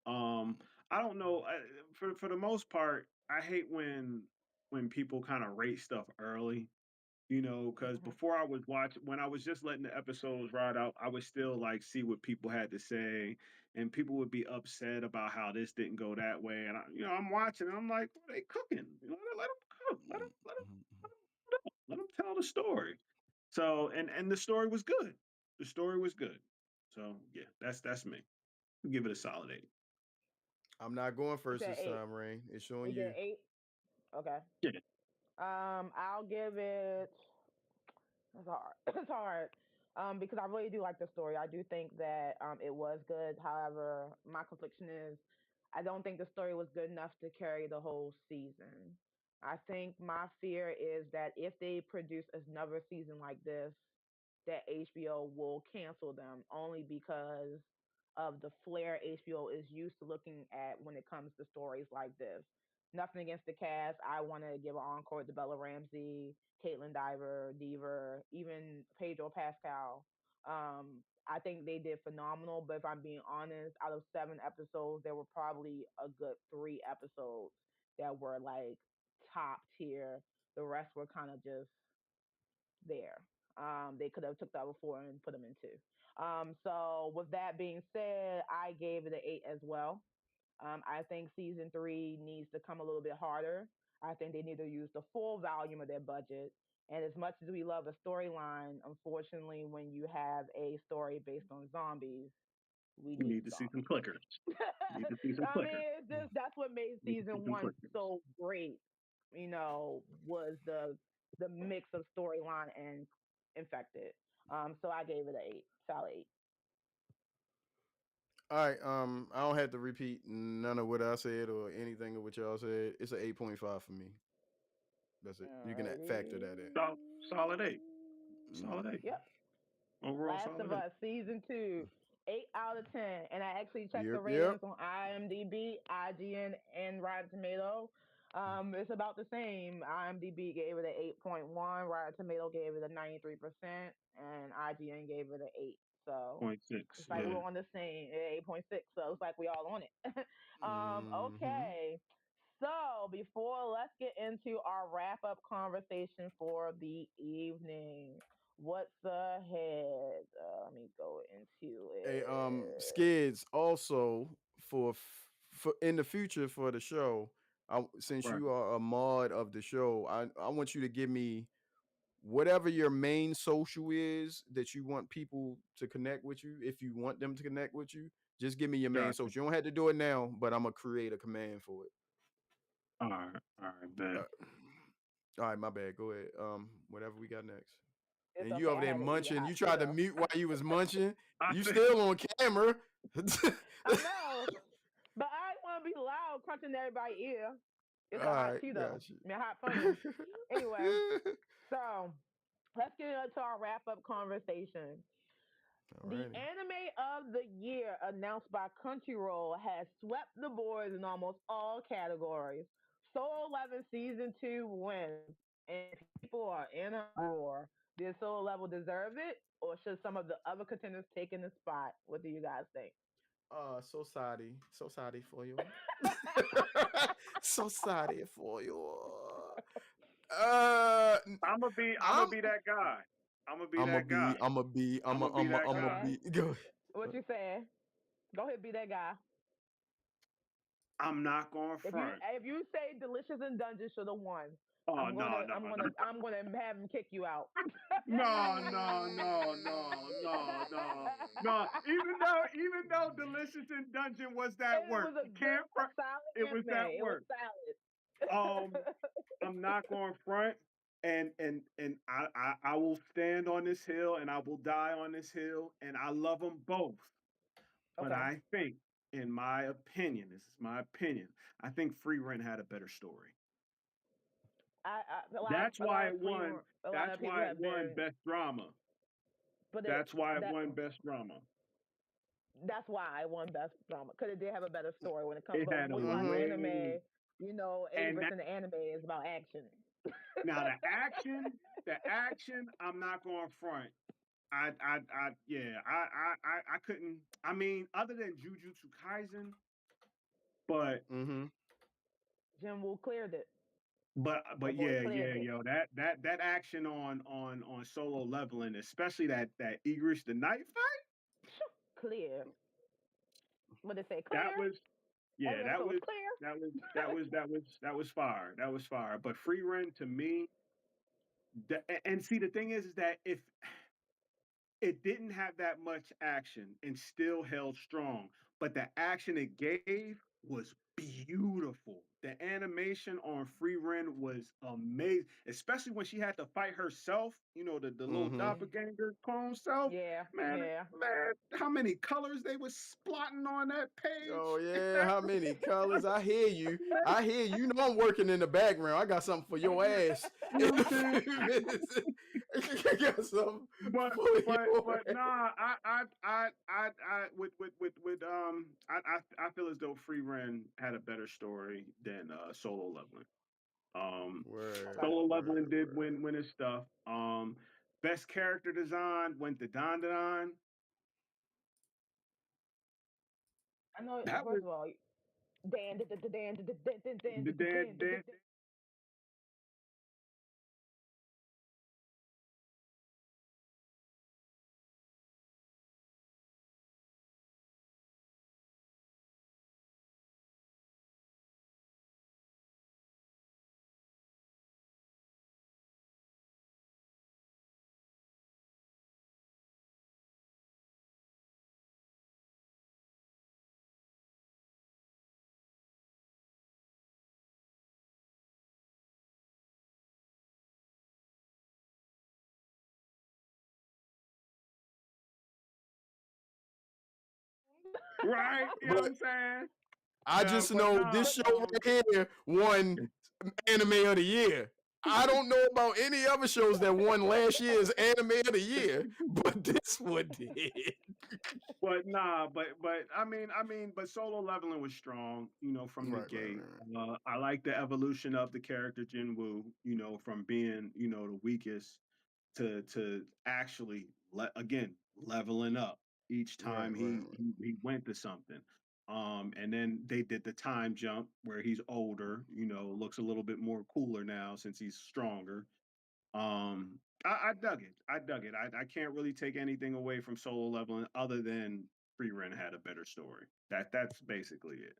I don't know. For the most part, I hate when people kind of rate stuff early. You know, because Mhm. before I was watching, when I was just letting the episodes ride out, I would still like see what people had to say, and people would be upset about how this didn't go that way. And I'm watching, and I'm like, they cooking. Let them cook. Let them tell the story. So, and the story was good. The story was good. So yeah, that's me. I'll give it a solid 8. I'm not going You first said this 8. time, Rain. It's showing You you. said 8. Okay. Yeah. I'll give it. It's hard. It's hard. Because I really do like the story. I do think that it was good. However, my confliction is I don't think the story was good enough to carry the whole season. I think my fear is that if they produce another season like this, that HBO will cancel them only because of the flair HBO is used to looking at when it comes to stories like this. Nothing against the cast. I want to give an encore to Bella Ramsey, Caitlin Dever, even Pedro Pascal. I think they did phenomenal, but if I'm being honest, out of 7 episodes, there were probably a good 3 episodes that were like top tier. The rest were kind of just there. They could have took the other 4 and put them in 2. So with that being said, I gave it an 8 as well. I think season 3 needs to come a little bit harder. I think they need to use the full volume of their budget. And as much as we love a storyline, unfortunately, when you have a story based on zombies, we You need need to see some zombies. clickers. You need to see some I clickers. mean, it's just that's what made You need to see season some 1 clickers. so great. Was the mix of storyline and infected. So I gave it an 8, solid 8. All right. I don't have to repeat none of what I said or anything of what y'all said. It's an 8.5 for me. That's it. You can factor that in. Solid 8. Mm. Solid 8. Yep. Overall Last of solid 8. Us season 2, 8 out of 10. And I actually checked the Yep. ratings on IMDb, IGN, and Rotten Tomato. It's about the same. IMDb gave it an 8.1, Rotten Tomato gave it a 93%, and IGN gave it an 8. So 0.6. it's like Yeah. we're on the same 8.6. So it's like we all on it. Mhm. Okay. So before let's get into our wrap up conversation for the evening. What's ahead? Let me go into Hey, it. Skids. Also, for in the future for the show, since Right. you are a mod of the show, I want you to give me whatever your main social is that you want people to connect with you. If you want them to connect with you, just give me your main Gotcha. social. You don't have to do it now, but I'm gonna create a command for it. All right. All right. Bet. All right, my bad. Go ahead. Whatever we got next. It's And you okay. over I there had to eat a munching. hot You tried to Cheeto. mute while you was munching. I You think still on camera. I know, but I want to be loud, crunching everybody's ear. It's All a hot right, Cheeto. got you. I mean, hot funny. Anyway, so let's get into our wrap up conversation. All The righty. anime of the year announced by Crunchyroll has swept the boards in almost all categories. Solo Level Season 2 wins, and people are in a roar. Did Solo Level deserve it, or should some of the other contenders take in the spot? What do you guys think? So sorry for you. So sorry for you. I'm gonna be I'm that guy. I'm gonna be I'm a that guy. be I'm a be I'm a I'm gonna be that I'm a guy. Okay, be go. what you saying? Go ahead, be that guy. I'm not going front. If you say Delicious in Dungeon should have won, Oh no, no, no. I'm gonna have him kick you out. No, no, no, no, no, no, no. Even though Delicious in Dungeon was that It work, was a you good, can't front. solid It was that anime. It was work. solid. I'm not going front, and I will stand on this hill, and I will die on this hill, and I love them both. But Okay. I think, in my opinion, this is my opinion. I think Free Rent had a better story. That's A lot why of it won. a lot That's of people why it have won been, Best Drama. but That's why it that won Best Drama. that's why I won best drama because it did have a better story when it comes. It But had a when you watch Mm-hmm. way, anime, you know, and 80% of anime is about action. now the action, I'm not going front. Yeah, I couldn't. I mean, other than Jujutsu Kaisen, but Mm-hmm. Jim Woo cleared it. The but boy yeah, cleared yeah, it. yo, that action on Solo Leveling, especially that Igris the Night fight, Clear. What they say? that Clear. was yeah, Everyone that so was clear. that was fire. That was fire. But Free Rent to me, and see the thing is that if it didn't have that much action and still held strong, but the action it gave was beautiful. The animation on Free Ren was amazing, especially when she had to fight herself, the little Mm-hmm. doppelganger clone self. Yeah, Man, yeah. man, how many colors they was splotting on that Oh page? yeah, how many colors? I hear you. I hear you. You know I'm working in the background. I got something for your ass You in know a what I'm saying? few minutes. I got something but for your but ass. nah, I feel as though Free Ren had a better story than Solo Leveling. Okay. Solo Leveling did Word. win his stuff. Best character design went to Don Don. I know. That was First of all, Dan, dan, dan, dan, dan, dan, dan, dan, the dan, dan, dan, dan. right. You know what But I'm saying? I Yeah, just but know nah. this show right here won Anime of the Year. I don't know about any other shows that won last year's Anime of the Year, but this one did. But nah, but but Solo Leveling was strong, from the Right, right, gate. right. I like the evolution of the character Jinwoo, from being, the weakest to actually leveling up each Right, time right, he went to something. And then they did the time jump where he's older, looks a little bit more cooler now since he's stronger. I dug it. I dug it. I can't really take anything away from Solo Leveling other than Free Ren had a better story. That's basically it.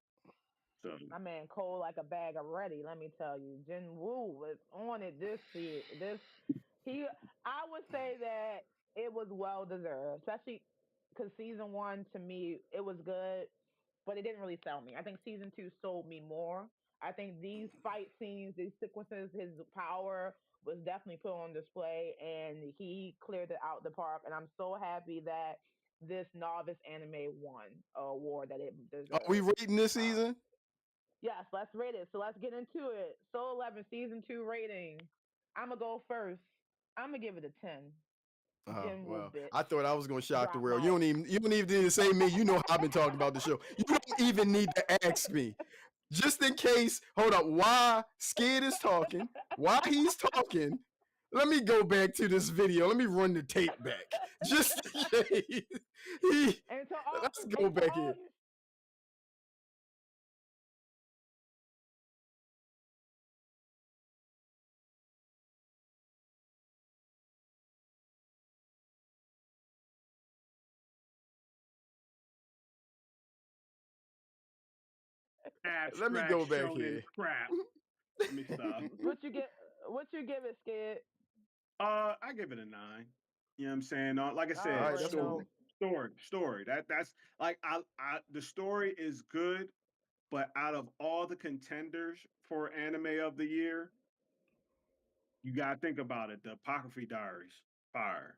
So My man cold like a bag of ready. Let me tell you, Jin Woo was on it this he. I would say that it was well deserved, especially because season one to me it was good, but it didn't really sell me. I think season two sold me more. I think these fight scenes, these sequences, his power was definitely put on display, and he cleared it out the park. And I'm so happy that this novice anime won a award that it Are we deserved. rating this Uh, season? Yes, let's rate it. So let's get into it. Soul 11 season 2 rating. I'm gonna go first. I'm gonna give it a 10. Oh Jim Woo well, bitch. I thought I was gonna shock the Drop world. mic. You don't even need to say me. You know how I've been talking about the show. You don't even need to ask me. Just in case, hold up, why Skid is talking, why he's talking, let me go back to this video. Let me run the tape back. Just in case. And Let's go to back all here. you Let me abstract go back shonen here. crap. Let me stop. What you give it, Skid? I give it a 9. You know what I'm saying? Like I I said, Alright, already that's story, know. cool. story. That's like the story is good, but out of all the contenders for anime of the year, you gotta think about it. The Apocryphy Diaries, fire.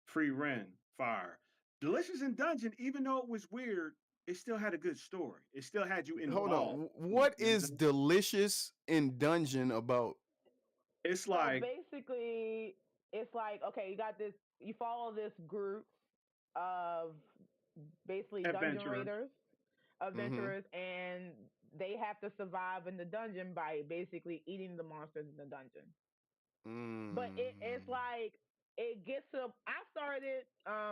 Free Ren, fire. Delicious in Dungeon, even though it was weird, it still had a good story. It still had you Hold involved. on. What You know what I'm is saying? delicious in dungeon about? It's So like basically, it's like, okay, you got this. You follow this group of basically dungeon adventurers. raiders, Mm-hmm. adventurers, and they have to survive in the dungeon by basically eating the monsters in the dungeon. But it's Mm. like it gets to. I started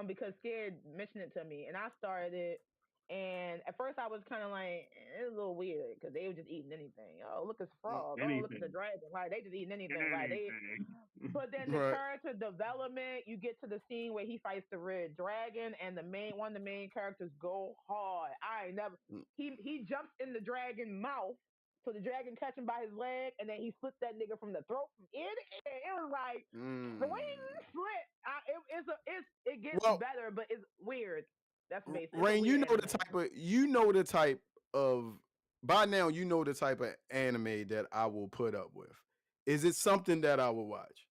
because Scared mentioned it to me, and I started it. And at first, I was kind of like, it's a little weird because they were just eating anything. Oh, look, it's a frog. Oh, look, it's a Anything. dragon. Like they just eating anything. Like they. Anything. But then the Right. character development, you get to the scene where he fights the red dragon, and one of the main characters go hard. I ain't never. Mm. He jumps in the dragon mouth, so the dragon catch him by his leg, and then he slits that nigga from the throat from ear to ear. It was like swing slit. It gets Well, better, but it's weird. That's basic. It's a Rain, you weird know the anime. type of by now you know the type of anime that I will put up with. Is it something that I will watch?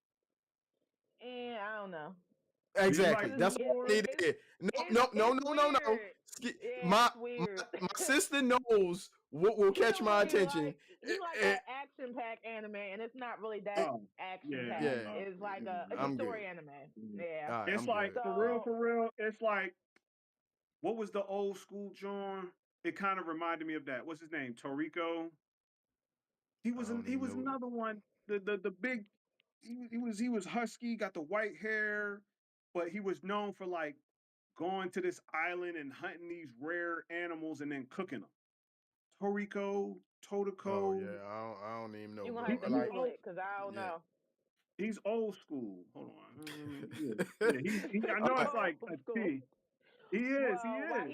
And I don't know. Exactly. like That's what I need to hear. No. It's weird. Yeah, My, it's weird. my sister knows what will He catch don't my really attention. he like Eh, an action pack anime, and it's not really that Oh, action yeah. pack. yeah, It's like it's a I'm good. story anime. Yeah. All right, It's I'm like good. So for real. It's like what was the old school John? It kind of reminded me of that. What's his name? Toriko. I don't He even was know. another one. The big. He was husky, got the white hair, but he was known for like going to this island and hunting these rare animals and then cooking them. Toriko, Oh Totoko. yeah, I don't even know, you gonna bro. have to He's Like, Google old. it because I don't yeah. know. He's old school. Hold on. Yeah. I know it's like Old a school. T. He is. Well,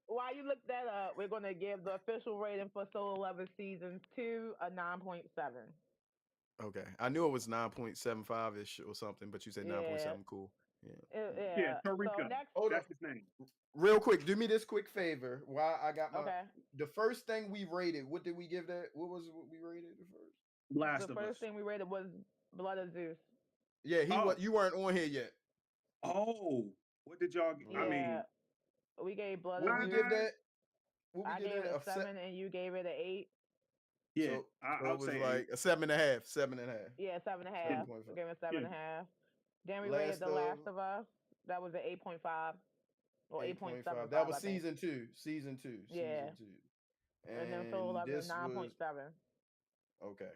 while you look that up, we're gonna give the official rating for Solo Level Season 2 a 9.7. Okay, I knew it was 9.75 ish or something, but you said Yeah. 9.7. Cool. Yeah. Yeah, Yeah. So Toriko. next, Hold up, That's his name. real quick. Do me this quick favor. While I got my okay. the first thing we rated. What did we give that? What was what we rated the first? Last The of Us. first thing we rated was Blood of Zeus. Yeah, Oh. You weren't on here yet. Oh, what did y'all? Yeah. I mean, We gave Blood What of we Zeus. give that? What I we give gave it that? a 7 and you gave it an 8. yeah, So, I it would was say like a 7.5. 7.5. Yeah, 7.5. 7.5. We gave it a Yeah. 7.5. Then we Last rated The of Last of Us. That was an 8.5 or 8.5. 8.75. That was I think. season 2. Season 2. Yeah. Season 2. And then Solo And Level this was 9.7. okay.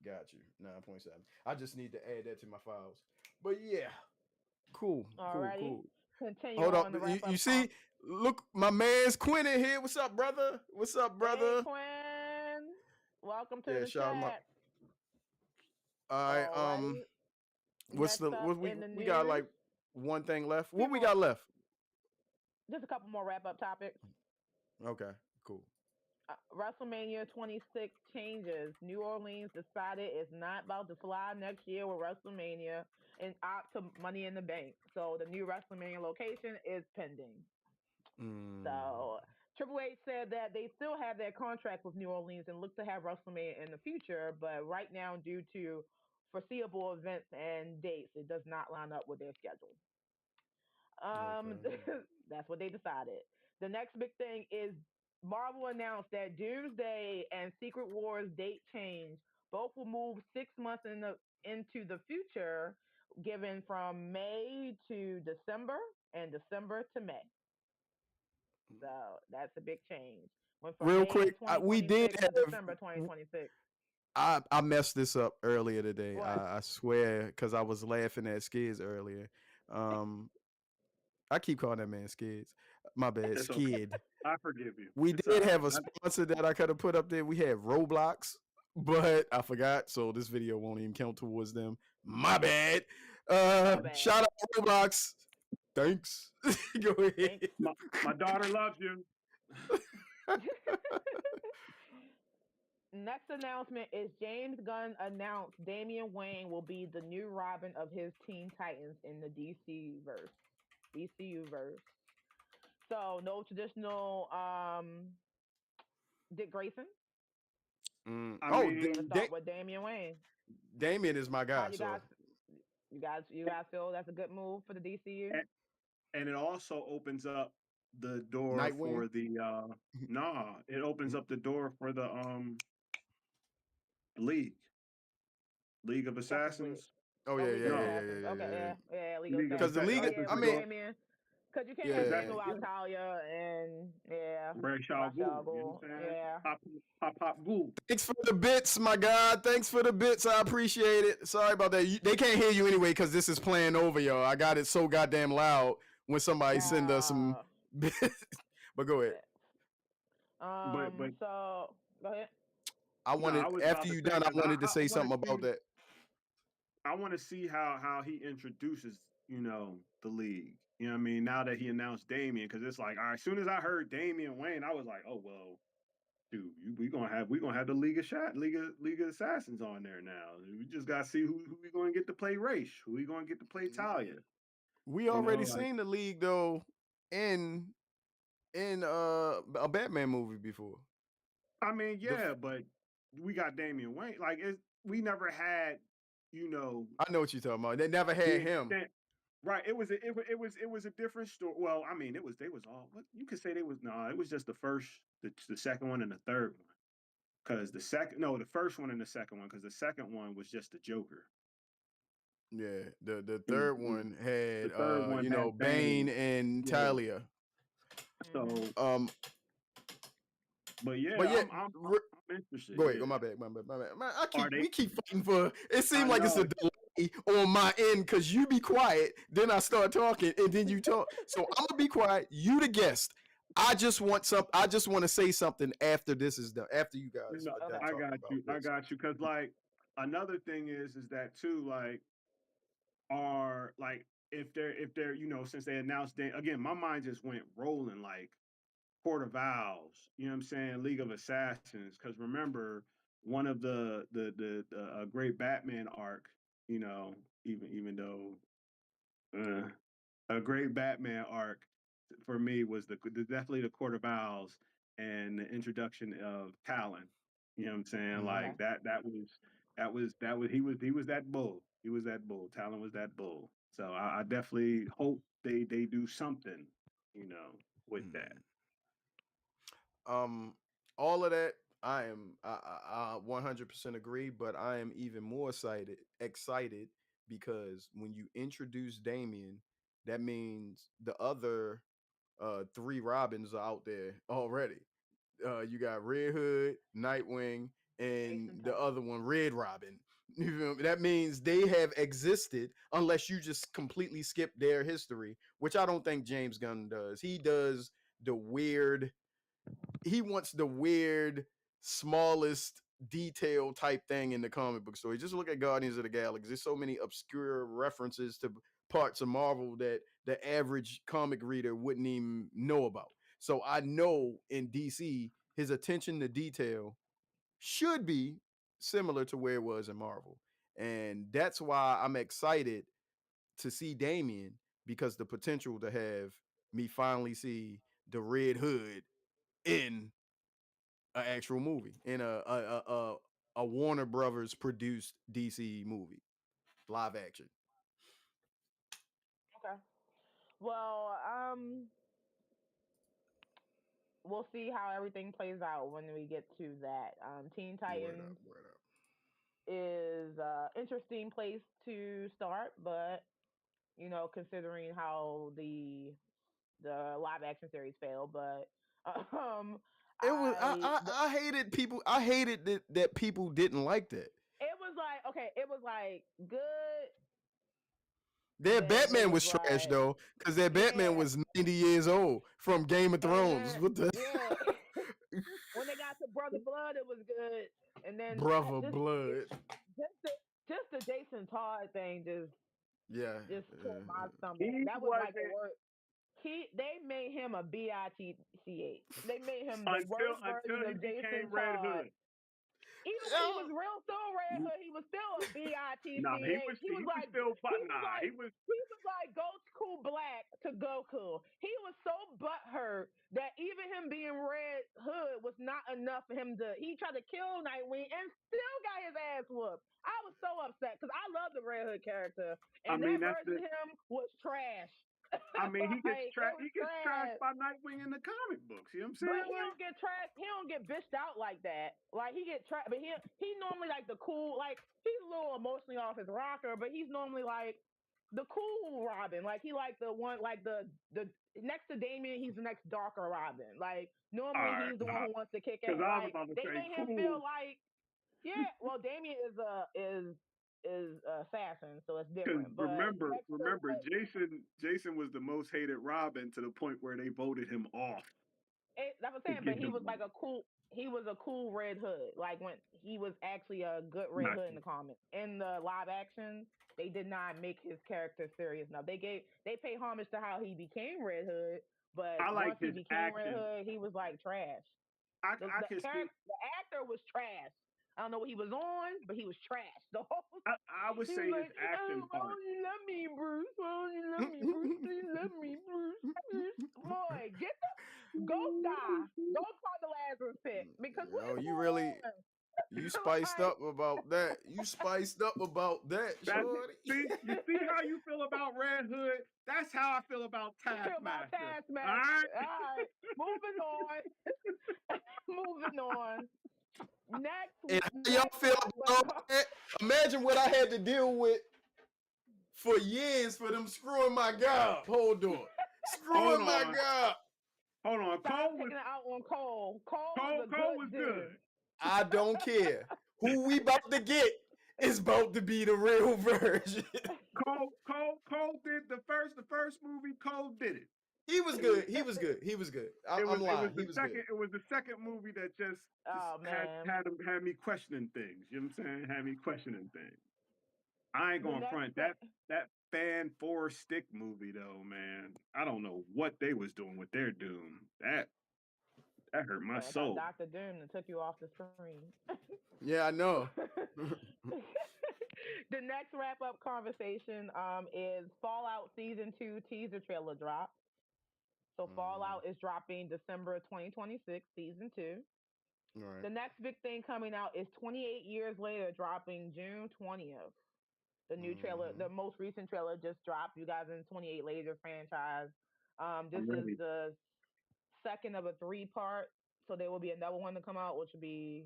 Got you. 9.7. I just need to add that to my files. But yeah, cool. Alrighty. Cool. Continue Hold on on. the wrap You up. see, look, my man's Quinn in here. What's up, brother? What's up, brother? Hey, Quinn. Welcome to Yeah, the shout him out. chat. All right. Alrighty. What's Next the up what in the we got news, like one thing left? What we People- got left? just a couple more wrap up topics. Okay, cool. WrestleMania 26 changes. New Orleans decided it's not about to fly next year with WrestleMania and opt to Money in the Bank. So the new WrestleMania location is pending. So Triple H said that they still have their contract with New Orleans and look to have WrestleMania in the future, but right now, due to foreseeable events and dates, it does not line up with their schedule. Okay. That's what they decided. The next big thing is Marvel announced that Doomsday and Secret Wars date change. Both will move 6 months into the future, given from May to December and December to May. So that's a big change. Went from Real May quick, we did 2026 have to December 2026. I messed this up earlier today. What? I swear, because I was laughing at Skids earlier. I keep calling that man Skids. My bad, It's okay. Skid. I forgive you. We It's did all have a right. sponsor that I could have put up there. We had Roblox, but I forgot, so this video won't even count towards them. My bad. bad. Shout out to Roblox. Thanks. Go ahead. Thanks. My daughter loves you. Next announcement is James Gunn announced Damian Wayne will be the new Robin of his Teen Titans in the DCU verse. So no traditional Dick Grayson. I Oh, We're gonna mean, start with Damian Wayne. Damien is my How guy. you So guys, you guys feel that's a good move for the DCU? and it also opens up the door Nightwing. for the it opens up the door for the League. League of Justice League. Assassins. Oh Oh, yeah, League yeah, of yeah, No, yeah, Assassins. yeah, Okay, yeah, yeah. League of League of Because Assassins. the Assassins. league, Oh I yeah, think I it's with mean, going. Damien. Because you can't have yeah, Damien Exactly. without Yeah. Talia and yeah, Ra's al Ra's al Ghul. You know Ghul. what I'm saying? Yeah. Pop Ghul. thanks for the bits, my God. Thanks for the bits. I appreciate it. Sorry about that. They can't hear you anyway because this is playing over, yo. I got it so goddamn loud when somebody send us some bits. But go ahead. But So go ahead. I no, wanted I was after about to you say done, I because wanted to I say want to something about see that. how he introduces the league. You know what I mean? Now that he announced Damian, because it's like, all right, as soon as I heard Damian Wayne, I was like, oh well, dude, we gonna have the League of Assassins on there now. We just gotta see who we gonna get to play Ra's, who we gonna get to play Talia. We You know, already like seen the league though in a Batman movie before. I mean, The yeah, but we got Damian Wayne. Like we never had, you know, I know what you're talking about. They never the had him. extent. Right. It was a different story. Well, I mean, they was all what you could say they was no, it was just the first, the second one and the third one. Because the first one and the second one, because the second one was just the Joker. Yeah, the It was, third one had the third one had Bane Bane. and Yeah. Talia. So, but yeah, but yeah, I'm interested. go ahead. Yeah. Go my bad. Man, Are they? we keep fighting for. It seems I like it's a know. delay on my end because you be quiet, then I start talking, and then you talk. So I'm gonna be quiet. You the guest. I just want to say something after this is done. After you guys No, are done I talking got about you. I this. got you. Because like another thing is that too. Like, are like if they're since they announced again, my mind just went rolling like Court of Owls. You know what I'm saying? League of Assassins. Because remember, one of the great Batman arc. You know, even though a great Batman arc for me was definitely the Court of Owls and the introduction of Talon. You know what I'm saying? Like that was he was that bull. He was that bull. Talon was that bull. So I definitely hope they do something, with that. All of that, I 100% agree, but I am even more excited because when you introduce Damien, that means the other three Robins are out there already. You got Red Hood, Nightwing, and Jason the Todd. other one, Red Robin. You feel me? That means they have existed unless you just completely skip their history, which I don't think James Gunn does. He does the weird, he wants the weird, smallest detail type thing in the comic book story. Just look at Guardians of the Galaxy. There's so many obscure references to parts of Marvel that the average comic reader wouldn't even know about. So I know in DC, his attention to detail should be similar to where it was in Marvel. And that's why I'm excited to see Damien because the potential to have me finally see the Red Hood in an actual movie, in a Warner Brothers produced DC movie, live action. Okay. Well, we'll see how everything plays out when we get to that. Teen Titans Word up. is interesting place to start, but considering how the live action series failed, but um, It was I hated people. I hated that people didn't like that. it was like okay, it was like good. Their Then it Batman was was trash like though, because their Batman yeah, was 90 years old from Game of and Thrones. then What the yeah, when they got to Brother Blood, it was good, and then brother blood? just the just the Jason Todd thing Yeah. just tore my stomach. He That was like the wasn't worst. They made him a bitch. They made him the worst version until he of Jason became Red Todd. Hood. Even when he was real still Red Hood, he was still a bitch. Nah, he was still he was He was like Goku Black to Goku. He was so butthurt that even him being Red Hood was not enough for him to. He tried to kill Nightwing and still got his ass whooped. I was so upset because I love the Red Hood character, and that version of him was trash. I mean, he gets Like, he gets trashed by Nightwing in the comic books. You know what I'm saying? But he don't get trashed. He don't get bitched out like that. Like he get trashed, but he normally like the cool. Like he's a little emotionally off his rocker, but he's normally like the cool Robin. Like he like the one like the next to Damian, he's the next darker Robin. Like normally he's the one who wants to kick it. Like they made him feel like well Damian is assassin, so it's different. But remember, Jason was the most hated Robin to the point where they voted him off. That's what I'm saying. But he was like he was a cool Red Hood. Like when he was actually a good Red Hood in the comics. In the live action, they did not make his character serious enough. They pay homage to how he became Red Hood, but once he became Red Hood, he was like trash. The actor was trash. I don't know what he was on, but he was trash. The whole I would say his action part. Only love me, Bruce. Only love me, Bruce. Only love me, Bruce. Boy, get the go die. Go find the Lazarus pit because you spiced up about that. You spiced up about that, shorty. You see how you feel about Red Hood? That's how I feel about Taskmaster. All right. Moving on. Moving on. Next, and how y'all feel about that? Imagine what I had to deal with for years for them screwing my guy up. Hold on. Screwing my guy up. Hold on. Cole was out on Cole. Cole was good. I don't care. Who we about to get is about to be the real version. Cole did the first movie. Cole did it. He was good. I'm lying. He was good. It was the second movie that just had me questioning things. You know what I'm saying? Had me questioning things. I ain't gonna front that Fan 4 Stick movie though, man. I don't know what they was doing with their Doom. That hurt my soul. Dr. Doom that took you off the screen. Yeah, I know. The next wrap up conversation is Fallout Season 2 teaser trailer drop. So Fallout is dropping December 2026, Season 2. Right. The next big thing coming out is 28 years later, dropping June 20th. The new trailer, the most recent trailer just dropped. You guys in the 28 Later franchise. This is the second of a 3-part. So there will be another one to come out, which will be,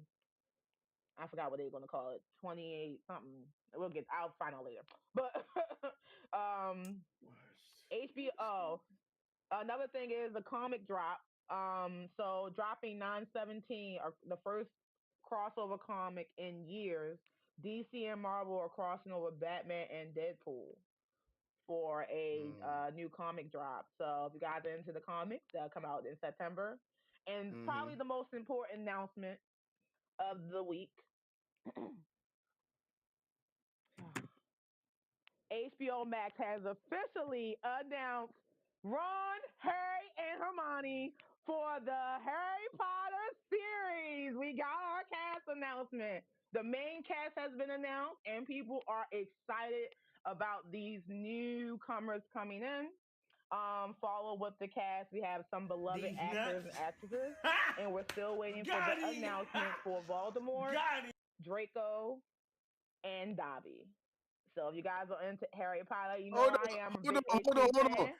I forgot what they're going to call it, 28 something. I'll find out later. But HBO. Another thing is the comic drop. So dropping 9/17, the first crossover comic in years. DC and Marvel are crossing over Batman and Deadpool for a new comic drop. So if you guys are into the comics, they'll come out in September. And probably the most important announcement of the week. HBO Max has officially announced Ron, Harry, and Hermione for the Harry Potter series. We got our cast announcement. The main cast has been announced, and people are excited about these newcomers coming in. Follow with the cast. We have some beloved actors and actresses, and we're still waiting for the announcement for Voldemort, Draco, and Dobby. So if you guys are into Harry Potter, you know I am. Hold on.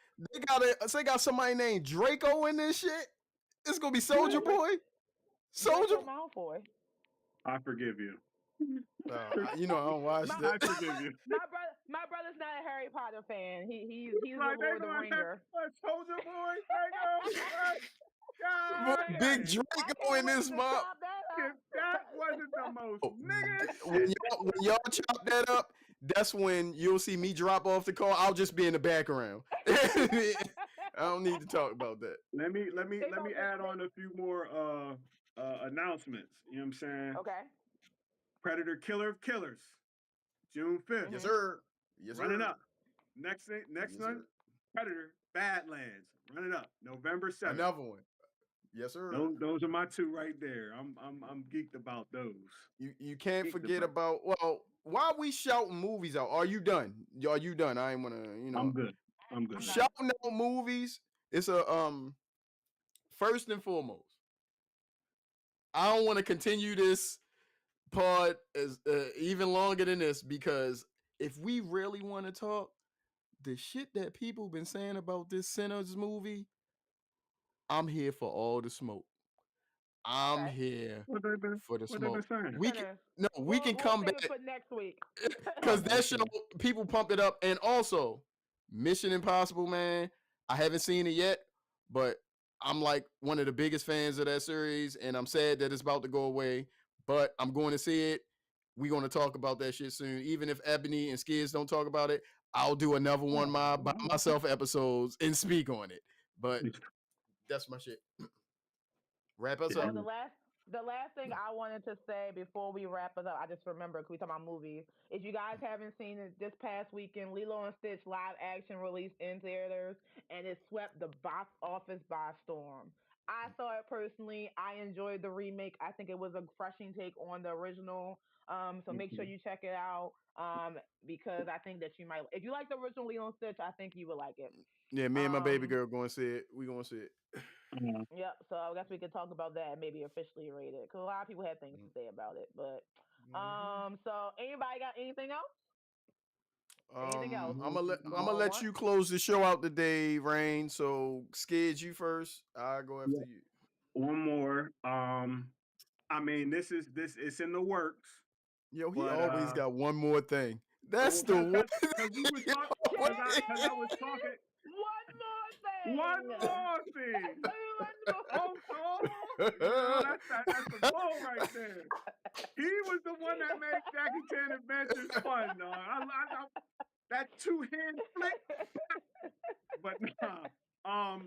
They got somebody named Draco in this shit. It's gonna be Soldier Boy. Soldier Malfoy. I forgive you. You know I don't watch that. I forgive you. My brother's not a Harry Potter fan. He's like, a Lord of the Ringer. Soldier Boy, Draco. Big Draco in this mob. If that wasn't the most nigga when y'all chop that up, that's when you'll see me drop off the call. I'll just be in the background. I don't need to talk about that. Let me add on a few more announcements. You know what I'm saying? Okay. Predator Killer of Killers, June 5th. Yes, sir. Yes, running sir. up. Next one, Predator Badlands, running up November 7th. Another one. Yes, sir. Those are my two right there. I'm geeked about those. You can't Geeked forget about. about why we shouting movies out? Are you done? Are you done? I ain't wanna, I'm good. I'm good. I'm done. shouting out movies. It's a first and foremost. I don't want to continue this part as even longer than this because if we really want to talk the shit that people been saying about this Sinners movie, I'm here for all the smoke. I'm Okay. here What they been? for the What they been smoke. saying? We can Sinners. we can We'll come save back it for next week. because Oh, that show okay. people pumped it up, and also Mission Impossible, man. I haven't seen it yet, but I'm like one of the biggest fans of that series, and I'm sad that it's about to go away. But I'm going to see it. We're going to talk about that shit soon. Even if Ebony and Skids don't talk about it, I'll do another one by myself episodes and speak on it. But that's my shit. Wrap us So up. the last thing I wanted to say before we wrap it up, I just remember because we talk about movies. If you guys haven't seen it this past weekend, Lilo and Stitch live action released in theaters, and it swept the box office by storm. I saw it personally. I enjoyed the remake. I think it was a refreshing take on the original. So make sure you check it out. Because I think that you might, if you like the original Lilo and Stitch, I think you would like it. Yeah, me and my baby girl going to see it. We going to see it. Yep. So I guess we could talk about that and maybe officially rate it because a lot of people have things to say about it. But so anybody got anything else? Anything else? I'm gonna Going let once? you close the show out today, Rain. So Skids, you first. I'll go after you. One more. I mean, this it's in the works. Yo, he But, always got one more thing. That's the well, one. because we were talking. Because I was talking. One more thing. One more thing. One more. That's the goal right there. He was the one that made Jackie Chan Adventures fun, dog. I that two-hand flick. But nah,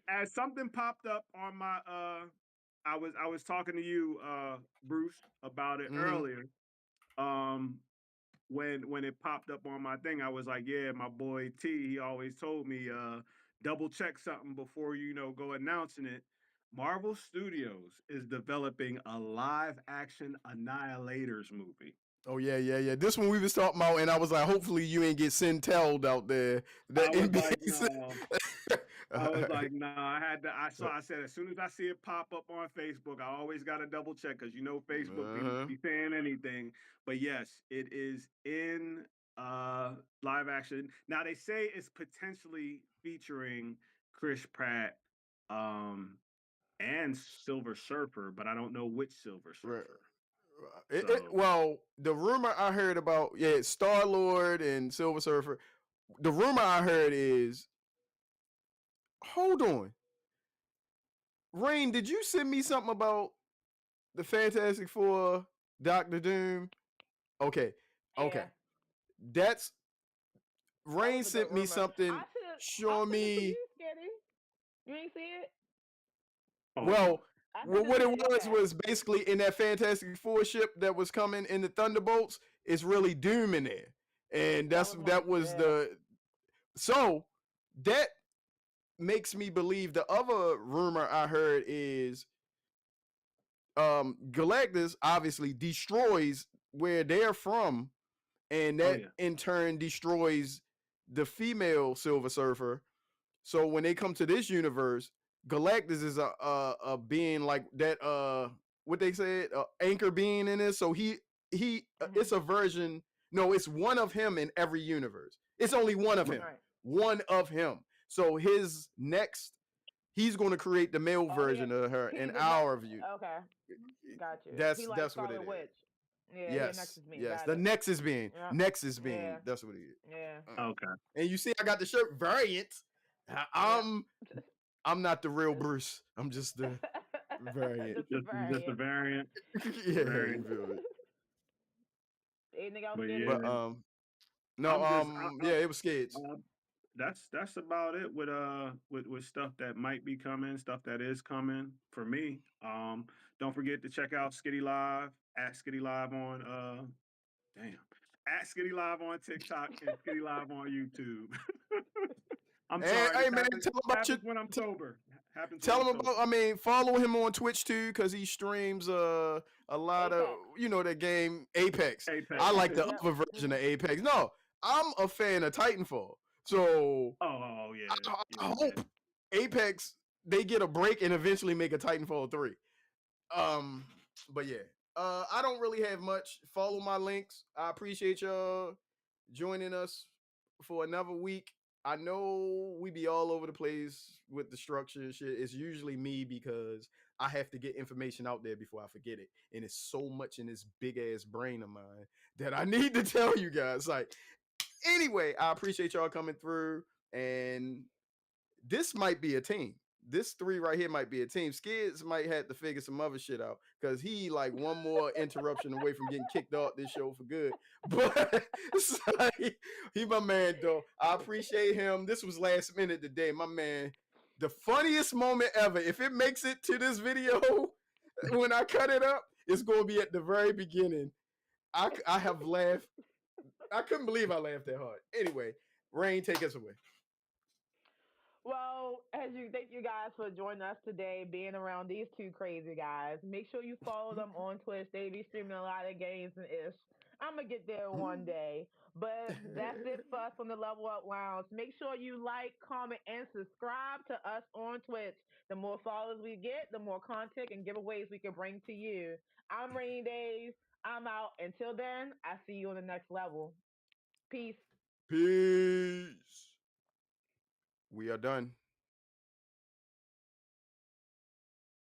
as something popped up on my I was talking to you, Bruce, about it earlier. When it popped up on my thing, I was like, yeah, my boy T, he always told me, double check something before you go announcing it. Marvel Studios is developing a live action Annihilators movie. Oh yeah. This one we was talking about, and I was like, hopefully you ain't get Sintel out there. That I was like, nah. I said as soon as I see it pop up on Facebook, I always gotta double check because Facebook be saying anything. But yes, it is in live action. Now they say it's potentially featuring Chris Pratt and Silver Surfer, but I don't know which Silver Surfer. Well, the rumor I heard about, Star Lord and Silver Surfer. The rumor I heard is, hold on, Rain, did you send me something about the Fantastic Four, Doctor Doom? Okay, that's Rain sent me something showing me. You ain't see it? Well, what it was basically in that Fantastic Four ship that was coming in the Thunderbolts. It's really Doom in there, and that was so that makes me believe the other rumor I heard is Galactus obviously destroys where they're from, and that in turn destroys the female Silver Surfer. So when they come to this universe, Galactus is a being like that. What they said, anchor being in this. So he it's a version. No, it's one of him in every universe. It's only one of him. Right. One of him. So his next, he's going to create the male version of her in our view. Okay, got you. That's what it is. Yeah, yes. The Nexus being. Yeah. Nexus being. Yeah. That's what it is. Yeah. Okay. And you see, I got the shirt variant. I'm not the real Bruce. I'm just the variant. Just a variant. Yeah. Variant. Anything else? But no. It was Skids. That's about it with stuff that might be coming, stuff that is coming for me. Don't forget to check out Skitty Live at Skitty Live on at Skitty Live on TikTok and Skitty Live on YouTube. I'm sorry. Hey man, tell about when I'm sober. Happens Tell on him about. I mean, follow him on Twitch too, because he streams a lot of Apex. the game Apex. Apex. I like the Yep. other version of Apex. No, I'm a fan of Titanfall. So Oh yeah. I hope Apex they get a break and eventually make a Titanfall 3. But yeah. I don't really have much. Follow my links. I appreciate y'all joining us for another week. I know we be all over the place with the structure and shit. It's usually me because I have to get information out there before I forget it. And it's so much in this big ass brain of mine that I need to tell you guys. Like, anyway, I appreciate y'all coming through. And this might be a team. This 3 right here might be a team. Skids might have to figure some other shit out because he like one more interruption away from getting kicked off this show for good. But he my man though. I appreciate him. This was last minute today, my man. The funniest moment ever. If it makes it to this video when I cut it up, it's gonna be at the very beginning. I have laughed. I couldn't believe I laughed that hard. Anyway, Rain, take us away. Well, thank you guys for joining us today, being around these two crazy guys. Make sure you follow them on Twitch. They be streaming a lot of games and ish. I'm gonna get there one day. But that's it for us on the Level Up Lounge. Make sure you like, comment, and subscribe to us on Twitch. The more followers we get, the more content and giveaways we can bring to you. I'm Rainy Days. I'm out. Until then, I see you on the next level. Peace. Peace. We are done.